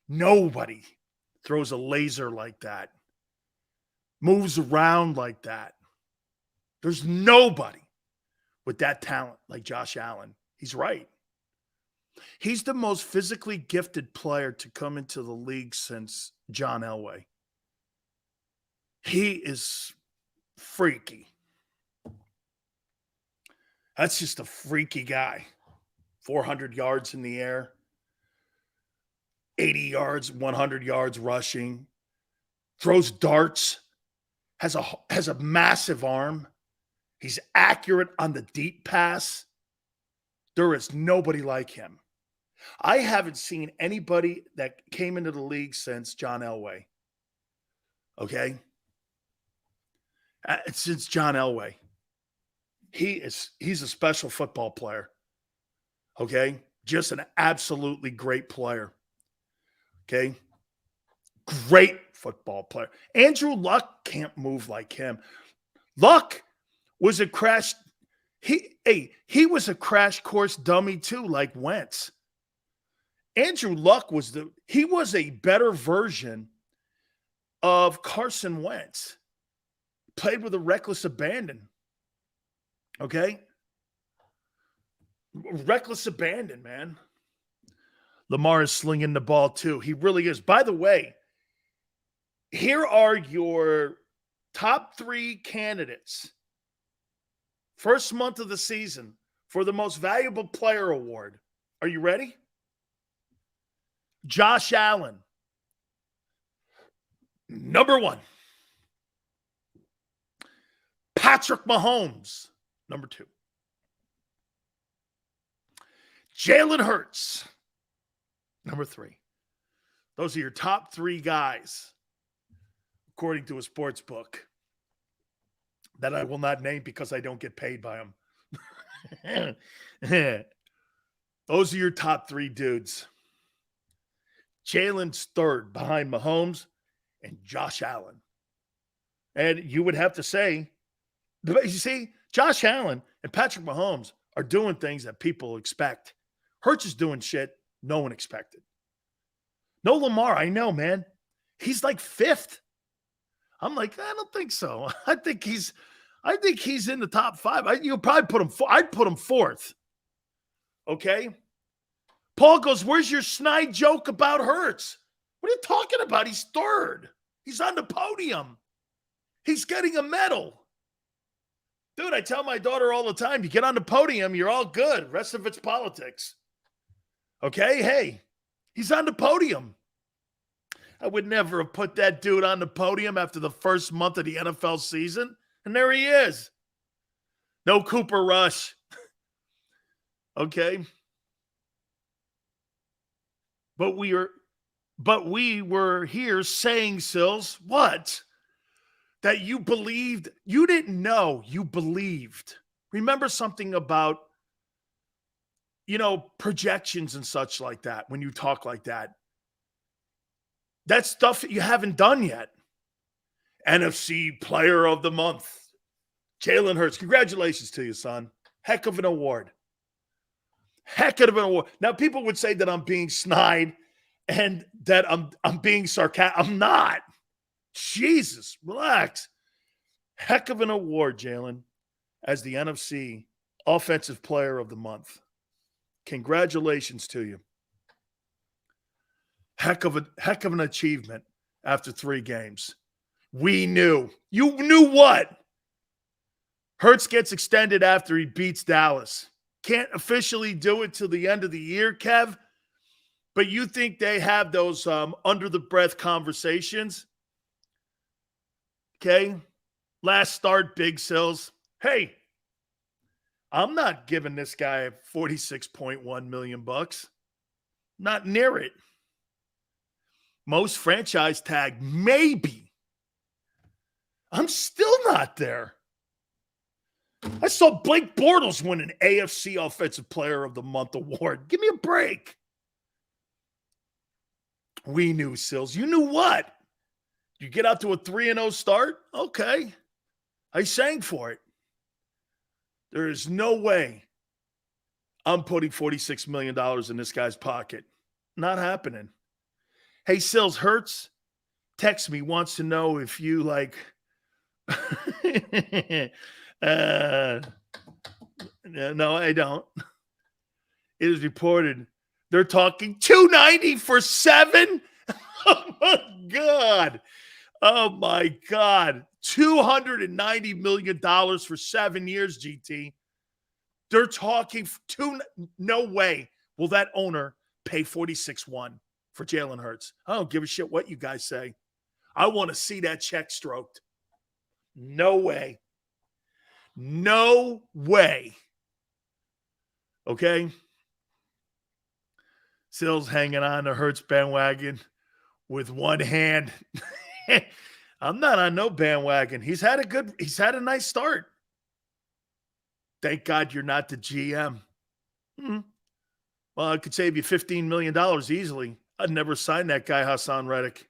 A: Nobody throws a laser like that, moves around like that. There's nobody with that talent like Josh Allen. He's right. He's the most physically gifted player to come into the league since John Elway. He is freaky. That's just a freaky guy. 400 yards in the air, 80 yards, 100 yards rushing, throws darts, has a massive arm. He's accurate on the deep pass. There is nobody like him. I haven't seen anybody that came into the league since John Elway. Okay? Since John Elway. He's a special football player. Okay? Just an absolutely great player. Okay? Great football player. Andrew Luck can't move like him. Luck was a crash. He was a crash course dummy too, like Wentz. Andrew Luck was a better version of Carson Wentz. Played with a reckless abandon. Okay? Reckless abandon, man. Lamar is slinging the ball too. He really is. By the way, here are your top 3 candidates. First month of the season for the most valuable player award. Are you ready? Josh Allen. Number 1. Patrick Mahomes. Number 2. Jalen Hurts. Number 3. Those are your top 3 guys, according to a sports book that I will not name because I don't get paid by them. Those are your top 3 dudes. Jalen's 3rd behind Mahomes and Josh Allen. And you would have to say, you see, Josh Allen and Patrick Mahomes are doing things that people expect. Hurts is doing shit no one expected. No Lamar, I know, man. He's like 5th. I'm like, I don't think so. I think he's in the top 5. You'll probably put him. I'd put him 4th. Okay. Paul goes, where's your snide joke about Hurts? What are you talking about? He's 3rd. He's on the podium. He's getting a medal. Dude, I tell my daughter all the time, you get on the podium, you're all good. Rest of it's politics. Okay? Hey, he's on the podium. I would never have put that dude on the podium after the first month of the NFL season. And there he is. No Cooper Rush. Okay? But we were here saying, Sills, what? That you believed. You didn't know. You believed. Remember something about, projections and such like that when you talk like that. That's stuff that you haven't done yet. NFC Player of the Month. Jalen Hurts. Congratulations to you, son. Heck of an award. Heck of an award. Now, people would say that I'm being snide and that I'm being sarcastic. I'm not. Jesus, relax. Heck of an award, Jalen, as the NFC Offensive Player of the Month. Congratulations to you. Heck of an achievement after 3 games. We knew. You knew what? Hurts gets extended after he beats Dallas. Can't officially do it till the end of the year, Kev. But you think they have those under-the-breath conversations? Okay? Last start, Big Sills. Hey, I'm not giving this guy $46.1 million. Not near it. Most franchise tag, maybe. I'm still not there. I saw Blake Bortles win an AFC Offensive Player of the Month award. Give me a break. We knew, Sills. You knew what? You get out to a 3-0 start? Okay. I sang for it. There is no way I'm putting $46 million in this guy's pocket. Not happening. Hey, Sills, Hurts, text me, wants to know if you like no, I don't. It is reported they're talking $290 for 7. Oh my God. Oh my God. $290 million for 7 years, GT. They're talking no way will that owner pay 46-1 for Jalen Hurts. I don't give a shit what you guys say. I want to see that check stroked. No way. No way. Okay? Sills hanging on the Hurts bandwagon with one hand. I'm not on no bandwagon. He's had a nice start. Thank God you're not the GM. Well, I could save you $15 million easily. I'd never sign that guy, Hassan Reddick.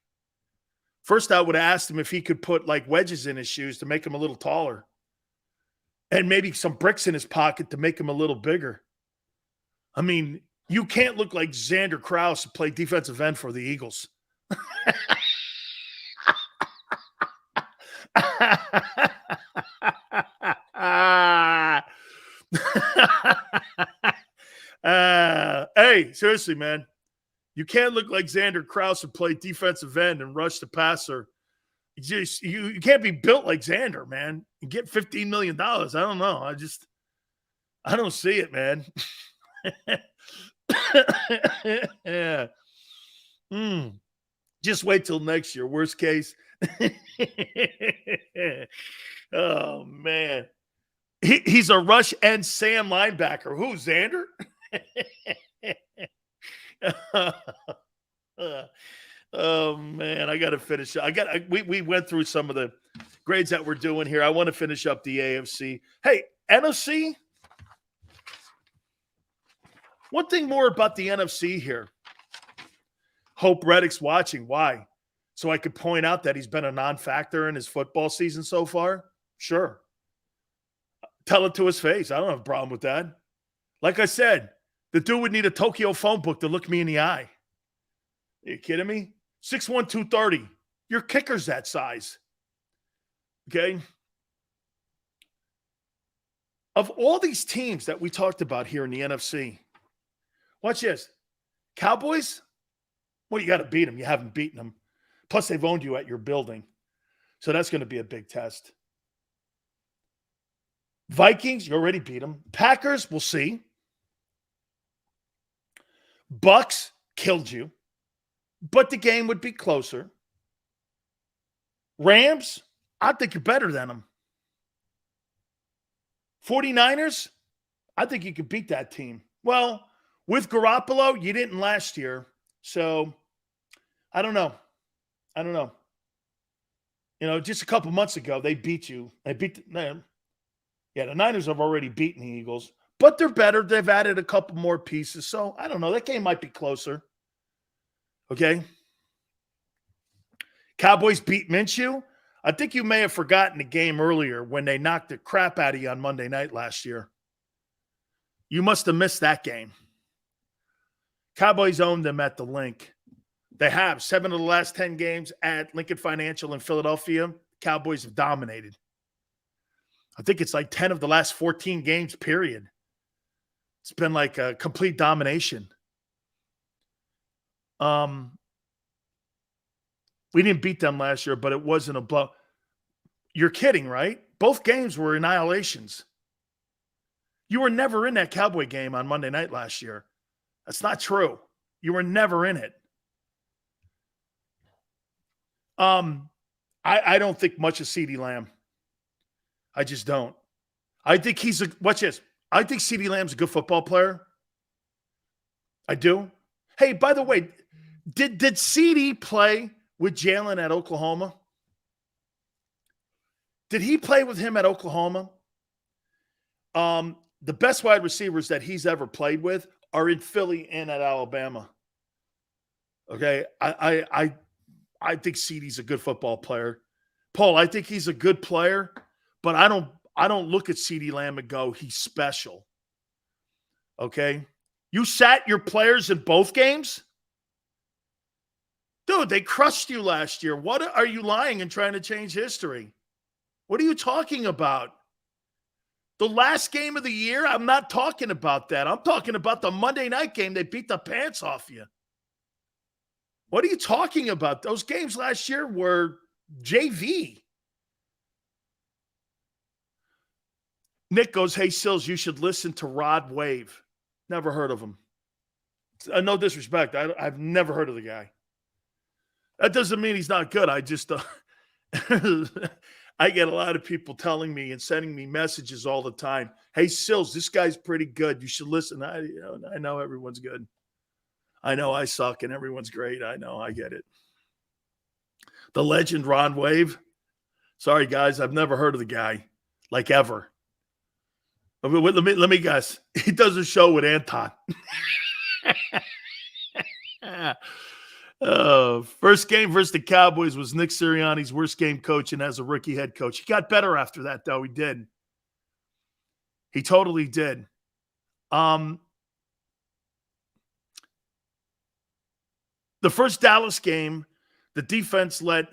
A: First, I would have asked him if he could put like wedges in his shoes to make him a little taller. And maybe some bricks in his pocket to make him a little bigger. I mean, you can't look like Xander Krause to play defensive end for the Eagles. Hey, seriously, man. You can't look like Xander Krause and play defensive end and rush the passer. You can't be built like Xander, man. And get $15 million. I don't know. I don't see it, man. Yeah. Just wait till next year. Worst case. Oh, man. He's a rush and Sam linebacker. Who, Xander? Oh, man. I got to finish. We went through some of the grades that we're doing here. I want to finish up the AFC. Hey, NFC. One thing more about the NFC here. Hope Reddick's watching. Why? So I could point out that he's been a non-factor in his football season so far? Sure. Tell it to his face. I don't have a problem with that. Like I said, the dude would need a Tokyo phone book to look me in the eye. Are you kidding me? 6'1", 230. Your kicker's that size. Okay? Of all these teams that we talked about here in the NFC, watch this. Cowboys, well, you got to beat them. You haven't beaten them. Plus, they've owned you at your building. So that's going to be a big test. Vikings, you already beat them. Packers, we'll see. Bucks killed you. But the game would be closer. Rams, I think you're better than them. 49ers, I think you could beat that team. Well, with Garoppolo, you didn't last year. So, I don't know. You know, just a couple months ago, they beat you. They beat them. Yeah, the Niners have already beaten the Eagles. But they're better. They've added a couple more pieces. So, I don't know. That game might be closer. Okay? Cowboys beat Minshew. I think you may have forgotten the game earlier when they knocked the crap out of you on Monday night last year. You must have missed that game. Cowboys owned them at the Link. They have 7 of the last 10 games at Lincoln Financial in Philadelphia. Cowboys have dominated. I think it's like 10 of the last 14 games, period. It's been like a complete domination. We didn't beat them last year, but it wasn't a blow. You're kidding, right? Both games were annihilations. You were never in that Cowboy game on Monday night last year. That's not true. You were never in it. I don't think much of CeeDee Lamb. I just don't. I think watch this. I think CeeDee Lamb's a good football player. I do. Hey, by the way, did CeeDee play with Jalen at Oklahoma? Did he play with him at Oklahoma? The best wide receivers that he's ever played with are in Philly and at Alabama. Okay, I think CeeDee's a good football player. Paul, I think he's a good player, but I don't look at CeeDee Lamb and go, he's special. Okay? You sat your players in both games? Dude, they crushed you last year. What are you lying and trying to change history? What are you talking about? The last game of the year? I'm not talking about that. I'm talking about the Monday night game. They beat the pants off you. What are you talking about? Those games last year were JV. Nick goes, hey, Sills, you should listen to Rod Wave. Never heard of him. No disrespect. I've never heard of the guy. That doesn't mean he's not good. I just I get a lot of people telling me and sending me messages all the time. Hey, Sills, this guy's pretty good. You should listen. I know everyone's good. I know I suck and everyone's great. I know. I get it. The legend, Ron Wave. Sorry, guys. I've never heard of the guy, like ever. Let me guess. He does a show with Anton. First game versus the Cowboys was Nick Sirianni's worst game coaching as a rookie head coach. He got better after that, though. He did. He totally did. The first Dallas game, the defense let.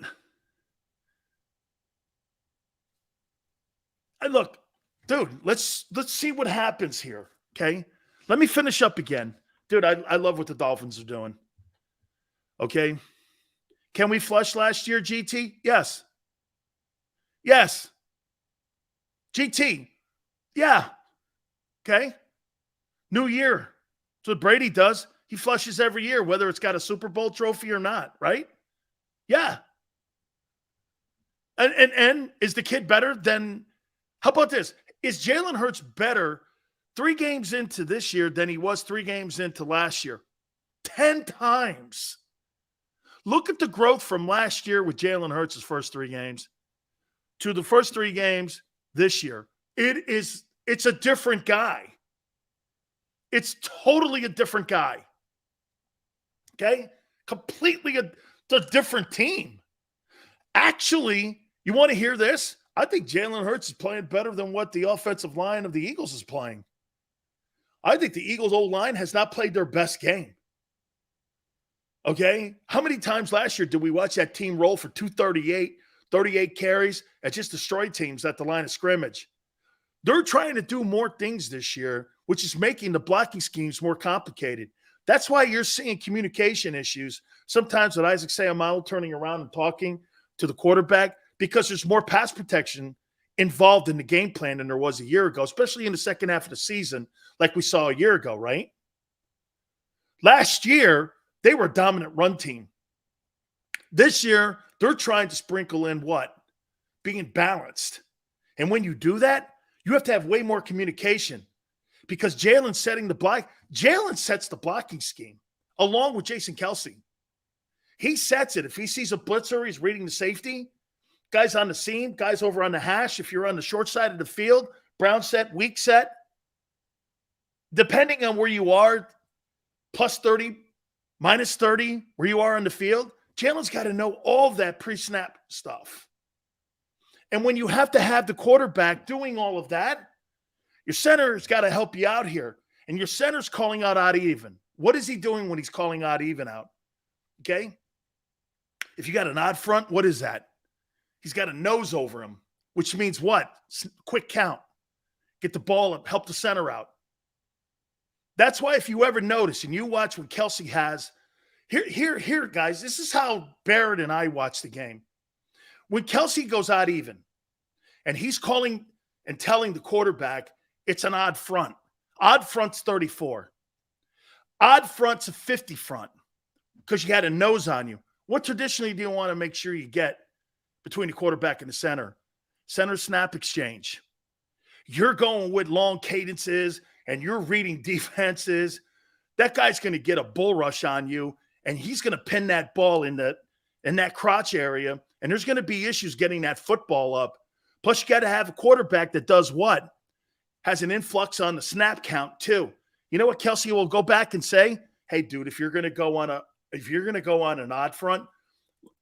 A: And look, dude, let's see what happens here. Okay, let me finish up again, dude. I love what the Dolphins are doing. Okay, can we flush last year, GT? Yes. Yes. GT. Yeah. Okay. New year. That's what Brady does. He flushes every year, whether it's got a Super Bowl trophy or not, right? Yeah. And is the kid better than – how about this? Is Jalen Hurts better 3 games into this year than he was 3 games into last year? 10 times. Look at the growth from last year with Jalen Hurts' first 3 games to the first 3 games this year. It's a different guy. It's totally a different guy. Okay? Completely a different team. Actually, you want to hear this? I think Jalen Hurts is playing better than what the offensive line of the Eagles is playing. I think the Eagles' O-line has not played their best game. Okay? How many times last year did we watch that team roll for 238, 38 carries, and just destroy teams at the line of scrimmage? They're trying to do more things this year, which is making the blocking schemes more complicated. That's why you're seeing communication issues sometimes with Isaac Seumalo turning around and talking to the quarterback, because there's more pass protection involved in the game plan than there was a year ago, especially in the second half of the season, like we saw a year ago, right? Last year, they were a dominant run team. This year, they're trying to sprinkle in what? Being balanced. And when you do that, you have to have way more communication, because Jalen sets the blocking scheme along with Jason Kelce. He sets it. If he sees a blitzer, he's reading the safety. Guys on the seam, guys over on the hash. If you're on the short side of the field, brown set, weak set. Depending on where you are, plus 30, minus 30, where you are on the field, Jalen's got to know all of that pre-snap stuff. And when you have to have the quarterback doing all of that, your center's got to help you out here. And your center's calling out odd even. What is he doing when he's calling odd even out? Okay? If you got an odd front, what is that? He's got a nose over him, which means what? Quick count. Get the ball up, help the center out. That's why if you ever notice and you watch what Kelce has, here, guys, this is how Barrett and I watch the game. When Kelce goes odd even, and he's calling and telling the quarterback it's an odd front. Odd front's 34. Odd front's a 50 front because you had a nose on you. What traditionally do you want to make sure you get between the quarterback and the center? Center snap exchange. You're going with long cadences and you're reading defenses. That guy's going to get a bull rush on you, and he's going to pin that ball in that crotch area, and there's going to be issues getting that football up. Plus, you got to have a quarterback that does what? has an influx on the snap count too. You know what Kelsey will go back and say? Hey, dude, if you're going to go on an odd front,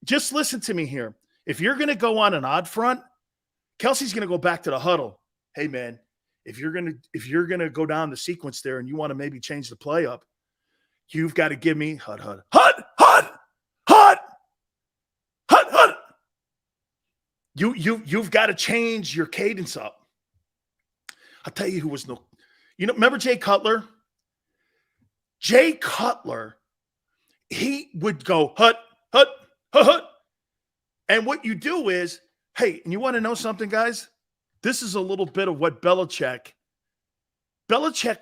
A: just listen to me here. If you're going to go on an odd front, Kelsey's going to go back to the huddle. Hey, man, if you're going to go down the sequence there and you want to maybe change the play up, you've got to give me hut. You've got to change your cadence up. I'll tell you who was remember Jay Cutler? Jay Cutler, he would go hut. And what you do is, hey, and you want to know something, guys? This is a little bit of what Belichick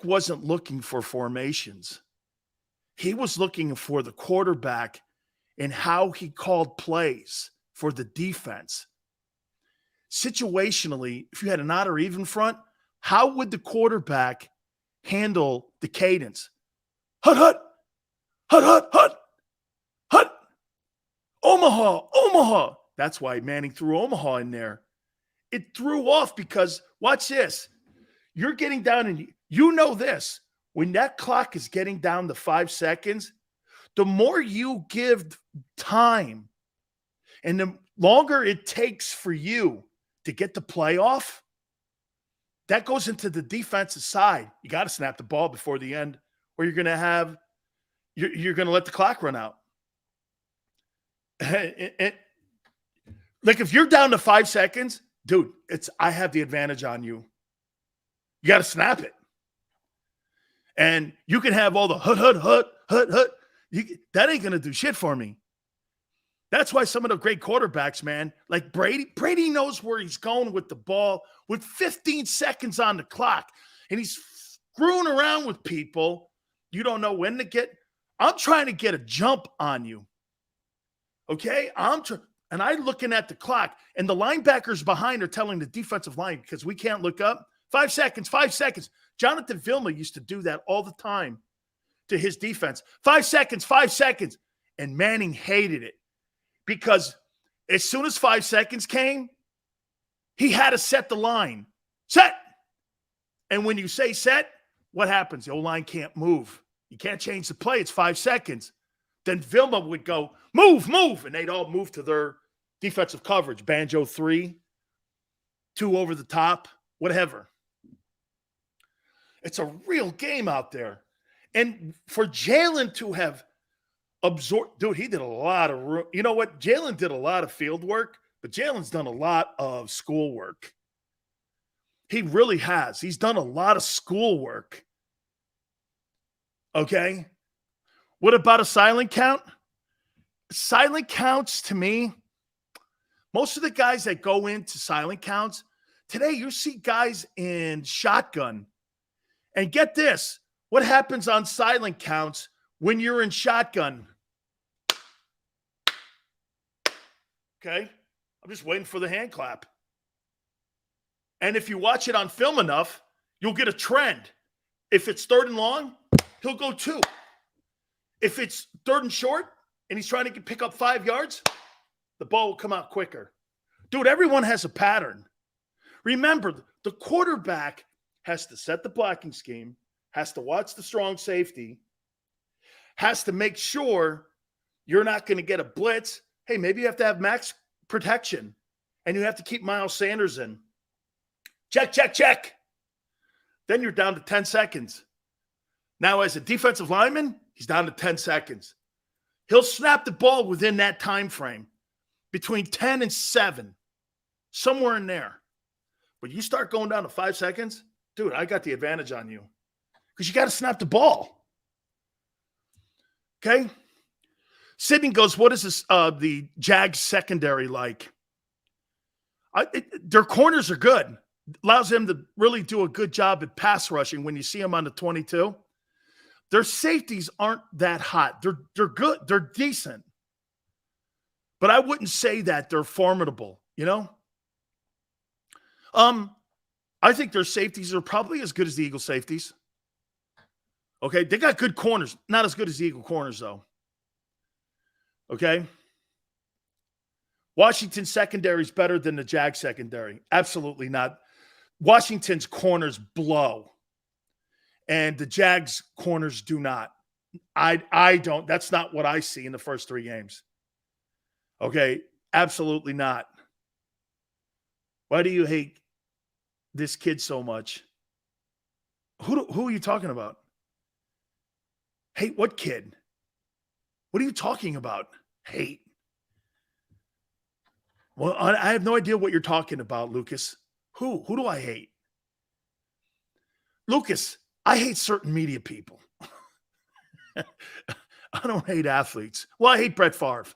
A: wasn't looking for formations. He was looking for the quarterback and how he called plays for the defense. Situationally, if you had an odd or even front, how would the quarterback handle the cadence? Hut. Omaha. That's why Manning threw Omaha in there. It threw off because, watch this. You're getting down, and you know this. When that clock is getting down to 5 seconds, the more you give time and the longer it takes for you to get the play off, that goes into the defensive side. You got to snap the ball before the end, or you're going to let the clock run out. Like if you're down to 5 seconds, dude, I have the advantage on you. You got to snap it. And you can have all the hut. That ain't going to do shit for me. That's why some of the great quarterbacks, man, like Brady knows where he's going with the ball with 15 seconds on the clock. And he's screwing around with people. You don't know when to get. I'm trying to get a jump on you. Okay? And I'm looking at the clock, and the linebackers behind are telling the defensive line, because we can't look up, 5 seconds. Jonathan Vilma used to do that all the time to his defense. 5 seconds. And Manning hated it because as soon as 5 seconds came, he had to set the line. Set! And when you say set, what happens? The O-line can't move. You can't change the play. It's 5 seconds. Then Vilma would go, move, and they'd all move to their defensive coverage. Banjo 3, 2 over the top, whatever. It's a real game out there. And for Jalen to have absorbed, dude, he did a lot of, you know what? Jalen did a lot of field work, but Jalen's done a lot of school work. He really has. He's done a lot of school work. Okay? What about a silent count? Silent counts, to me, most of the guys that go into silent counts, today you see guys in shotgun. And get this, what happens on silent counts when you're in shotgun? Okay? I'm just waiting for the hand clap. And if you watch it on film enough, you'll get a trend. If it's 3rd and long, he'll go 2. If it's 3rd and short and he's trying to pick up 5 yards, the ball will come out quicker. Dude, everyone has a pattern. Remember, the quarterback has to set the blocking scheme, has to watch the strong safety, has to make sure you're not going to get a blitz. Hey, maybe you have to have max protection, and you have to keep Miles Sanders in. Check. Then you're down to 10 seconds. Now, as a defensive lineman, he's down to 10 seconds. He'll snap the ball within that time frame, between 10 and 7, somewhere in there. But you start going down to 5 seconds, dude, I got the advantage on you because you got to snap the ball. Okay? Sydney goes, what is this, the Jags secondary like? Their corners are good. Allows them to really do a good job at pass rushing when you see them on the 22. Their safeties aren't that hot. They're good. They're decent. But I wouldn't say that they're formidable, you know? I think their safeties are probably as good as the Eagle safeties. Okay? They got good corners. Not as good as the Eagle corners, though. Okay? Washington secondary is better than the Jag secondary. Absolutely not. Washington's corners blow, and the Jags corners do not. I don't. That's not what I see in the first 3 games. Okay, absolutely not. Why do you hate this kid so much? Who are you talking about? Hate what kid? What are you talking about? Hate. Well, I have no idea what you're talking about, Lucas. Who do I hate? Lucas, I hate certain media people. I don't hate athletes. Well, I hate Brett Favre.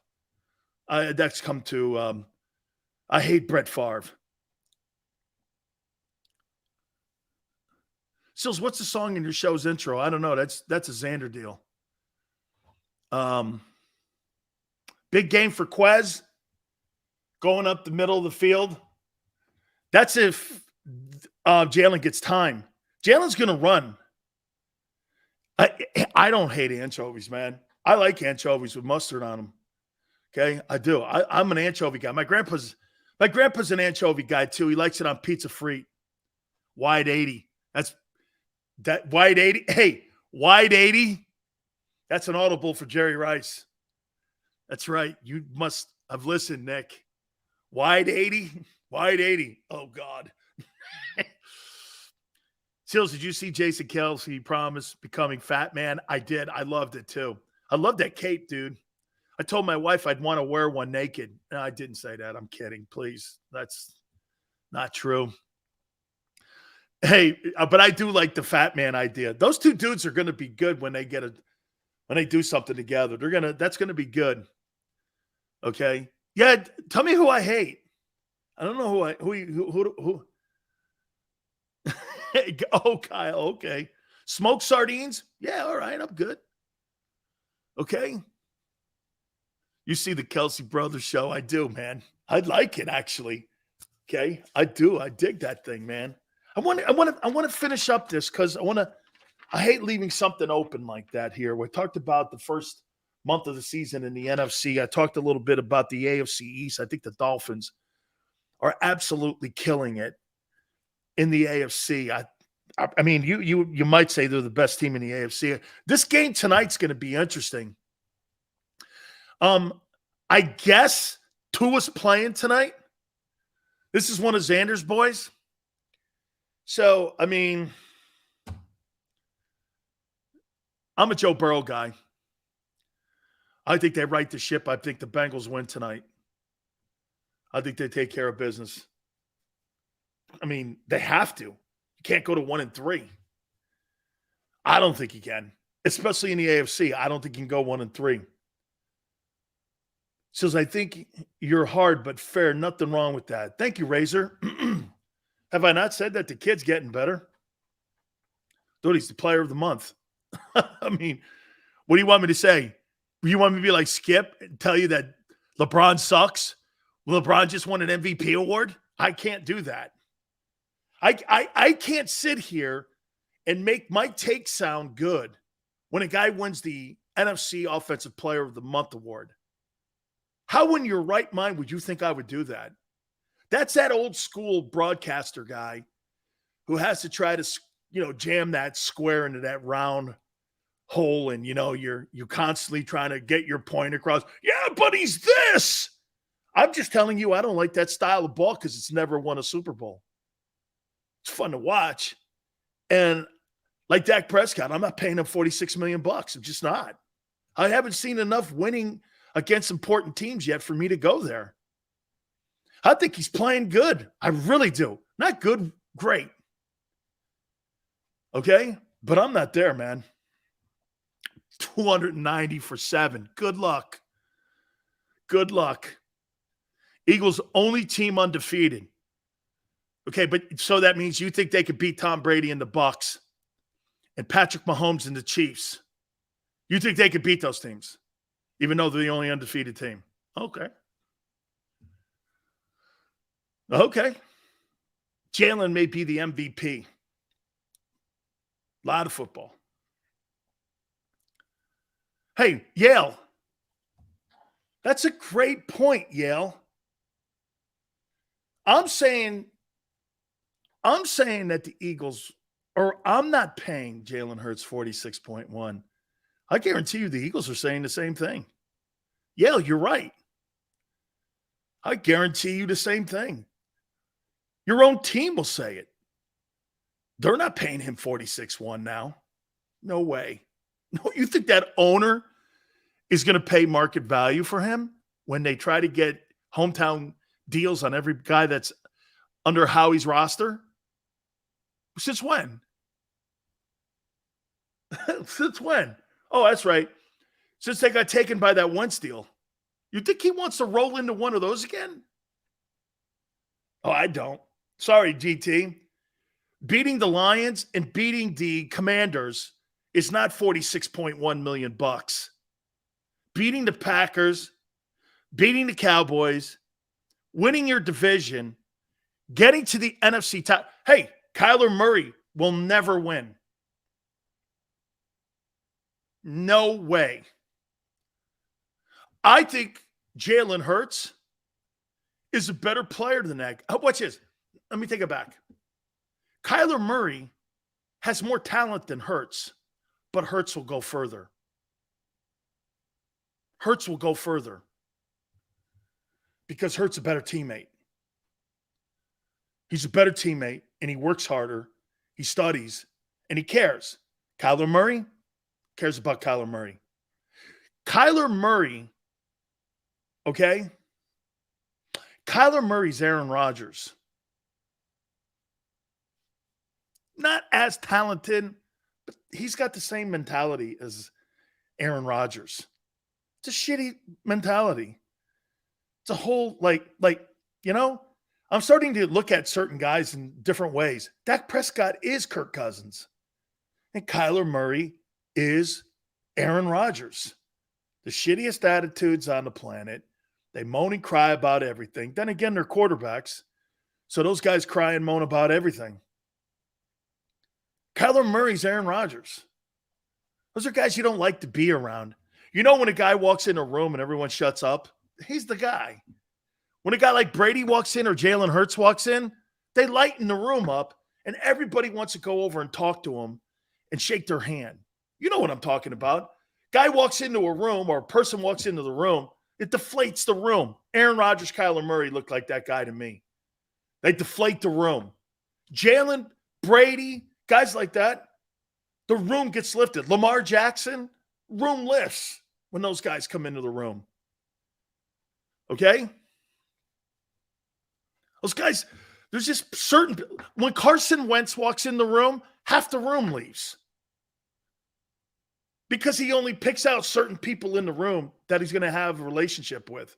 A: That's come to, I hate Brett Favre. Sills, what's the song in your show's intro? I don't know. That's a Xander deal. Big game for Quez. Going up the middle of the field. That's if Jalen gets time. Jalen's going to run. I don't hate anchovies, man. I like anchovies with mustard on them. Okay, I do. I'm an anchovy guy. My grandpa's an anchovy guy too. He likes it on pizza frite. Wide 80. That wide 80. Hey, wide 80. That's an audible for Jerry Rice. That's right. You must have listened, Nick. Wide 80. Wide 80. Oh, God. Sills, did you see Jason Kelce promise becoming fat man? I did. I loved it too. I love that cape, dude. I told my wife I'd want to wear one naked. No, I didn't say that. I'm kidding. Please. That's not true. Hey, but I do like the fat man idea. Those two dudes are going to be good when they do something together. That's going to be good. Okay. Yeah. Tell me who I hate. I don't know who. Oh, Kyle. Okay. Smoked sardines. Yeah. All right. I'm good. Okay. You see the Kelce Brothers show? I do, man. I'd like it actually. Okay. I do. I dig that thing, man. I want to finish up this because I hate leaving something open like that here. We talked about the first month of the season in the NFC. I talked a little bit about the AFC East. I think the Dolphins are absolutely killing it in the AFC. I mean, you might say they're the best team in the AFC. This game tonight's going to be interesting. I guess Tua's playing tonight. This is one of Xander's boys. So, I mean, I'm a Joe Burrow guy. I think they right the ship. I think the Bengals win tonight. I think they take care of business. I mean, they have to. You can't go to 1-3. I don't think you can, especially in the AFC. I don't think you can go 1-3. Says, I think you're hard but fair. Nothing wrong with that. Thank you, Razor. Have I not said that the kid's getting better? Dude, he's the player of the month. I mean, what do you want me to say? You want me to be like Skip and tell you that LeBron sucks? LeBron just won an MVP award? I can't do that. I can't sit here and make my take sound good when a guy wins the NFC Offensive Player of the Month award. How in your right mind would you think I would do that? That's that old school broadcaster guy who has to try to, jam that square into that round hole. And, you're constantly trying to get your point across. Yeah, but he's this. I'm just telling you, I don't like that style of ball because it's never won a Super Bowl. It's fun to watch. And like Dak Prescott, I'm not paying him $46 million. I'm just not. I haven't seen enough winning against important teams yet for me to go there. I think he's playing good. I really do. Not good, great. Okay? But I'm not there, man. 290 for 7. Good luck. Good luck. Eagles only team undefeated. Okay, but so that means you think they could beat Tom Brady and the Bucs and Patrick Mahomes and the Chiefs. You think they could beat those teams, even though they're the only undefeated team. Okay. Okay. Jalen may be the MVP. A lot of football. Hey, Yale. That's a great point, Yale. I'm saying I'm saying that the Eagles, or I'm not paying Jalen Hurts 46.1. I guarantee you the Eagles are saying the same thing. Yeah, you're right. I guarantee you the same thing. Your own team will say it. They're not paying him 46.1 now. No way. No, you think that owner is going to pay market value for him when they try to get hometown deals on every guy that's under Howie's roster? Since when? Since when? Oh, that's right. Since they got taken by that Wentz deal. You think he wants to roll into one of those again? Oh, I don't. Sorry, GT. Beating the Lions and beating the Commanders is not $46.1 million. Beating the Packers, beating the Cowboys, winning your division, getting to the NFC top. Hey, Kyler Murray will never win. No way. I think Jalen Hurts is a better player than that. Watch this. Let me take it back. Kyler Murray has more talent than Hurts, but Hurts will go further. Hurts will go further because Hurts is a better teammate. He's a better teammate, and he works harder. He studies, and he cares. Kyler Murray cares about Kyler Murray. Kyler Murray, okay? Kyler Murray's Aaron Rodgers. Not as talented, but he's got the same mentality as Aaron Rodgers. It's a shitty mentality. It's a whole, I'm starting to look at certain guys in different ways. Dak Prescott is Kirk Cousins. And Kyler Murray is Aaron Rodgers. The shittiest attitudes on the planet. They moan and cry about everything. Then again, they're quarterbacks. So those guys cry and moan about everything. Kyler Murray's Aaron Rodgers. Those are guys you don't like to be around. You know when a guy walks in a room and everyone shuts up? He's the guy. When a guy like Brady walks in or Jalen Hurts walks in, they lighten the room up and everybody wants to go over and talk to him and shake their hand. You know what I'm talking about. Guy walks into a room or a person walks into the room, it deflates the room. Aaron Rodgers, Kyler Murray look like that guy to me. They deflate the room. Jalen, Brady, guys like that, the room gets lifted. Lamar Jackson, room lifts when those guys come into the room. Okay? Those guys, there's just certain, when Carson Wentz walks in the room, half the room leaves. Because he only picks out certain people in the room that he's going to have a relationship with.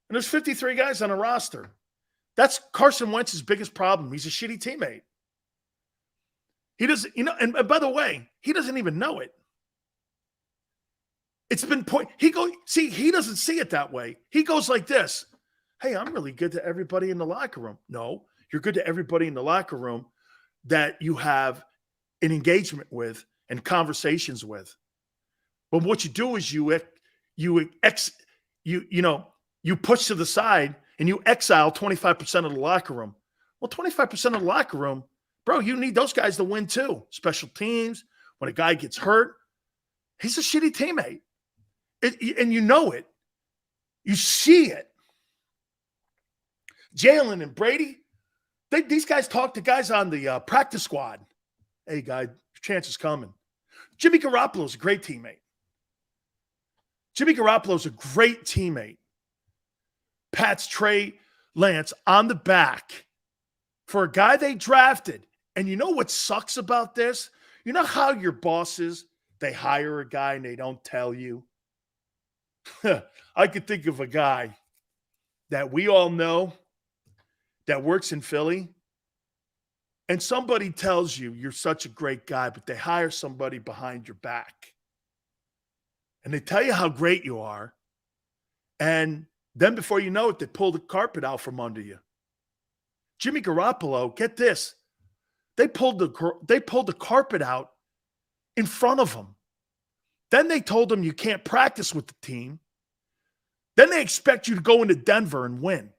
A: And there's 53 guys on a roster. That's Carson Wentz's biggest problem. He's a shitty teammate. He doesn't, and by the way, he doesn't even know it. It's been he doesn't see it that way. He goes like this. Hey, I'm really good to everybody in the locker room. No, you're good to everybody in the locker room that you have an engagement with and conversations with. But what you do is you push to the side and you exile 25% of the locker room. Well, 25% of the locker room, bro, you need those guys to win too. Special teams, when a guy gets hurt, he's a shitty teammate. And you know it. You see it. Jalen and Brady, these guys talk to guys on the practice squad. Hey, guy, your chance is coming. Jimmy Garoppolo's a great teammate. Pats Trey Lance on the back for a guy they drafted. And you know what sucks about this? You know how your bosses, they hire a guy and they don't tell you? I could think of a guy that we all know that works in Philly, and somebody tells you you're such a great guy, but they hire somebody behind your back. And they tell you how great you are, and then before you know it, they pull the carpet out from under you. Jimmy Garoppolo, get this, they pulled the carpet out in front of him. Then they told him you can't practice with the team. Then they expect you to go into Denver and win.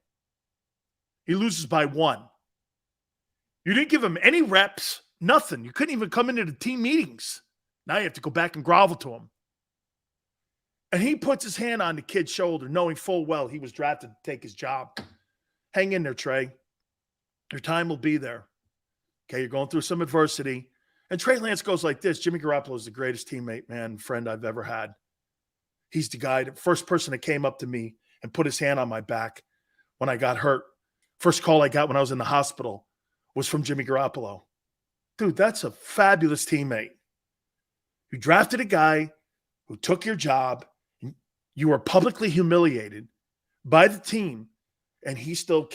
A: He loses by 1. You didn't give him any reps, nothing. You couldn't even come into the team meetings. Now you have to go back and grovel to him. And he puts his hand on the kid's shoulder, knowing full well he was drafted to take his job. Hang in there, Trey. Your time will be there. Okay, you're going through some adversity. And Trey Lance goes like this. Jimmy Garoppolo is the greatest teammate, man, friend I've ever had. He's the guy, the first person that came up to me and put his hand on my back when I got hurt. First call I got when I was in the hospital was from Jimmy Garoppolo. Dude, that's a fabulous teammate. You drafted a guy who took your job. You were publicly humiliated by the team, and he's still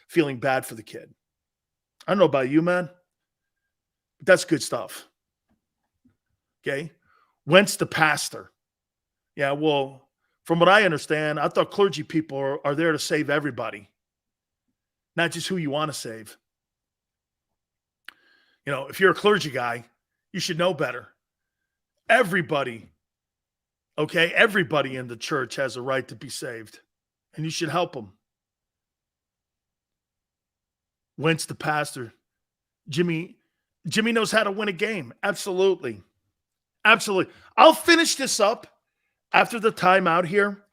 A: feeling bad for the kid. I don't know about you, man, but that's good stuff. Okay? Wentz the pastor. Yeah, well, from what I understand, I thought clergy people are there to save everybody, not just who you want to save. You know, if you're a clergy guy, you should know better. Everybody, okay, everybody in the church has a right to be saved, and you should help them. Wentz the pastor. Jimmy knows how to win a game. Absolutely. Absolutely. I'll finish this up after the timeout here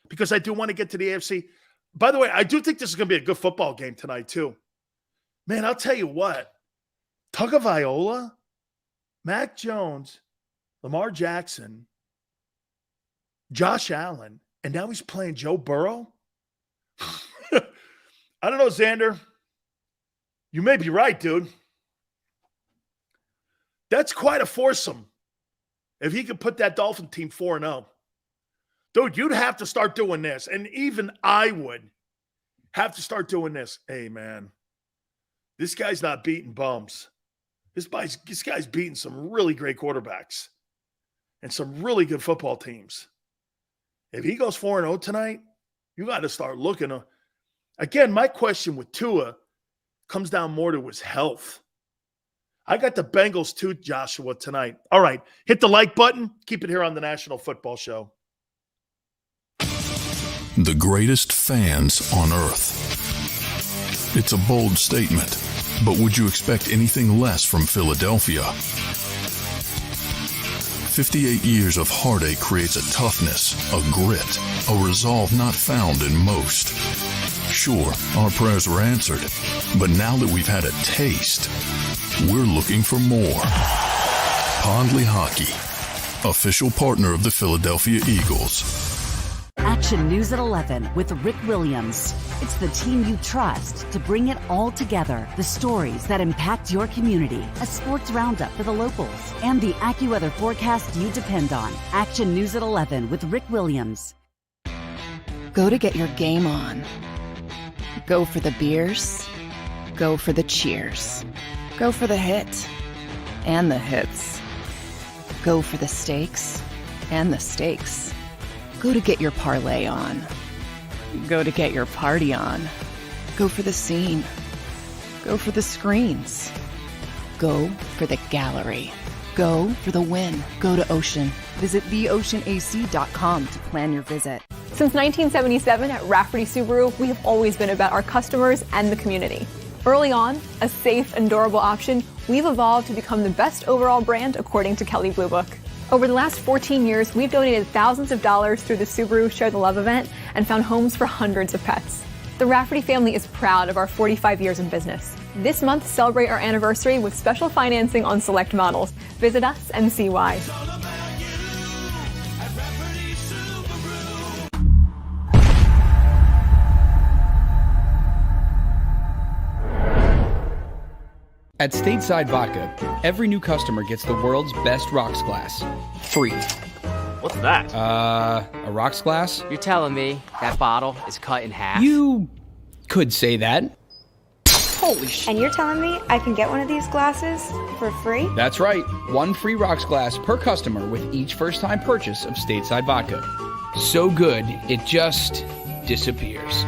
A: because I do want to get to the AFC. By the way, I do think this is going to be a good football game tonight too. Man, I'll tell you what. Tagovailoa, Mac Jones, Lamar Jackson, Josh Allen, and now he's playing Joe Burrow. I don't know, Xander. You may be right, dude. That's quite a foursome. If he could put that Dolphin team 4-0. Dude, you'd have to start doing this. And even I would have to start doing this. Hey, man, this guy's not beating bums. This guy's beating some really great quarterbacks and some really good football teams. If he goes 4-0 tonight, you got to start looking. Again, my question with Tua comes down more to his health. I got the Bengals too, Joshua, tonight. All right, hit the like button. Keep it here on the National Football Show.
D: The greatest fans on earth. It's a bold statement, but would you expect anything less from Philadelphia? 58 years of heartache creates a toughness, a grit, a resolve not found in most. Sure, our prayers were answered, but now that we've had a taste, we're looking for more. Pondley Hockey, official partner of the Philadelphia Eagles.
E: Action News at 11 with Rick Williams. It's the team you trust to bring it all together. The stories that impact your community. A sports roundup for the locals. And the AccuWeather forecast you depend on. Action News at 11 with Rick Williams.
F: Go to get your game on. Go for the beers. Go for the cheers. Go for the hit and the hits. Go for the stakes and the stakes. Go to get your parlay on. Go to get your party on. Go for the scene. Go for the screens. Go for the gallery. Go for the win. Go to Ocean. Visit theoceanac.com to plan your visit.
N: Since 1977 at Rafferty Subaru, we have always been about our customers and the community. Early on, a safe and durable option, we've evolved to become the best overall brand according to Kelley Blue Book. Over the last 14 years, we've donated thousands of dollars through the Subaru Share the Love event and found homes for hundreds of pets. The Rafferty family is proud of our 45 years in business. This month, celebrate our anniversary with special financing on select models. Visit us and see why.
O: At Stateside Vodka, every new customer gets the world's best rocks glass. Free.
P: What's that?
O: A rocks glass?
P: You're telling me that bottle is cut in half?
O: You could say that.
P: Holy shit.
Q: And you're telling me I can get one of these glasses for free?
O: That's right. One free rocks glass per customer with each first-time purchase of Stateside Vodka. So good, it just disappears.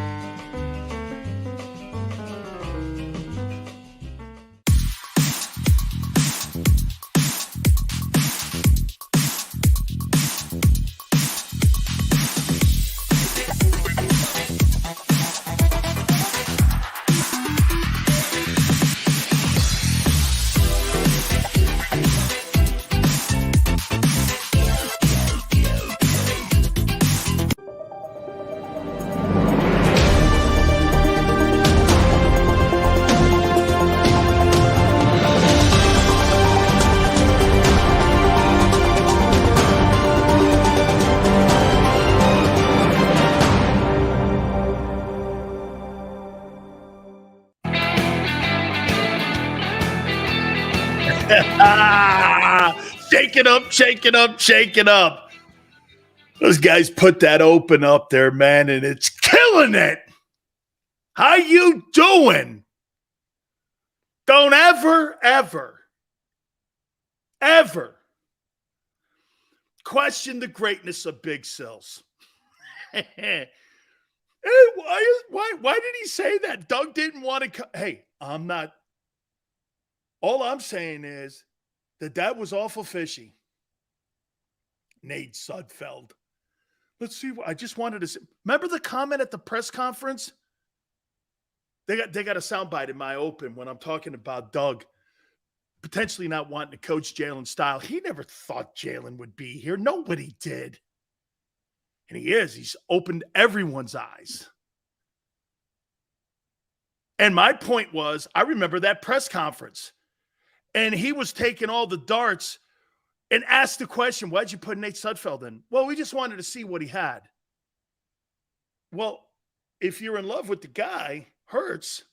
A: Shake it up, shake it up, shake it up. Those guys put that open up there, man, and it's killing it. How you doing? Don't ever question the greatness of Big Sills. Hey, why did he say that? Doug didn't want to come. Hey, I'm not. All I'm saying is that was awful fishy. Nate Sudfeld. Let's see. I just wanted to say, remember the comment at the press conference? They got a soundbite in my open when I'm talking about Doug potentially not wanting to coach Jalen's style. He never thought Jalen would be here. Nobody did. And he is. He's opened everyone's eyes. And my point was, I remember that press conference. And he was taking all the darts and asked the question, why'd you put Nate Sudfeld in? Well, we just wanted to see what he had. Well, if you're in love with the guy, Hurts,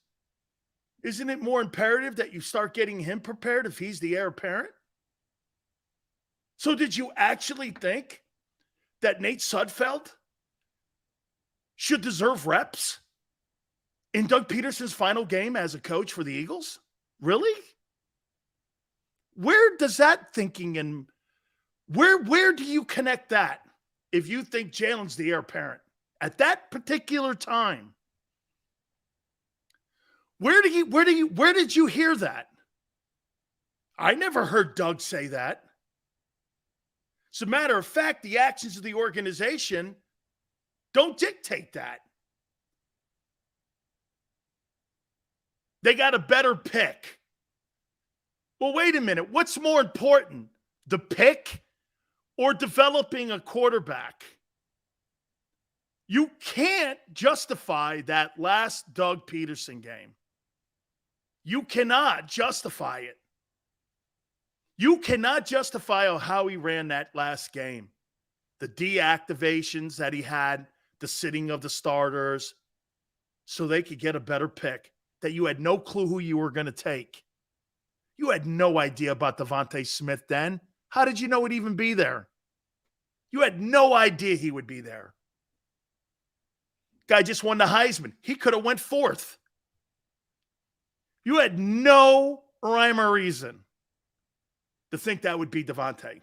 A: isn't it more imperative that you start getting him prepared if he's the heir apparent? So did you actually think that Nate Sudfeld should deserve reps in Doug Pederson's final game as a coach for the Eagles? Really? Where does that thinking and where do you connect that if you think Jalen's the heir apparent at that particular time? Where did you hear that? I never heard Doug say that. As a matter of fact, the actions of the organization don't dictate that. They got a better pick. Well, wait a minute. What's more important, the pick or developing a quarterback? You can't justify that last Doug Pederson game. You cannot justify it. You cannot justify how he ran that last game. The deactivations that he had, the sitting of the starters, so they could get a better pick that you had no clue who you were going to take. You had no idea about Devontae Smith then. How did you know he'd even be there? You had no idea he would be there. Guy just won the Heisman. He could have went fourth. You had no rhyme or reason to think that would be Devontae.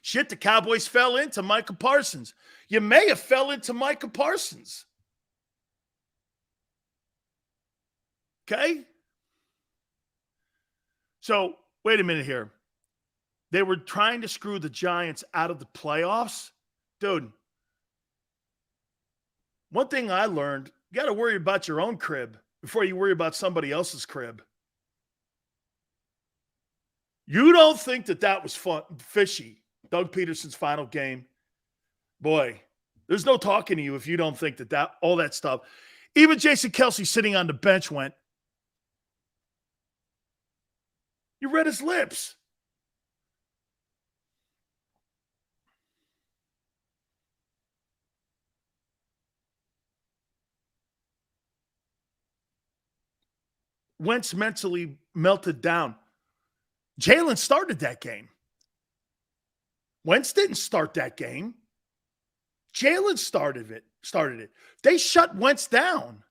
A: Shit, the Cowboys fell into Micah Parsons. You may have fell into Micah Parsons. Okay? So, wait a minute here. They were trying to screw the Giants out of the playoffs. Dude, one thing I learned, you got to worry about your own crib before you worry about somebody else's crib. You don't think that was fun, fishy, Doug Pederson's final game? Boy, there's no talking to you if you don't think that all that stuff. Even Jason Kelce sitting on the bench went, you read his lips. Wentz mentally melted down. Jalen started that game. Wentz didn't start that game. Jalen started it. They shut Wentz down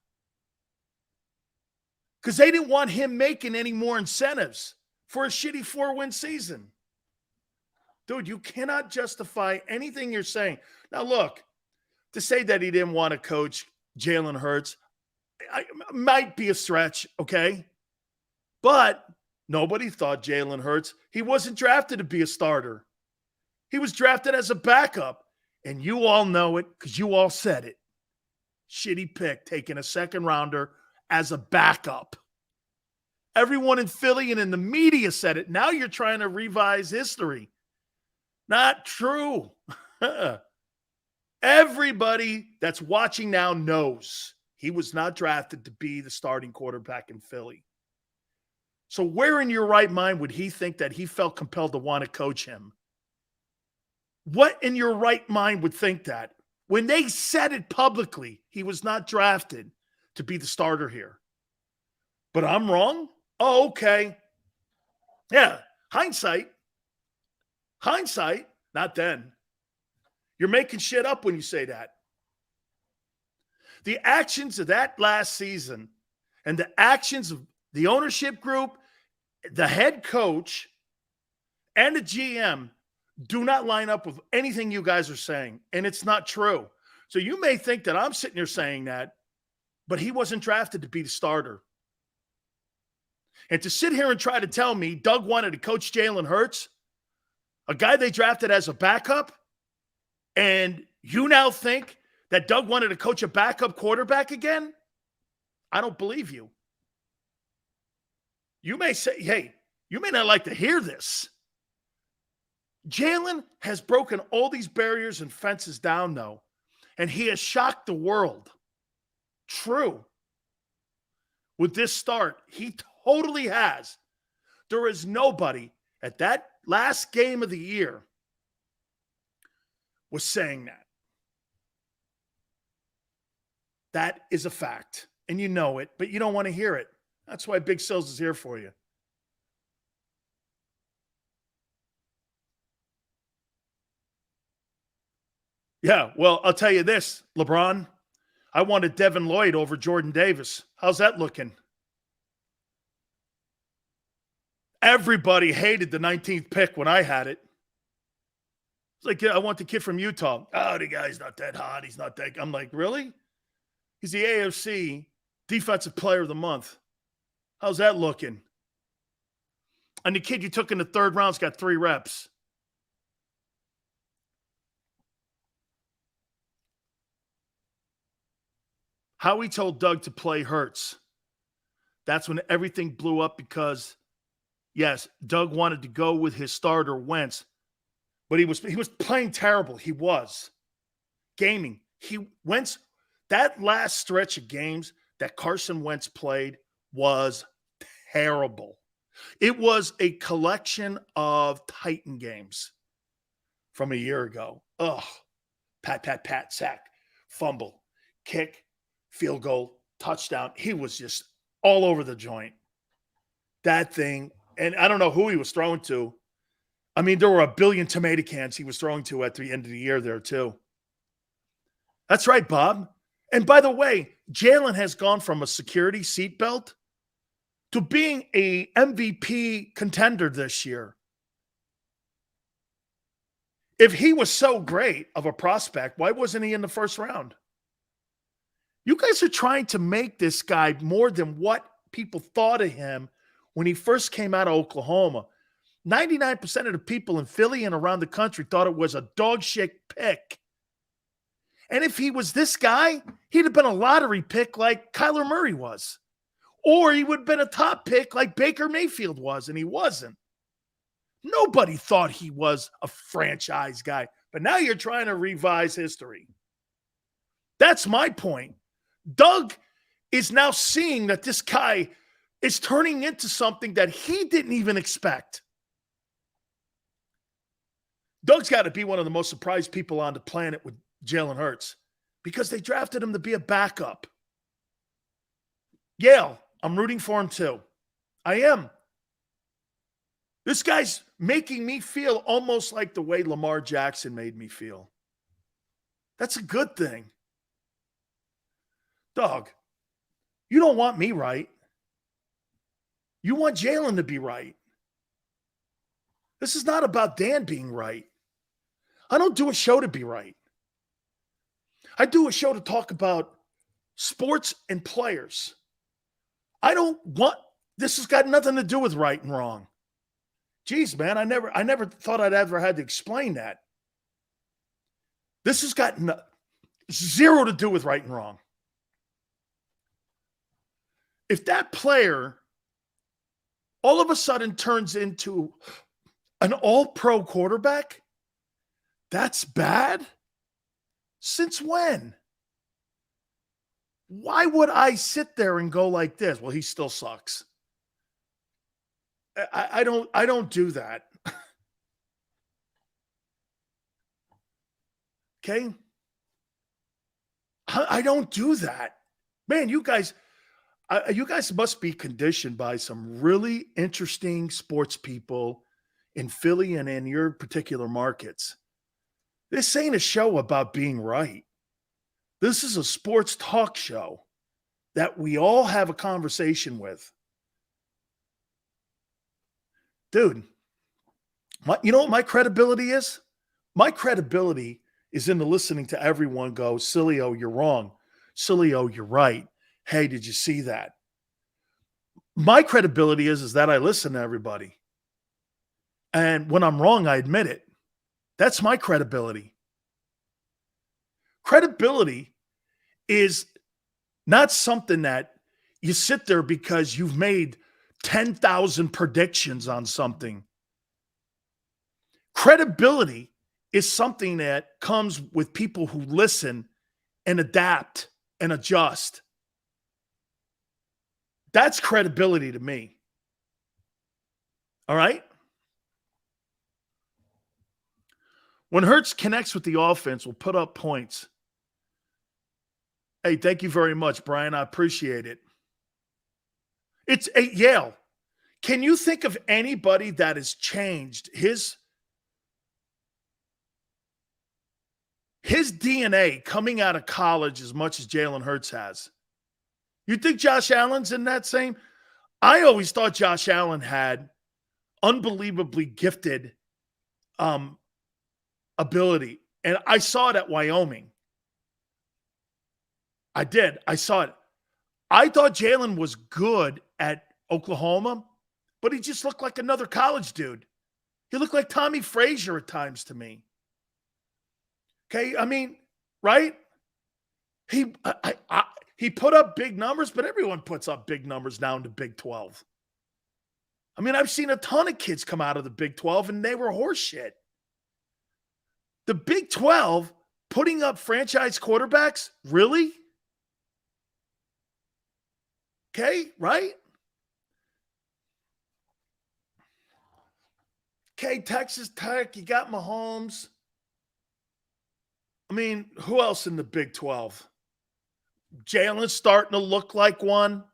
A: because they didn't want him making any more incentives for a shitty 4-win season. Dude, you cannot justify anything you're saying. Now, look, to say that he didn't want to coach Jalen Hurts might be a stretch, okay? But nobody thought Jalen Hurts. He wasn't drafted to be a starter. He was drafted as a backup. And you all know it because you all said it. Shitty pick, taking a second rounder as a backup. Everyone in Philly and in the media said it. Now you're trying to revise history. Not true. Everybody that's watching now knows he was not drafted to be the starting quarterback in Philly. So where in your right mind would he think that he felt compelled to want to coach him? What in your right mind would think that? When they said it publicly, he was not drafted to be the starter here. But I'm wrong? Oh, okay. Yeah, hindsight. Hindsight, not then. You're making shit up when you say that. The actions of that last season and the actions of the ownership group, the head coach, and the GM do not line up with anything you guys are saying, and it's not true. So you may think that I'm sitting here saying that, but he wasn't drafted to be the starter. And to sit here and try to tell me Doug wanted to coach Jalen Hurts, a guy they drafted as a backup, and you now think that Doug wanted to coach a backup quarterback again? I don't believe you. You may say, hey, you may not like to hear this. Jalen has broken all these barriers and fences down, though, and he has shocked the world. True. With this start, he totally has. There is nobody at that last game of the year was saying that. That is a fact, and you know it, but you don't want to hear it. That's why Big Sills is here for you. Yeah, well, I'll tell you this, LeBron. I wanted Devin Lloyd over Jordan Davis. How's that looking? Everybody hated the 19th pick when I had it. It's like, I want the kid from Utah. Oh, the guy's not that hot. He's not that. I'm like, really? He's the AFC Defensive Player of the Month. How's that looking? And the kid you took in the third round's got 3 reps. Howie told Doug to play Hurts. That's when everything blew up because, yes, Doug wanted to go with his starter Wentz, but he was playing terrible. He was gaming. Wentz, that last stretch of games that Carson Wentz played was terrible. It was a collection of Titan games from a year ago. Ugh. Pat, sack, fumble, kick, field goal, touchdown. He was just all over the joint. That thing, and I don't know who he was throwing to. I mean, there were a billion tomato cans he was throwing to at the end of the year there, too. That's right, Bob. And by the way, Jalen has gone from a security seatbelt to being a MVP contender this year. If he was so great of a prospect, why wasn't he in the first round? You guys are trying to make this guy more than what people thought of him when he first came out of Oklahoma. 99% of the people in Philly and around the country thought it was a dog shit pick. And if he was this guy, he'd have been a lottery pick like Kyler Murray was. Or he would have been a top pick like Baker Mayfield was, and he wasn't. Nobody thought he was a franchise guy. But now you're trying to revise history. That's my point. Doug is now seeing that this guy is turning into something that he didn't even expect. Doug's got to be one of the most surprised people on the planet with Jalen Hurts because they drafted him to be a backup. Yale, I'm rooting for him too. I am. This guy's making me feel almost like the way Lamar Jackson made me feel. That's a good thing. Dog, you don't want me right. You want Jalen to be right. This is not about Dan being right. I don't do a show to be right. I do a show to talk about sports and players. This has got nothing to do with right and wrong. Geez, man, I never thought I'd ever had to explain that. This has got zero to do with right and wrong. If that player all of a sudden turns into an all-pro quarterback, that's bad? Since when? Why would I sit there and go like this? Well, he still sucks. I don't do that. Okay? I don't do that. Man, you guys must be conditioned by some really interesting sports people in Philly and in your particular markets. This ain't a show about being right. This is a sports talk show that we all have a conversation with. Dude, you know what my credibility is? My credibility is in the listening to everyone go, Sileo, you're wrong. Sileo, you're right. Hey, did you see that? My credibility is that I listen to everybody. And when I'm wrong, I admit it. That's my credibility. Credibility is not something that you sit there because you've made 10,000 predictions on something. Credibility is something that comes with people who listen and adapt and adjust. That's credibility to me. All right? When Hurts connects with the offense, we'll put up points. Hey, thank you very much, Brian. I appreciate it. It's a Yale. Can you think of anybody that has changed his DNA coming out of college as much as Jalen Hurts has? You think Josh Allen's in that same? I always thought Josh Allen had unbelievably gifted ability. And I saw it at Wyoming. I did. I saw it. I thought Jalen was good at Oklahoma, but he just looked like another college dude. He looked like Tommy Frazier at times to me. Okay, I mean, right? He put up big numbers, but everyone puts up big numbers now in the Big 12. I mean, I've seen a ton of kids come out of the Big 12, and they were horseshit. The Big 12 putting up franchise quarterbacks? Really? Okay, right? Okay, Texas Tech, you got Mahomes. I mean, who else in the Big 12? Jalen's starting to look like one.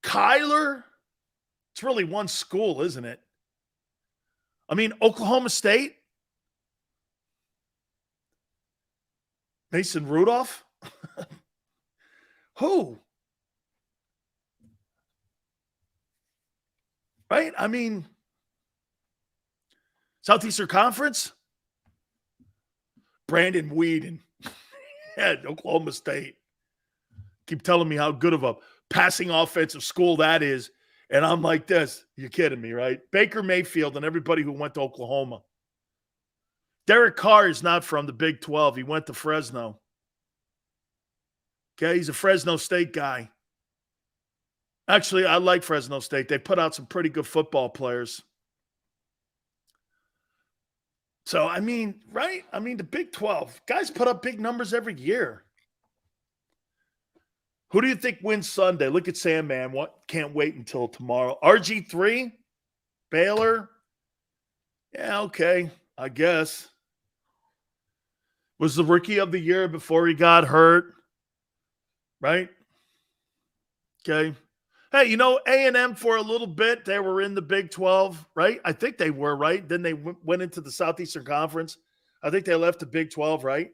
A: Kyler, it's really one school, isn't it? I mean, Oklahoma State. Mason Rudolph? Who? Right? I mean, Southeastern Conference? Brandon Weeden at Oklahoma State. Keep telling me how good of a passing offensive school that is. And I'm like this. You're kidding me, right? Baker Mayfield and everybody who went to Oklahoma. Derek Carr is not from the Big 12. He went to Fresno. Okay, he's a Fresno State guy. Actually, I like Fresno State. They put out some pretty good football players. So, I mean, right? I mean, the Big 12. Guys put up big numbers every year. Who do you think wins Sunday? Look at Sandman. What? Can't wait until tomorrow. RG3? Baylor? Yeah, okay. I guess. Was the rookie of the year before he got hurt. Right? Okay. Hey, you know, A&M for a little bit, they were in the Big 12, right? I think they were, right? Then they went into the Southeastern Conference. I think they left the Big 12, right?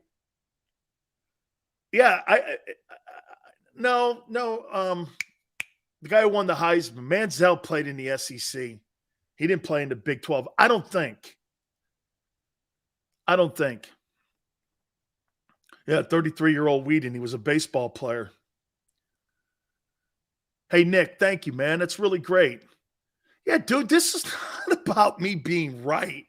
A: Yeah, no. The guy who won the Heisman, Manziel, played in the SEC. He didn't play in the Big 12. I don't think. Yeah, 33-year-old Whedon. He was a baseball player. Hey, Nick, thank you, man. That's really great. Yeah, dude, this is not about me being right.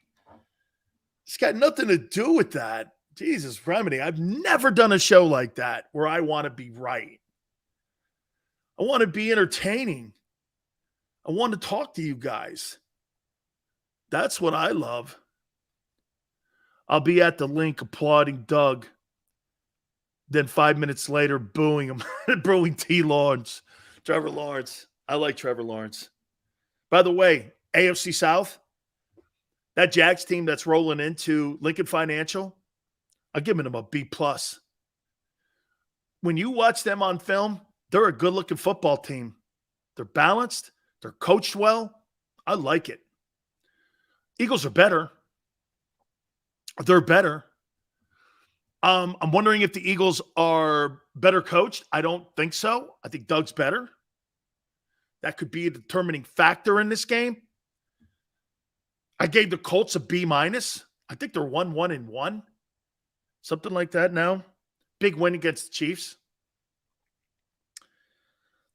A: It's got nothing to do with that. Jesus, Remedy, I've never done a show like that where I want to be right. I want to be entertaining. I want to talk to you guys. That's what I love. I'll be at the link applauding Doug. Then 5 minutes later, booing him, booing T. Lawrence. Trevor Lawrence. I like Trevor Lawrence. By the way, AFC South, that Jags team that's rolling into Lincoln Financial, I'm giving them a B+. When you watch them on film, they're a good-looking football team. They're balanced. They're coached well. I like it. Eagles are better. They're better. I'm wondering if the Eagles are better coached. I don't think so. I think Doug's better. That could be a determining factor in this game. I gave the Colts a B-. I think they're 1-1-1. Something like that now. Big win against the Chiefs.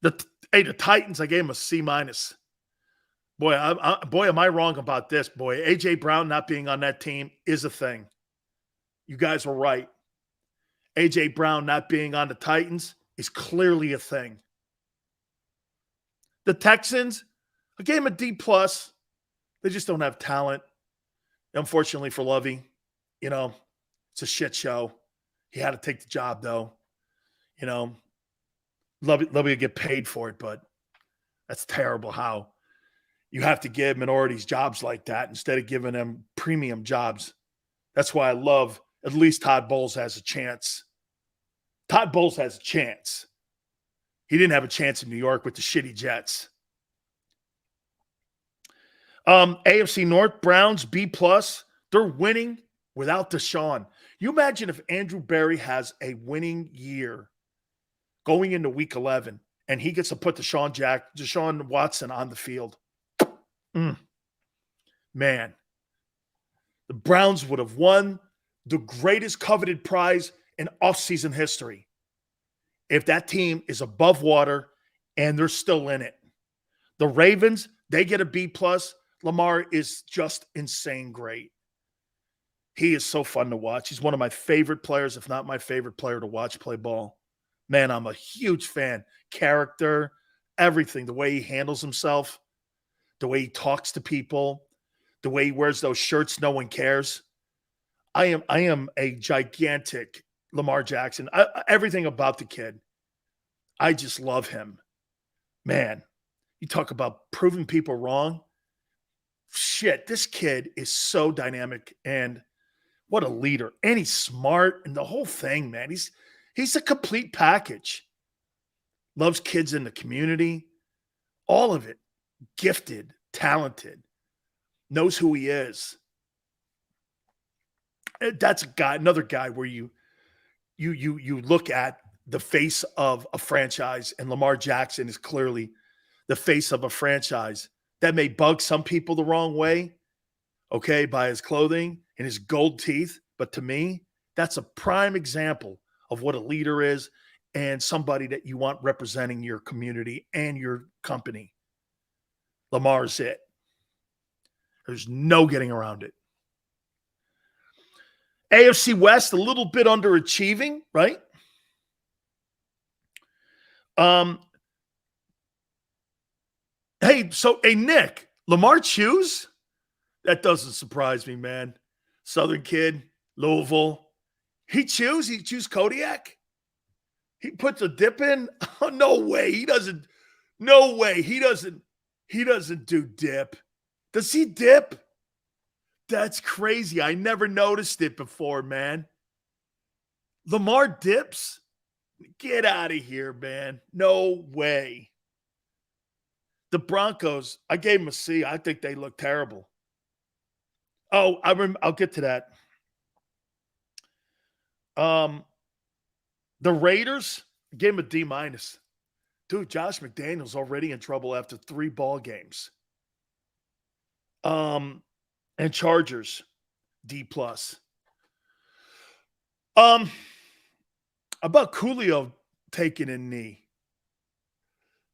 A: The Titans, I gave them a C-. Boy, am I wrong about this, boy. A.J. Brown not being on that team is a thing. You guys were right. A.J. Brown not being on the Titans is clearly a thing. The Texans, I gave them a D+. They just don't have talent. Unfortunately for Lovey, it's a shit show. He had to take the job, though. Lovey will get paid for it, but that's terrible how you have to give minorities jobs like that instead of giving them premium jobs. That's why I love at least Todd Bowles has a chance. Todd Bowles has a chance. He didn't have a chance in New York with the shitty Jets. AFC North, Browns, B+. They're winning without Deshaun. You imagine if Andrew Berry has a winning year going into week 11 and he gets to put Deshaun Watson on the field. Man, the Browns would have won the greatest coveted prize in offseason history if that team is above water and they're still in it. The Ravens, they get a B+. Lamar is just insane great. He is so fun to watch. He's one of my favorite players, if not my favorite player to watch play ball. Man, I'm a huge fan. Character, everything, the way he handles himself, the way he talks to people, the way he wears those shirts no one cares. I am a gigantic Lamar Jackson. Everything about the kid. I just love him. Man, you talk about proving people wrong. Shit, this kid is so dynamic and what a leader. And he's smart and the whole thing, man. He's a complete package. Loves kids in the community. All of it. Gifted, talented. Knows who he is. That's a guy, another guy where you look at the face of a franchise, and Lamar Jackson is clearly the face of a franchise. That may bug some people the wrong way, okay, by his clothing and his gold teeth. But to me, that's a prime example of what a leader is and somebody that you want representing your community and your company. Lamar's it. There's no getting around it. AFC West, a little bit underachieving, right? Hey, Nick, Lamar choose? That doesn't surprise me, man. Southern kid, Louisville. He choose Kodiak? He puts a dip in? Oh, no way. He doesn't do dip. Does he dip? That's crazy. I never noticed it before, man. Lamar dips? Get out of here, man. No way. The Broncos, I gave them a C. I think they look terrible. Oh, I'll get to that. The Raiders, gave them a D-. Dude, Josh McDaniels already in trouble after 3 ball games. And Chargers, D+. About Coolio taking a knee.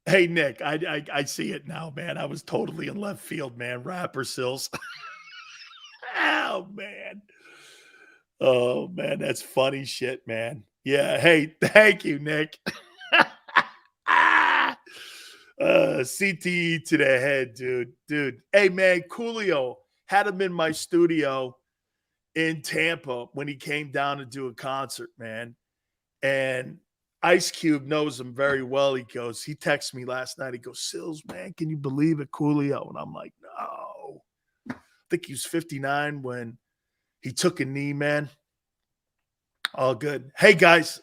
A: Hey, Nick, I see it now, man. I was totally in left field, man. Rapper Sills. Oh, man, that's funny shit, man. Yeah, hey, thank you, Nick. CTE to the head, dude. Hey, man, Coolio had him in my studio in Tampa when he came down to do a concert, man. And Ice Cube knows him very well. He texted me last night. He goes, Sills, man, can you believe it, Coolio? And I'm like, no. I think he was 59 when he took a knee, man. All good. Hey, guys,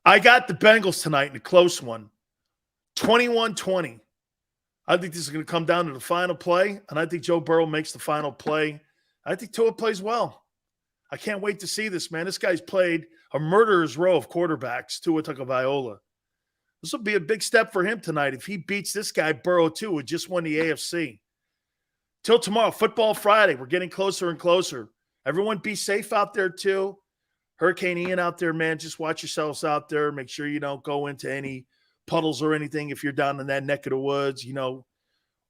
A: I got the Bengals tonight in a close one. 21-20. I think this is going to come down to the final play, and I think Joe Burrow makes the final play. I think Tua plays well. I can't wait to see this, man. This guy's played a murderer's row of quarterbacks, Tua Tagovailoa. This will be a big step for him tonight if he beats this guy, Burrow, too, who just won the AFC. Till tomorrow, Football Friday. We're getting closer and closer. Everyone be safe out there, too. Hurricane Ian out there, man. Just watch yourselves out there. Make sure you don't go into any puddles or anything if you're down in that neck of the woods.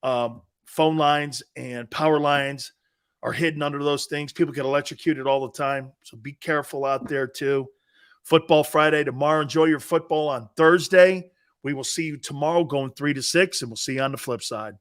A: Phone lines and power lines are hidden under those things. People get electrocuted all the time. So be careful out there, too. Football Friday tomorrow. Enjoy your football on Thursday. We will see you tomorrow going 3 to 6, and we'll see you on the flip side.